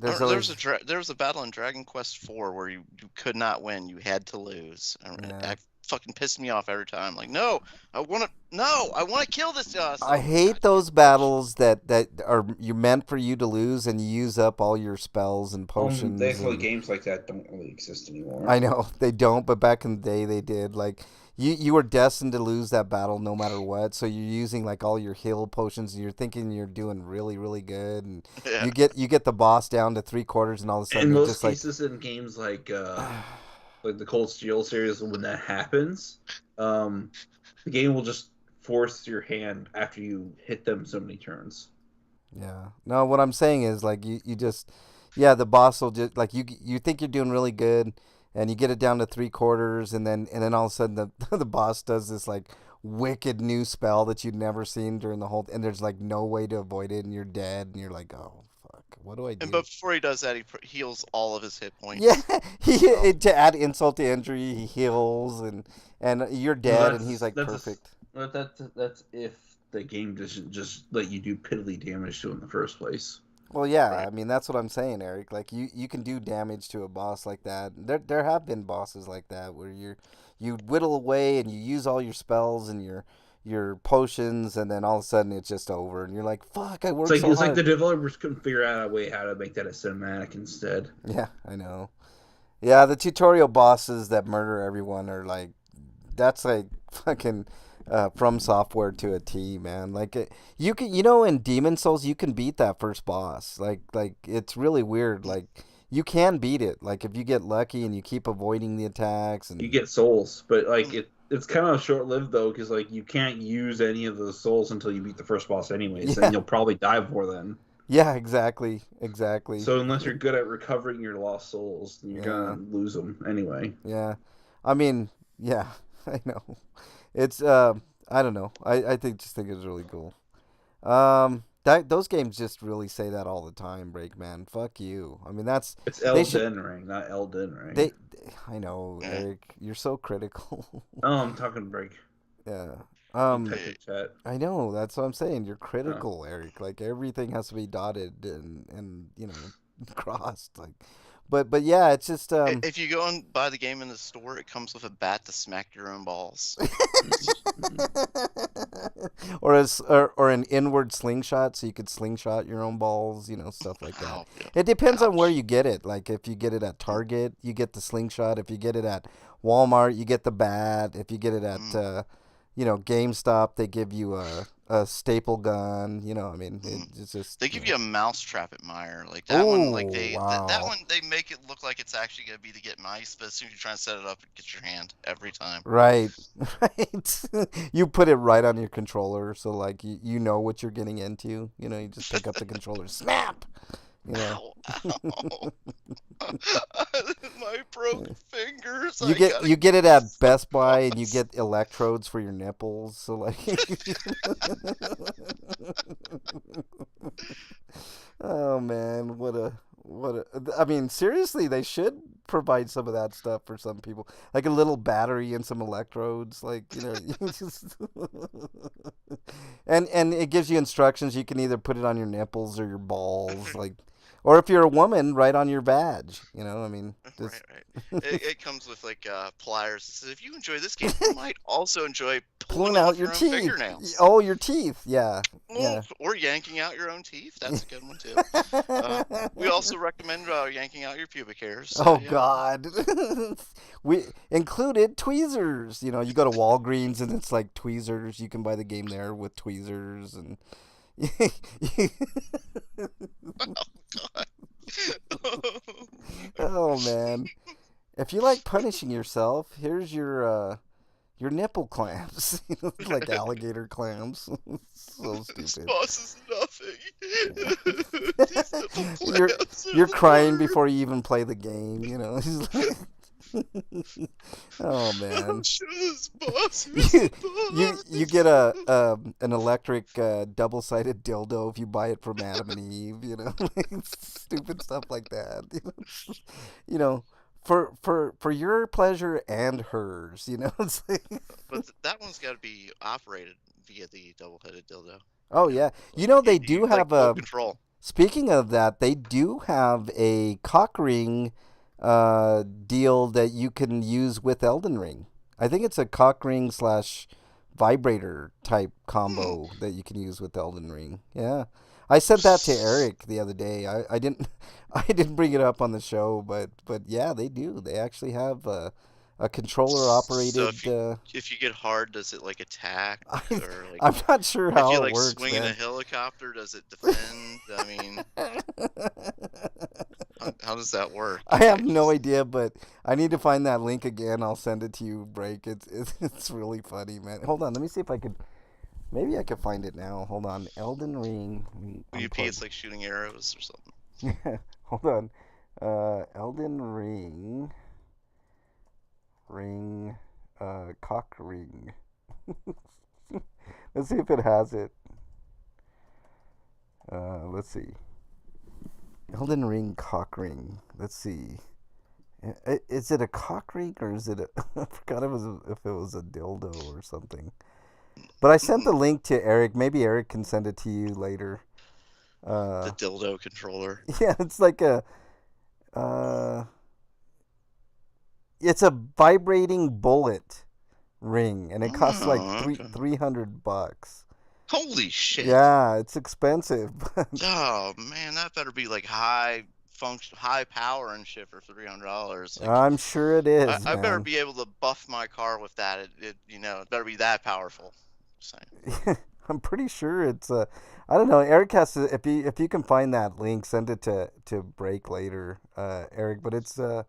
There's always There was a battle in Dragon Quest IV where you could not win. You had to lose. yeah. I fucking pissed me off every time. Like, no, I want to kill this. I Oh my god, hate you those battles that are you meant for you to lose and you use up all your spells and potions Thankfully, and games like that don't really exist anymore. I know they don't, but back in the day they did. Like you were destined to lose that battle no matter what. So you're using like all your heal potions and you're thinking you're doing really really good and Yeah. you get the boss down to 3/4 and all of a sudden In it most just like cases, in games like the Cold Steel series, when that happens, the game will just force your hand after you hit them so many turns. yeah. No, what I'm saying is like you just yeah, the boss will just like you think you're doing really good and you get it down to 3/4 and then all of a sudden the the boss does this like wicked new spell that you'd never seen during the whole and there's like no way to avoid it and you're dead and you're like, "Oh, fuck. What do I And do?" but before he does that, he heals all of his hit Yeah, points. to add insult to injury, he heals and you're No, dead and he's like perfect. that's if the game doesn't just let you do piddly damage to it in the first place. Well, yeah, Right. I mean that's what I'm saying, Eric. Like you can do damage to a boss like that. There have been bosses like that where you whittle away and you use all your spells and your potions, and then all of a sudden it's just over, and you're like, "Fuck! I worked It's so like hard." the developers couldn't figure out a way how to make that a cinematic instead. Yeah, I know. Yeah, the tutorial bosses that murder everyone are like, that's like fucking from software to a T, man. Like you can, in Demon Souls you can beat that first boss. Like it's really weird. Like you can beat it. Like if you get lucky and you keep avoiding the attacks You and get souls, but like it's kind of short lived though, because like you can't use any of those souls until you beat the first boss, anyways, yeah, and you'll probably die before then. yeah, exactly. So unless you're good at recovering your lost souls, you're Yeah, gonna lose them anyway. yeah. I mean, yeah, I know. It's I don't know. I think it's really cool. That those games just really say that all the time, Break Man. Fuck you. I mean, It's they should Elden Ring, not Elden Ring. I know, Yeah. Eric. You're so critical. Oh, I'm talking Break. Yeah. You type in chat. I know. That's what I'm saying. You're Oh. critical, Eric. Like everything has to be dotted and crossed. Like, but yeah, it's just If you go and buy the game in the store, it comes with a bat to smack your own balls. or an inward slingshot, so you could slingshot your own balls, stuff like that. Ow, yeah. It depends on where Ouch. you get it. Like if you get it at Target, you get the slingshot. If you get it at Walmart, you get the bat. If you get it at GameStop, they give you a staple gun. I mean, it's just They give you a mouse trap at Meyer. Like that one, like Ooh, that wow. one they make it look like it's actually gonna be to get mice, but as soon as you try to set it up, it gets your hand every time. right, right. You put it right on your controller, so like you know what you're getting into. You just pick up the controller, snap. Ow, ow. My broke fingers. You get it at Best Buy, and you get electrodes for your nipples. So like, oh man, what a. I mean, seriously, they should provide some of that stuff for some people, like a little battery and some electrodes, like you just and it gives you instructions. You can either put it on your nipples or your balls, like. Or if you're a woman, right on your badge. I mean, just... Right. It comes with like pliers. It says if you enjoy this game, you might also enjoy pulling out out your own teeth. fingernails. Oh, your teeth. Yeah. Yeah. Or yanking out your own teeth. That's a good one too. We also recommend yanking out your pubic hairs. Oh yeah. God. We included tweezers. You go to Walgreens and it's like tweezers. You can buy the game there with tweezers and. Oh man. If you like punishing yourself, here's your nipple clamps. Like alligator clams. So stupid. This boss is nothing. These nipple clamps are You're the crying worst. before you even play the game, Oh man. I'm sure this boss is You, the boss. you get an electric double-sided dildo if you buy it from Adam and Eve, stupid stuff like that. For your pleasure and hers, It's like, But that one's got to be operated via the double-headed dildo. oh yeah, they do like have full a. control. Speaking of that, they do have a cock ring deal that you can use with Elden Ring. I think it's a cock ring / vibrator type combo that you can use with Elden Ring. Yeah, I sent that to Eric the other day. I didn't I didn't bring it up on the show, but yeah, they do. They actually have a controller operated. So if you get hard, does it like attack or like? I'm not sure If how you it like works, swing in a man. helicopter, does it defend? I mean, how does that work? I have no idea, but I need to find that link again. I'll send it to you, Break. It's really funny, man. Hold on, let me see if I could. Maybe I could find it now. Hold on, Elden Ring. When you pee, it's like shooting arrows or something. Hold on, Elden Ring. Cock ring. Let's see if it has it. Let's see. Elden Ring cock ring. Let's see. Is it a cock ring or is it a... I forgot if it was a dildo or something. But I sent the link to Eric. Maybe Eric can send it to you later. The dildo controller. Yeah, it's like a... it's a vibrating bullet ring, and it costs like Oh, okay. $300. Holy shit! Yeah, it's expensive. Oh man, that better be like high function, high power and shit for $300. Like, I'm sure it is, I better man. be able to buff my car with that. It better be that powerful. Saying. I'm pretty sure it's I don't know. Eric has to, if you can find that link, send it to Break later, Eric. But it's I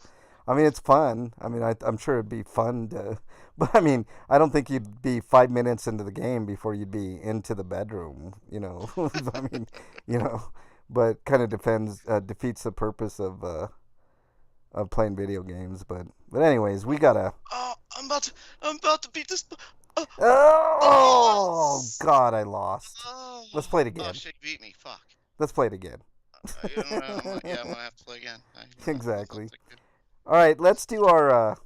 mean it's fun. I mean I'm sure it'd be fun to, but I mean I don't think you'd be 5 minutes into the game before you'd be into the bedroom. I mean but kind of defeats the purpose of playing video games. But anyways, we gotta. Oh, I'm about to beat this. Oh God, I lost. Oh, Let's play it oh again. shit, you beat me. Fuck. Let's play it again. Yeah, I'm gonna have to play again. Exactly. All right, let's do our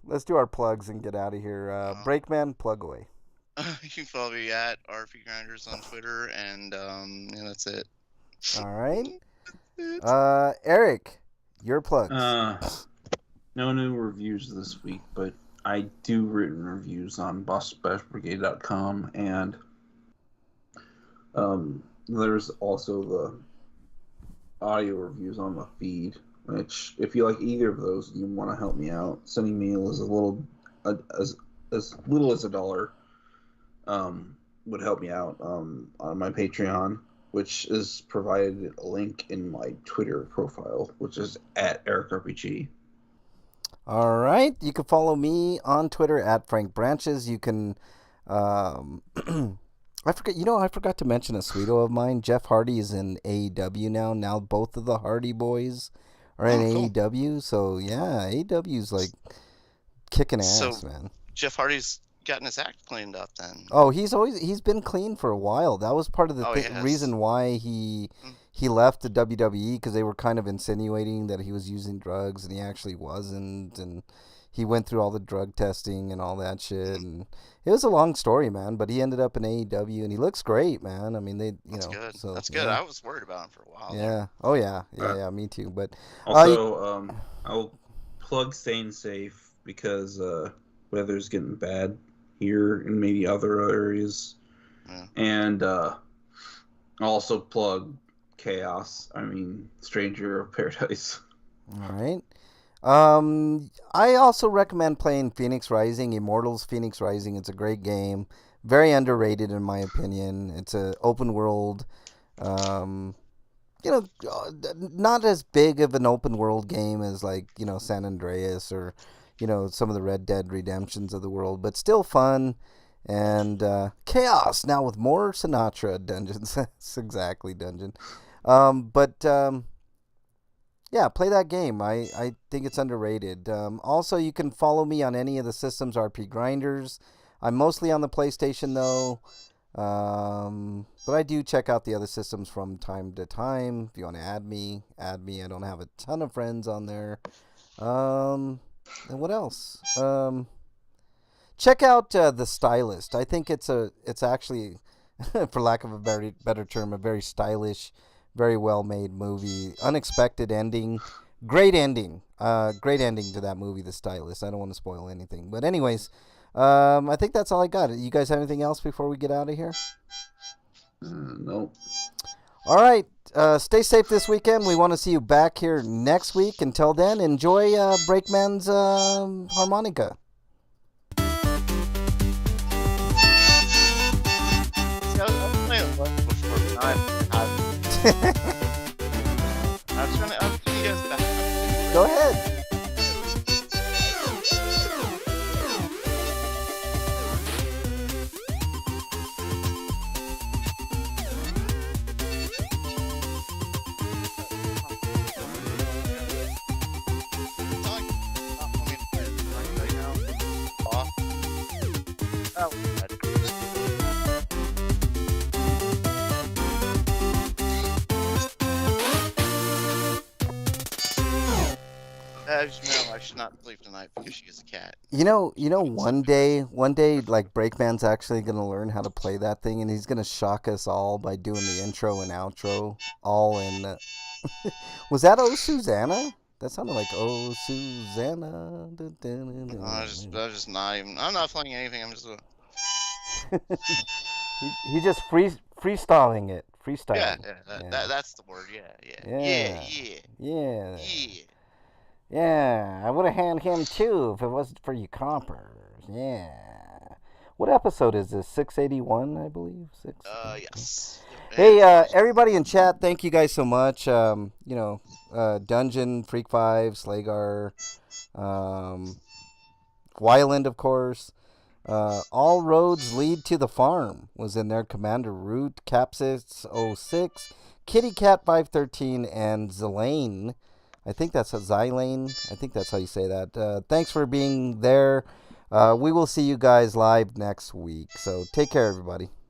plugs and get out of here. Breakman, plug away. You can follow me at RPGrinders on Twitter, and that's it. All right. Eric, your plugs. No new reviews this week, but I do written reviews on bossbashbrigade.com, and there's also the audio reviews on the feed, which if you like either of those and you want to help me out, sending me as little as little as $1 would help me out on my Patreon, which is provided a link in my Twitter profile, which is at EricRPG. All right, you can follow me on Twitter at Frank Branches. You can, I forgot to mention a sweeto of mine. Jeff Hardy is in AEW now. Now both of the Hardy boys are in AEW. So yeah, AEW's like kicking ass, man. Jeff Hardy's gotten his act cleaned up then. Oh, he's been clean for a while. That was part of the reason why he left the WWE, because they were kind of insinuating that he was using drugs, and he actually wasn't. And he went through all the drug testing and all that shit. And it was a long story, man. But he ended up in AEW, and he looks great, man. I mean, That's good. So, that's good. Yeah. I was worried about him for a while. Yeah. There. Oh yeah. Yeah. Me too. But also, I'll plug Staying Safe, because weather's getting bad here and maybe other areas. Yeah. And also plug Chaos. I mean, Stranger of Paradise. All right. I also recommend playing Phoenix Rising, Immortals Phoenix Rising. It's a great game. Very underrated in my opinion. It's an open world, not as big of an open world game as like, San Andreas or, some of the Red Dead Redemptions of the world, but still fun. And Chaos now with more Sinatra dungeons. That's exactly dungeon. Yeah, play that game. I think it's underrated. Also, you can follow me on any of the systems, RPGrinders. I'm mostly on the PlayStation, though. But I do check out the other systems from time to time. If you want to add me. I don't have a ton of friends on there. And what else? Check out The Stylist. I think it's actually, for lack of a better term, a very stylish, very well-made movie. Unexpected ending. Great ending. Great ending to that movie, The Stylist. I don't want to spoil anything. But anyways, I think that's all I got. You guys have anything else before we get out of here? Nope. All right. Stay safe this weekend. We want to see you back here next week. Until then, enjoy Breakman's harmonica. I'm putting you guys back. Go ahead. I should not sleep tonight because she is a cat. One day, like Breakman's actually gonna learn how to play that thing, and he's gonna shock us all by doing the intro and outro all in. Was that Oh Susanna? That sounded like "Oh Susanna." I just not even. I'm not playing anything. I'm just. He's just freestyling it. Freestyling. Yeah, Yeah. that's the word. Yeah. Yeah. Yeah. Yeah. I would have handed him too if it wasn't for you compers. Yeah. What episode is this? 681, I believe. Yes. Hey, everybody in chat, thank you guys so much. Dungeon, Freak 5, Slagar, Wyland, of course. All roads lead to the farm was in there. Commander Root, Capsis06, Kitty Cat 513, and Zelane. I think that's Xylane. I think that's how you say that. Thanks for being there. We will see you guys live next week. So take care, everybody.